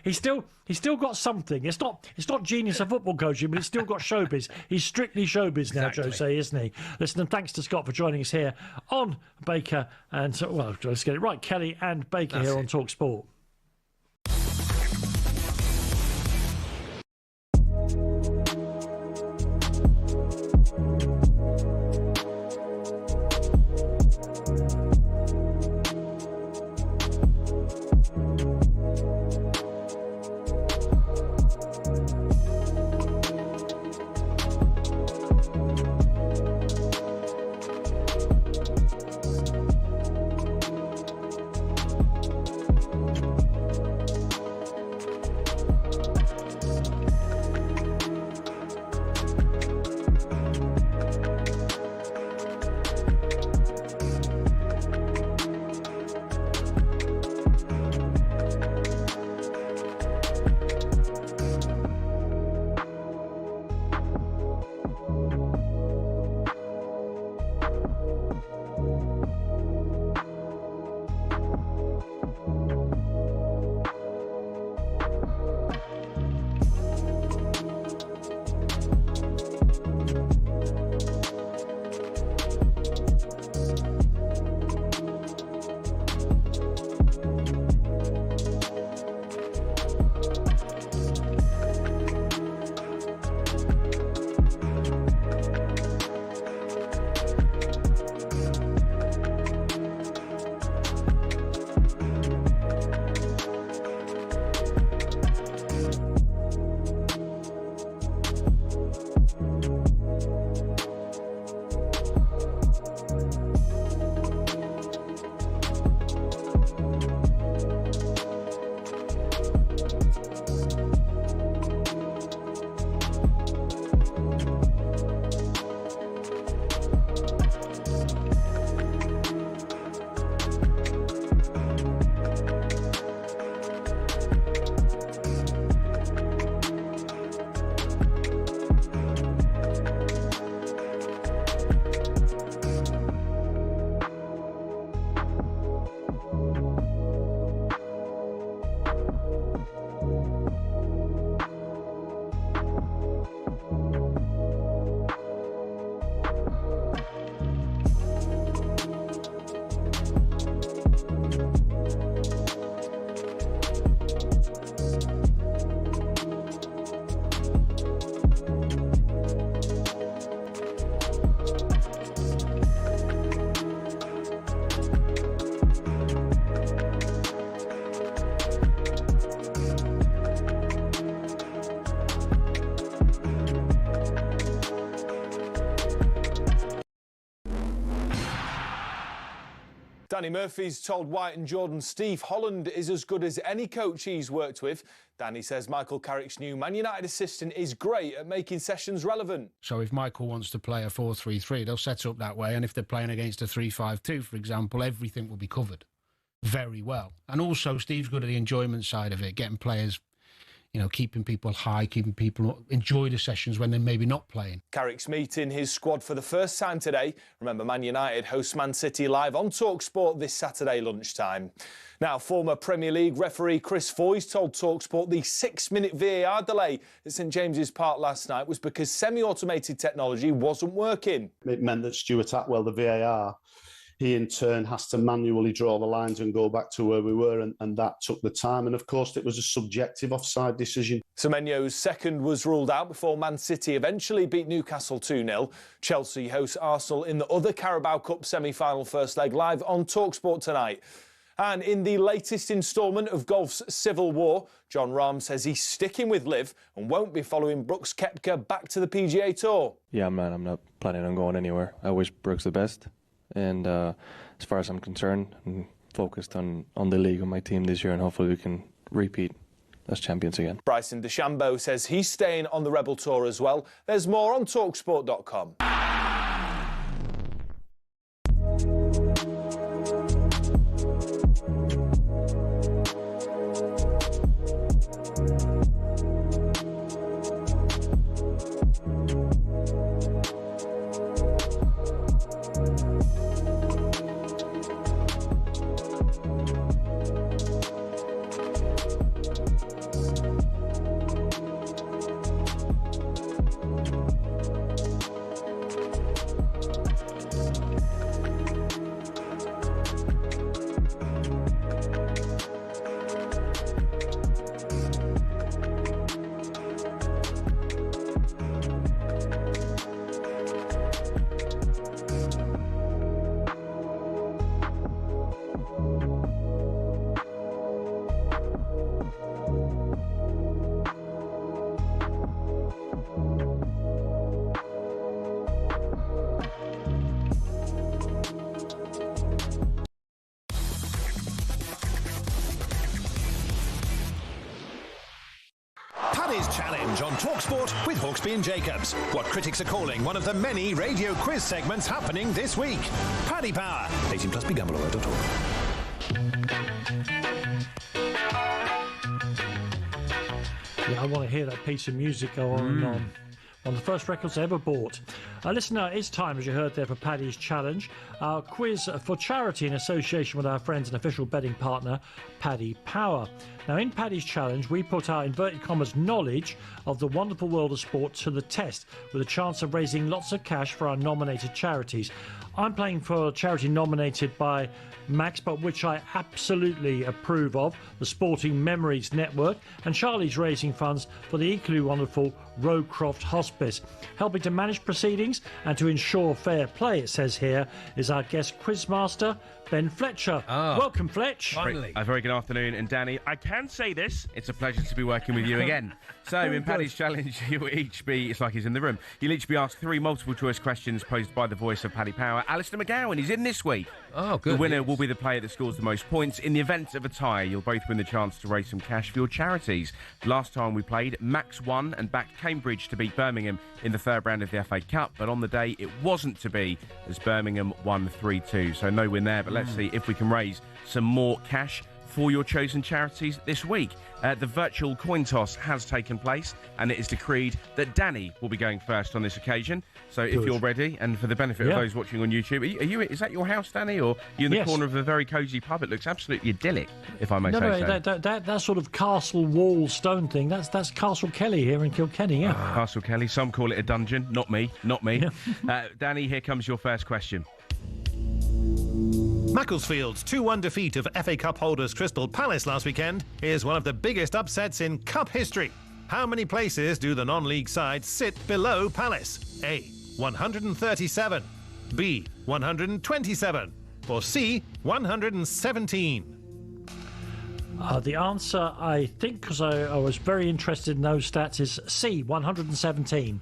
He's still got something. It's not genius of football coaching, but he's still got showbiz. He's strictly showbiz now, Jose, isn't he? Listen, and thanks to Scott for joining us here on Baker and let's get it right, Kelly and Baker here on talkSPORT. Danny Murphy's told White and Jordan Steve Holland is as good as any coach he's worked with. Danny says Michael Carrick's new Man United assistant is great at making sessions relevant. So if Michael wants to play a 4-3-3, they'll set up that way. And if they're playing against a 3-5-2, for example, everything will be covered very well. And also, Steve's good at the enjoyment side of it, getting players, you know, keeping people high, keeping people enjoy the sessions when they're maybe not playing. Carrick's meeting his squad for the first time today. Remember, Man United host Man City live on talkSPORT this Saturday lunchtime. Now, former Premier League referee Chris Foyce told talkSPORT the 6-minute VAR delay at St James's Park last night was because semi-automated technology wasn't working. It meant that Stuart Atwell, the VAR, he in turn has to manually draw the lines and go back to where we were, and that took the time. And of course, it was a subjective offside decision. Semenyo's second was ruled out before Man City eventually beat Newcastle 2-0. Chelsea hosts Arsenal in the other Carabao Cup semi-final first leg live on talkSPORT tonight. And in the latest instalment of golf's civil war, John Rahm says he's sticking with Liv and won't be following Brooks Koepka back to the PGA Tour. Yeah, man, I'm not planning on going anywhere. I wish Brooks the best. And as far as I'm concerned, I'm focused on the league and my team this year, and hopefully we can repeat as champions again. Bryson DeChambeau says he's staying on the Rebel Tour as well. There's more on talkSPORT.com. Paddy's Challenge on talkSPORT with Hawksby and Jacobs. What critics are calling one of the many radio quiz segments happening this week. Paddy Power. 18 plus BeGambleAware.org. Yeah, I want to hear that piece of music go on the first records I ever bought. Listen, now it's time, as you heard there, for Paddy's Challenge, our quiz for charity in association with our friends and official betting partner, Paddy Power. Now, in Paddy's Challenge, we put our inverted commas knowledge of the wonderful world of sport to the test, with a chance of raising lots of cash for our nominated charities. I'm playing for a charity nominated by Max, but which I absolutely approve of, the Sporting Memories Network, and Charlie's raising funds for the equally wonderful Rowcroft Hospice. Helping to manage proceedings and to ensure fair play, it says here, is our guest quizmaster, Ben Fletcher. Welcome, Fletch. Finally. A very good afternoon, and Danny, I can say this, it's a pleasure to be working with you again. So, in Paddy's Challenge, you'll each be, it's like he's in the room, you'll each be asked 3 multiple choice questions posed by the voice of Paddy Power, Alistair McGowan. He's in this week. Oh, good. The winner will be the player that scores the most points. In the event of a tie, you'll both win the chance to raise some cash for your charities. Last time we played, Max won and backed Cambridge to beat Birmingham in the third round of the FA Cup, but on the day it wasn't to be, as Birmingham won 3-2. So no win there, but let's see if we can raise some more cash for your chosen charities this week. The virtual coin toss has taken place, and it is decreed that Danny will be going first on this occasion. So if you're ready, and for the benefit of those watching on YouTube, is that your house, Danny, or are you in the corner of a very cosy pub? It looks absolutely idyllic, if I may say so. That sort of castle wall stone thing, that's Castle Kelly here in Kilkenny, Castle Kelly, some call it a dungeon, not me. Danny, here comes your first question. Macclesfield's 2-1 defeat of FA Cup holders Crystal Palace last weekend is one of the biggest upsets in Cup history. How many places do the non-league sides sit below Palace? A, 137, B, 127, or C, 117? The answer, I think, because I was very interested in those stats, is C, 117.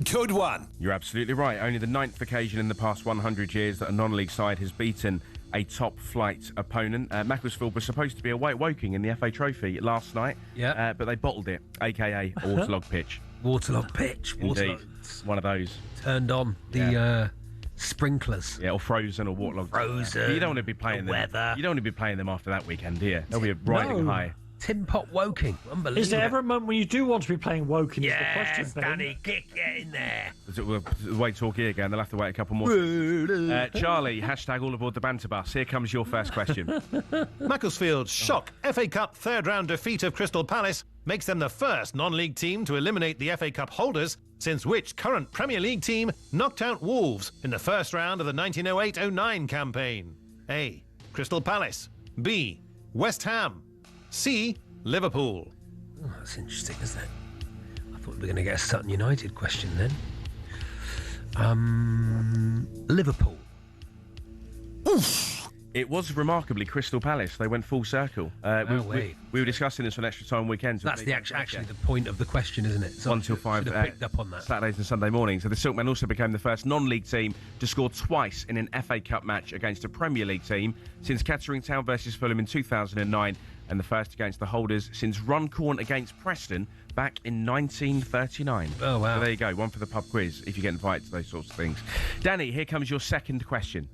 Good one. You're absolutely right. Only the 9th occasion in the past 100 years that a non-league side has beaten a top-flight opponent. Macclesfield was supposed to be away at Woking in the FA Trophy last night, but they bottled it, a.k.a. a waterlogged pitch. Waterlogged pitch. Indeed. One of those. Turned on the sprinklers. Yeah, or frozen or waterlogged. Frozen. You don't want to be playing them. Weather. You don't want to be playing them after that weekend, do you? They'll be riding high. Tin Pot Woking. Unbelievable. Is there ever a moment when you do want to be playing Woking? Yes, is the question, Danny, get in there. The way Torquay again, they'll have to wait a couple more. Charlie, hashtag all aboard the banter bus. Here comes your first question. Macclesfield's shock FA Cup third-round defeat of Crystal Palace makes them the first non-league team to eliminate the FA Cup holders, since which current Premier League team knocked out Wolves in the first round of the 1908-09 campaign? A. Crystal Palace. B. West Ham. C. Liverpool. Oh, that's interesting, isn't it? I thought we were going to get a Sutton United question then. Liverpool. Oof. It was remarkably Crystal Palace. They went full circle. We were discussing this on Extra Time weekends. That's actually the point of the question, isn't it? So 1 till 5. Should have picked up on that. Saturdays and Sunday mornings. So the Silkmen also became the first non-league team to score twice in an FA Cup match against a Premier League team since Kettering Town versus Fulham in 2009, and the first against the holders since Runcorn against Preston back in 1939. Oh, wow. So there you go. One for the pub quiz if you get invited to those sorts of things. Danny, here comes your second question.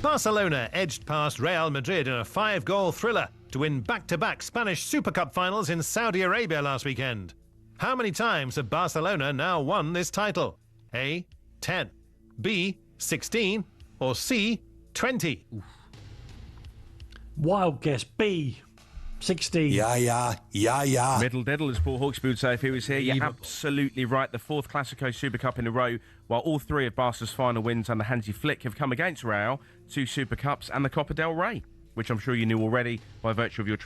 Barcelona edged past Real Madrid in a 5-goal thriller to win back-to-back Spanish Super Cup finals in Saudi Arabia last weekend. How many times have Barcelona now won this title? A. 10, B. 16, or C. 20? Oof. Wild guess, B. 16. Yeah. Middle diddle, as Paul Hawksby would say if he was here. You're absolutely right. The fourth Classico Super Cup in a row, while all three of Barca's final wins under Hansi Flick have come against Real, 2 Super Cups and the Copa del Rey, which I'm sure you knew already by virtue of your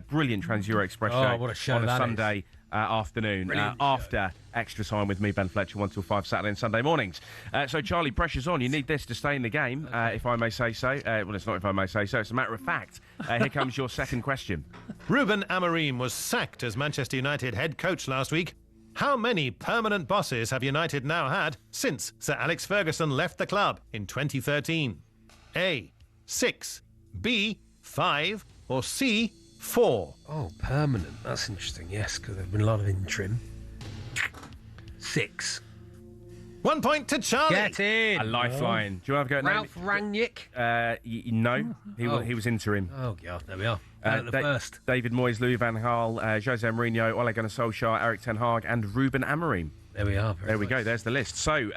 brilliant Trans-Euro Express show, what a show on a that Sunday afternoon after Extra Time with me, Ben Fletcher, 1 till 5 Saturday and Sunday mornings. So, Charlie, pressure's on. You need this to stay in the game, if I may say so. Well, it's not if I may say so. It's a matter of fact. Here comes your second question. Ruben Amorim was sacked as Manchester United head coach last week. How many permanent bosses have United now had since Sir Alex Ferguson left the club in 2013? A. 6, B. 5, or C. 4? Oh, permanent. That's interesting, yes, because there have been a lot of interim. 6. 1 point to Charlie. Get in. A lifeline. Do you want to have a go at Ralph Rangnick? No. He was interim. Oh, God, there we are. The first. David Moyes, Louis van Gaal, Jose Mourinho, Ole Gunnar Solskjaer, Eric Ten Hag, and Ruben Amorim. There we are. There we go. There's the list. So,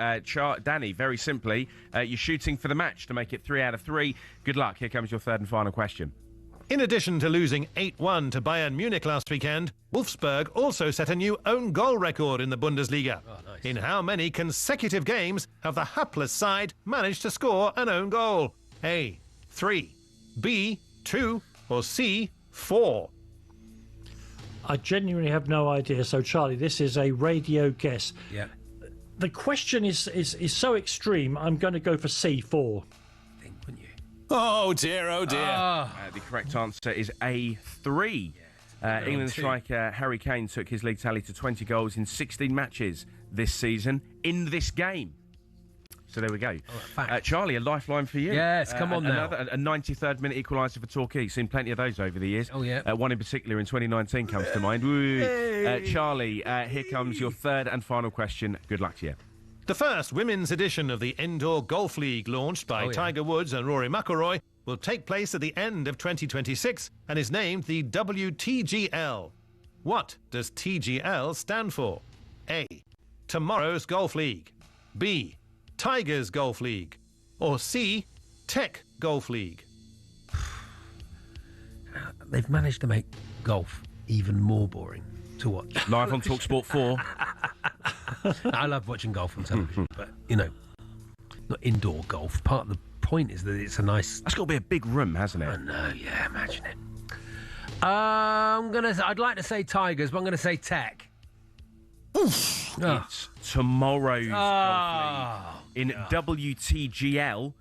Danny, very simply, you're shooting for the match to make it 3 out of 3. Good luck. Here comes your third and final question. In addition to losing 8-1 to Bayern Munich last weekend, Wolfsburg also set a new own goal record in the Bundesliga. Oh, nice. In how many consecutive games have the hapless side managed to score an own goal? A. 3, B. 2, or C. 4? I genuinely have no idea. So, Charlie, this is a radio guess. Yeah. The question is so extreme, I'm going to go for C4. Oh dear. The correct answer is A3. England striker Harry Kane took his league tally to 20 goals in 16 matches this season in this game. So there we go. Charlie, a lifeline for you. Yes, come on now. A 93rd minute equaliser for Torquay. Seen plenty of those over the years. Oh, yeah. One in particular in 2019 comes to mind. Charlie, here comes your third and final question. Good luck to you. The first women's edition of the Indoor Golf League, launched by Tiger Woods and Rory McIlroy, will take place at the end of 2026 and is named the WTGL. What does TGL stand for? A. Tomorrow's Golf League. B. Tigers Golf League. Or C. Tech Golf League. They've managed to make golf even more boring to watch. Live on talkSPORT 4. I love watching golf on television, but, not indoor golf. Part of the point is that it's a nice... That's got to be a big room, hasn't it? I know, yeah, imagine it. I'd like to say Tigers, but I'm going to say Tech. Oof. It's tomorrow's golf league. In WTGL,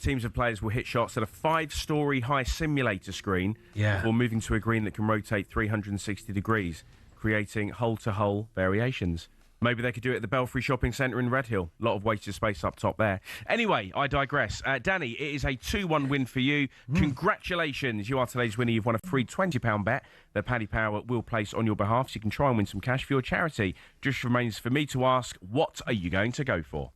teams of players will hit shots at a 5-storey high simulator screen before moving to a green that can rotate 360 degrees, creating hole-to-hole variations. Maybe they could do it at the Belfry Shopping Centre in Redhill. A lot of wasted space up top there. Anyway, I digress. Danny, it is a 2-1 win for you. Congratulations. You are today's winner. You've won a free £20 bet that Paddy Power will place on your behalf, so you can try and win some cash for your charity. Just remains for me to ask, what are you going to go for?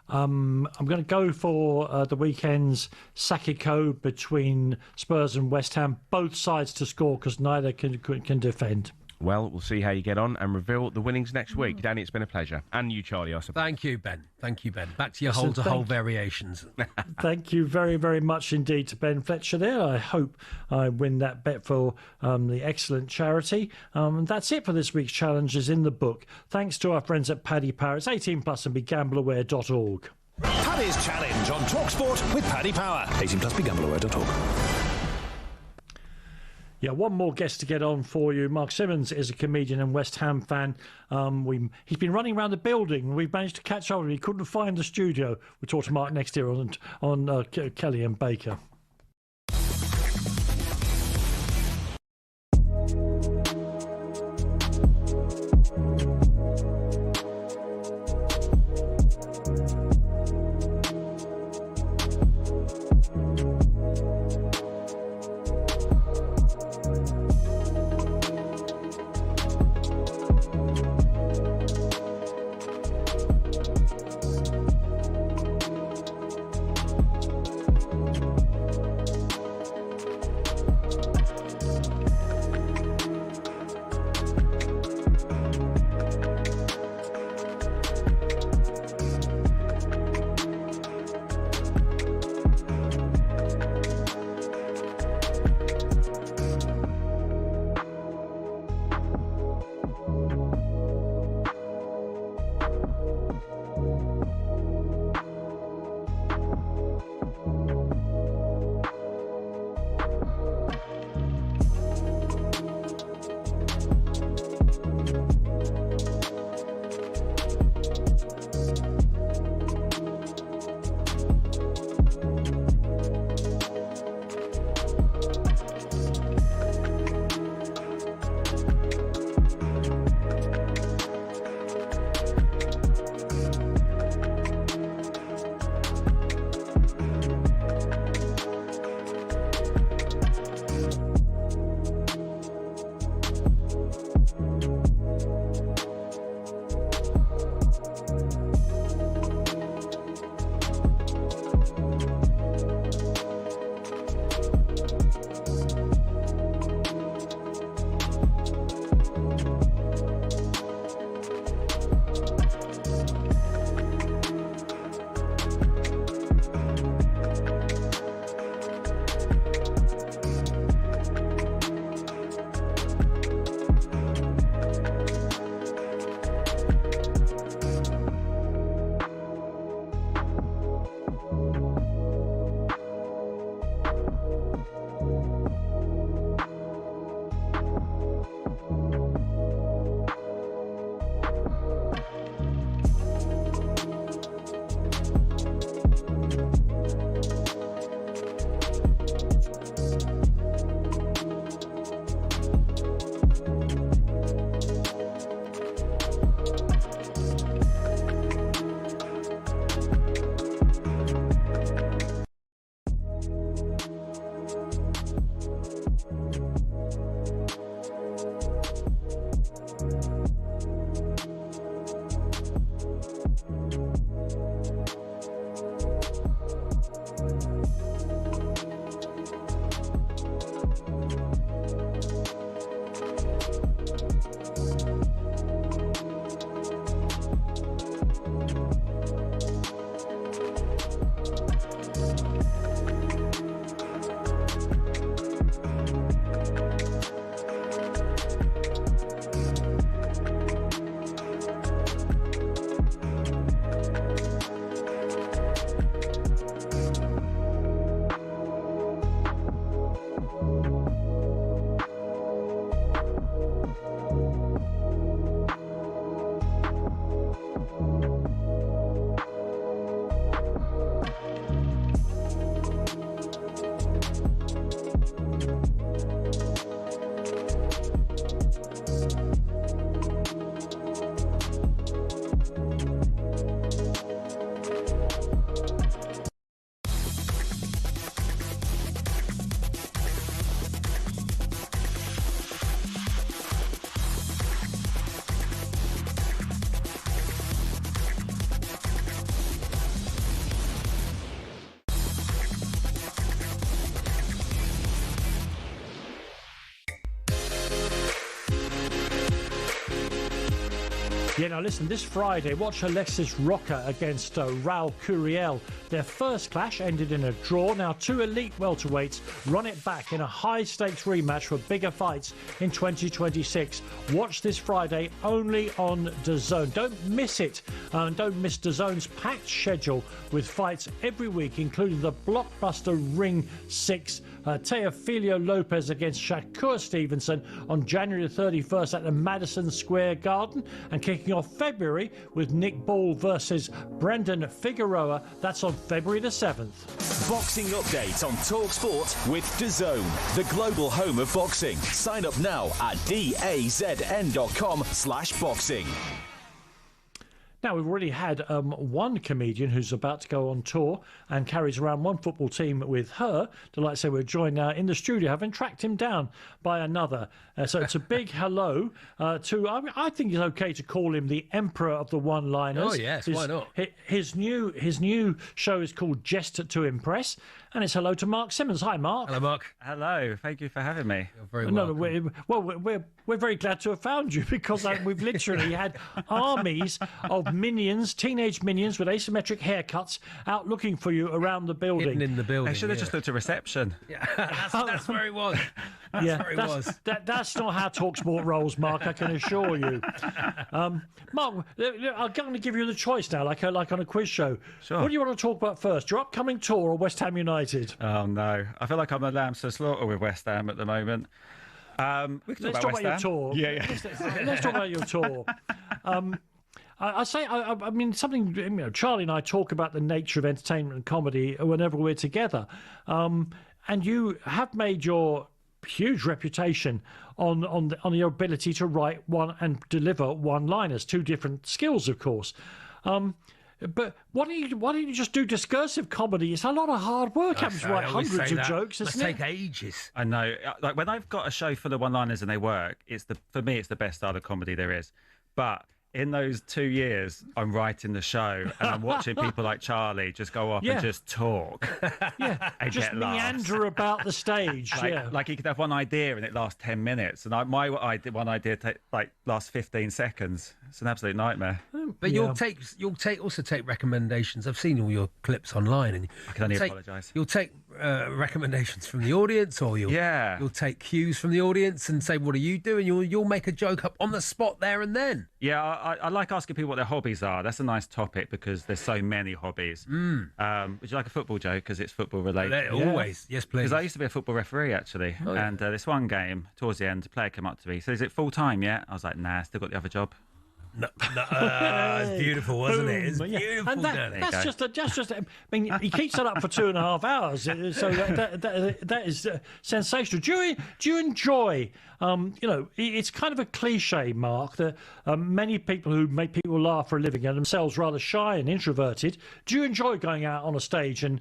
I'm going to go for the weekend's Sakiko between Spurs and West Ham. Both sides to score because neither can defend. Well, we'll see how you get on and reveal the winnings next week. Danny, it's been a pleasure. And you, Charlie, I suppose. Thank you, Ben. Thank you, Ben. Back to your hole-to-hole variations. Thank you very, very much indeed to Ben Fletcher there. I hope I win that bet for the excellent charity. And that's it for this week's challenges in the book. Thanks to our friends at Paddy Power. It's 18 plus and begambleaware.org. Paddy's Challenge on talkSPORT with Paddy Power. 18 plus begambleaware.org. Yeah, one more guest to get on for you. Mark Simmons is a comedian and West Ham fan. He's been running around the building. We've managed to catch up with him. He couldn't find the studio. We'll talk to Mark next year on Kelly and Baker. Yeah, now listen, this Friday, watch Alexis Roca against Raul Curiel. Their first clash ended in a draw. Now, two elite welterweights run it back in a high-stakes rematch for bigger fights in 2026. Watch this Friday only on DAZN. Don't miss it. Don't miss DAZN's packed schedule with fights every week, including the blockbuster Ring 6. Teofilio Lopez against Shakur Stevenson on January the 31st at the Madison Square Garden, and kicking off February with Nick Ball versus Brendan Figueroa. That's on February the 7th. Boxing update on talkSPORT with DAZN, the global home of boxing. Sign up now at dazn.com/boxing. Now, we've already had one comedian who's about to go on tour and carries around one football team with her. Delight to say we're joined now in the studio, having tracked him down by another. So it's a big hello to, I think it's okay to call him the Emperor of the One-Liners. Oh, yes, why not? His new show is called Jest to Impress, and it's hello to Mark Simmons. Hi, Mark. Hello, Mark. Hello, thank you for having me. You're very welcome. We're very glad to have found you, because we've literally had armies of minions, teenage minions with asymmetric haircuts out looking for you around the building. Hidden in the building. I should have just looked at reception. Yeah, that's where he was. That's not how talkSPORT rolls, Mark, I can assure you. Mark, I'm going to give you the choice now, like on a quiz show. Sure. What do you want to talk about first, your upcoming tour or West Ham United? Oh, no. I feel like I'm a lamb to slaughter with West Ham at the moment. We can Let's talk about your tour. Yeah. Let's talk about your tour. I mean, something, Charlie and I talk about the nature of entertainment and comedy whenever we're together. And you have made your huge reputation on your ability to write one and deliver one-liners, two different skills, of course. But why don't you just do discursive comedy? It's a lot of hard work having to write hundreds of jokes, isn't it? Take ages. I know. Like, when I've got a show full of one-liners and they work, for me, it's the best style of comedy there is. But in those 2 years, I'm writing the show and I'm watching people like Charlie just go off and just talk. Yeah, and just get laughs. meander about the stage. Like he could have one idea and it lasts 10 minutes. And my one idea lasts 15 seconds. It's an absolute nightmare. But you'll also take recommendations. I've seen all your clips online, and I can only apologise. You'll take recommendations from the audience, or you'll take cues from the audience and say, "What are you doing?" You'll make a joke up on the spot there and then. Yeah, I like asking people what their hobbies are. That's a nice topic because there's so many hobbies. Would you like a football joke because it's football related? Always, yes, please. Because I used to be a football referee actually, and this one game towards the end, a player came up to me. He said, "Is it full time yet?" I was like, "Nah, still got the other job." No, it's beautiful, wasn't it? It's beautiful. And that's just. I mean, he keeps it up for 2.5 hours, so that is sensational. Do you enjoy? It's kind of a cliche, Mark, that many people who make people laugh for a living are themselves rather shy and introverted. Do you enjoy going out on a stage and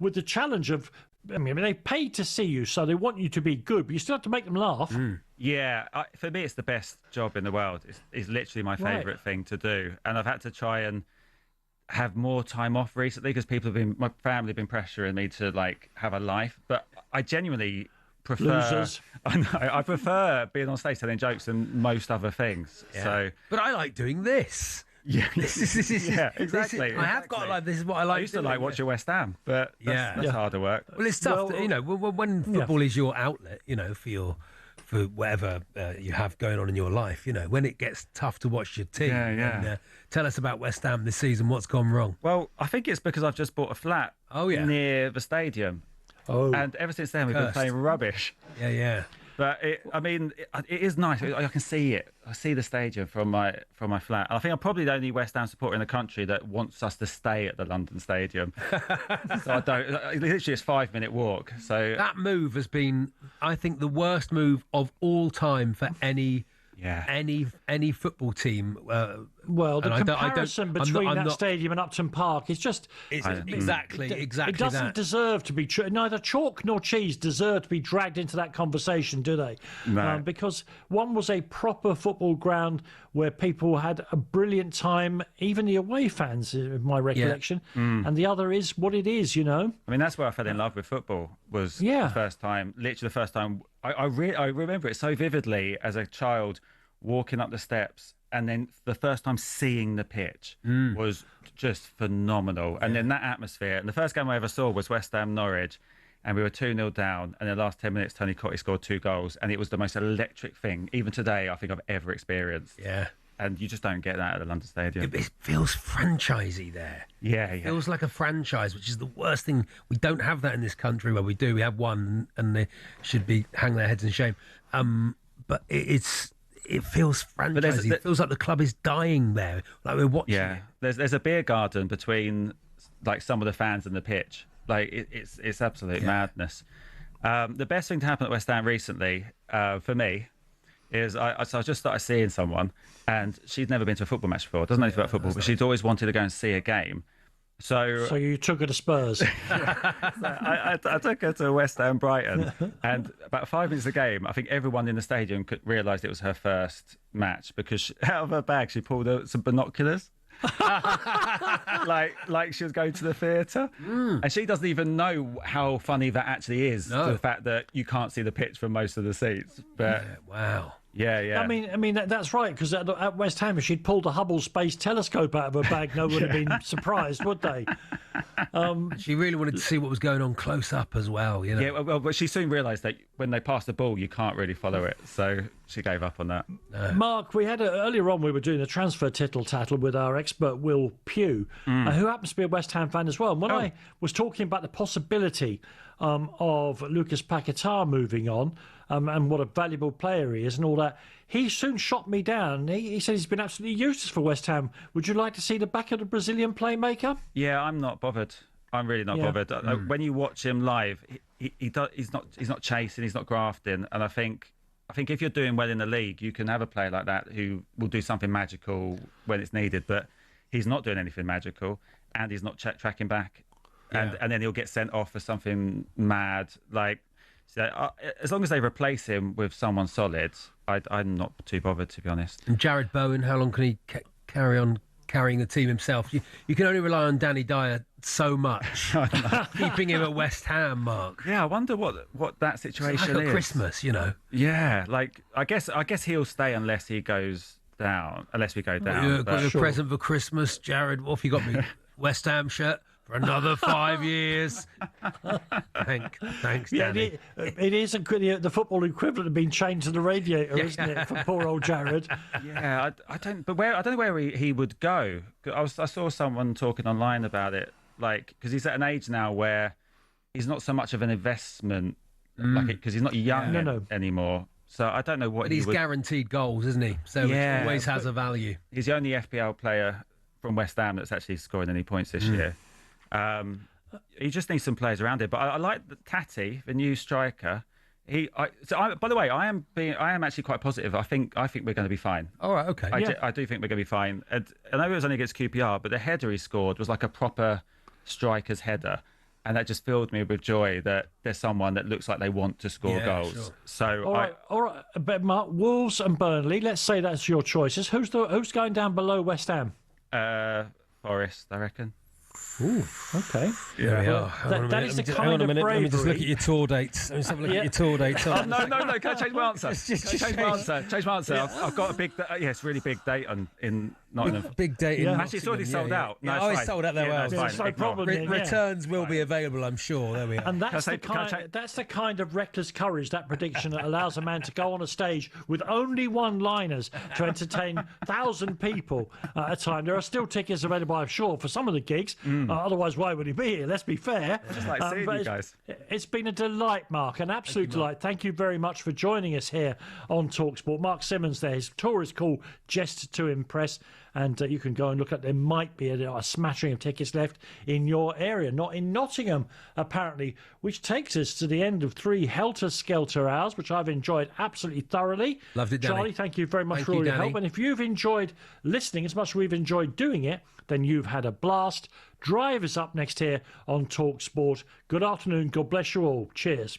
with the challenge of? I mean, they pay to see you, so they want you to be good, but you still have to make them laugh. Yeah, for me, it's the best job in the world. It's literally my favourite thing to do. And I've had to try and have more time off recently because my family have been pressuring me to have a life. But I genuinely prefer... Losers. I prefer being on stage telling jokes than most other things. Yeah. So, but I like doing this. Yeah, exactly. I have got this is what I like. I used to like watching West Ham, but that's harder work. Well, it's tough. When football is your outlet, for whatever you have going on in your life, when it gets tough to watch your team. And, tell us about West Ham this season. What's gone wrong? Well, I think it's because I've just bought a flat near the stadium. Oh, and ever since then we've been playing rubbish. Yeah. But it is nice. I can see it. I see the stadium from my flat. And I think I'm probably the only West Ham supporter in the country that wants us to stay at the London Stadium. So I don't. Literally, it's a 5-minute walk. So that move has been, I think, the worst move of all time for any football team. Well, the comparison between that stadium and Upton Park is just... Exactly It doesn't deserve to be... Neither chalk nor cheese deserve to be dragged into that conversation, do they? No. Because one was a proper football ground where people had a brilliant time, even the away fans, in my recollection, and the other is what it is, I mean, that's where I fell in love with football, was the first time, literally the first time. I remember it so vividly as a child, walking up the steps and then the first time seeing the pitch was just phenomenal. And then that atmosphere. And the first game I ever saw was West Ham Norwich, and we were 2-0 down. And in the last 10 minutes, Tony Cottee scored 2 goals, and it was the most electric thing, even today, I think I've ever experienced. Yeah. And you just don't get that at the London Stadium. It feels franchisey there. Yeah. It feels like a franchise, which is the worst thing. We don't have that in this country. Where we do, we have one, and they should be hang their heads in shame. But it feels franchisey. It feels like the club is dying there. Like we're watching. Yeah. There's a beer garden between like some of the fans and the pitch. Like it's absolute madness. The best thing to happen at West Ham recently, for me, is I just started seeing someone, and she'd never been to a football match before, doesn't know anything about football, but she'd always wanted to go and see a game. So you took her to Spurs. I took her to West Ham Brighton, and about 5 minutes of the game, I think everyone in the stadium realised it was her first match, because out of her bag she pulled out some binoculars. like she was going to the theatre, and she doesn't even know how funny that actually is, to the fact that you can't see the pitch from most of the seats. But wow. Yeah. I mean that's right, because at West Ham, if she'd pulled a Hubble Space Telescope out of her bag, no one would have been surprised, would they? She really wanted to see what was going on close up as well. You know? Yeah, well, but she soon realised that when they pass the ball, you can't really follow it, so she gave up on that. Mark, we had earlier on, we were doing a transfer tittle-tattle with our expert Will Pugh, who happens to be a West Ham fan as well. And when I was talking about the possibility of Lucas Paquetá moving on, and what a valuable player he is and all that, he soon shot me down. He said he's been absolutely useless for West Ham. Would you like to see the back of the Brazilian playmaker? Yeah, I'm not bothered. I'm really not bothered. When you watch him live, he's not chasing, he's not grafting, and I think if you're doing well in the league, you can have a player like that who will do something magical when it's needed. But he's not doing anything magical, and he's not tracking back, and then he'll get sent off for something mad. Like, so, as long as they replace him with someone solid, I'm not too bothered, to be honest. And Jared Bowen, how long can he carry on carrying the team himself? You can only rely on Danny Dyer so much, keeping him at West Ham, Mark. Yeah, I wonder what that situation like is. Christmas, you know. Yeah, like I guess he'll stay unless he goes down. Unless we go down. You got a present for Christmas, Jared. What have you got me? West Ham shirt for another 5 years. Thanks, Danny. It is the football equivalent of being chained to the radiator, isn't it, for poor old Jared? Yeah, I don't know where he would go. I saw someone talking online about it, like, because he's at an age now where he's not so much of an investment, because he's not young anymore. So I don't know what. But he's guaranteed goals, isn't he? So it always has a value. He's the only FPL player from West Ham that's actually scoring any points this year. He just needs some players around it. But I like Tati, the new striker. By the way, I am actually quite positive. I think we're going to be fine. All right, okay. I do think we're going to be fine. And I know it was only against QPR, but the header he scored was like a proper striker's header. And that just filled me with joy that there's someone that looks like they want to score goals. Sure. So all right. But Mark, Wolves and Burnley. Let's say that's your choices. Who's going down below West Ham? Forest, I reckon. Ooh, okay. Yeah, that is the kind of bravery. Let me just look at your tour dates. Let me just have a look at your tour dates. No. Can I change my answer? Change my answer. I've got a big, it's really big date in Nottingham. Big date in Nottingham. Actually, it's already sold out. No, it's sold out there. It's no problem. Returns will be available, I'm sure. There we are. And that's the kind of reckless courage, that prediction, that allows a man to go on a stage with only one-liners to entertain 1,000 people at a time. There are still tickets available, I'm sure, for some of the gigs. Otherwise, why would he be here? Let's be fair. Just like seeing you guys. It's been a delight, Mark, an absolute delight. Thank you very much for joining us here on talkSPORT. Mark Simmons there. His tour is called Just to Impress. And you can go and look at, there might be a smattering of tickets left in your area, not in Nottingham, apparently, which takes us to the end of 3 helter-skelter hours, which I've enjoyed absolutely thoroughly. Loved it, Danny. Charlie, thank you very much for all your help. And if you've enjoyed listening as much as we've enjoyed doing it, then you've had a blast. Drive is up next here on talkSPORT. Good afternoon. God bless you all. Cheers.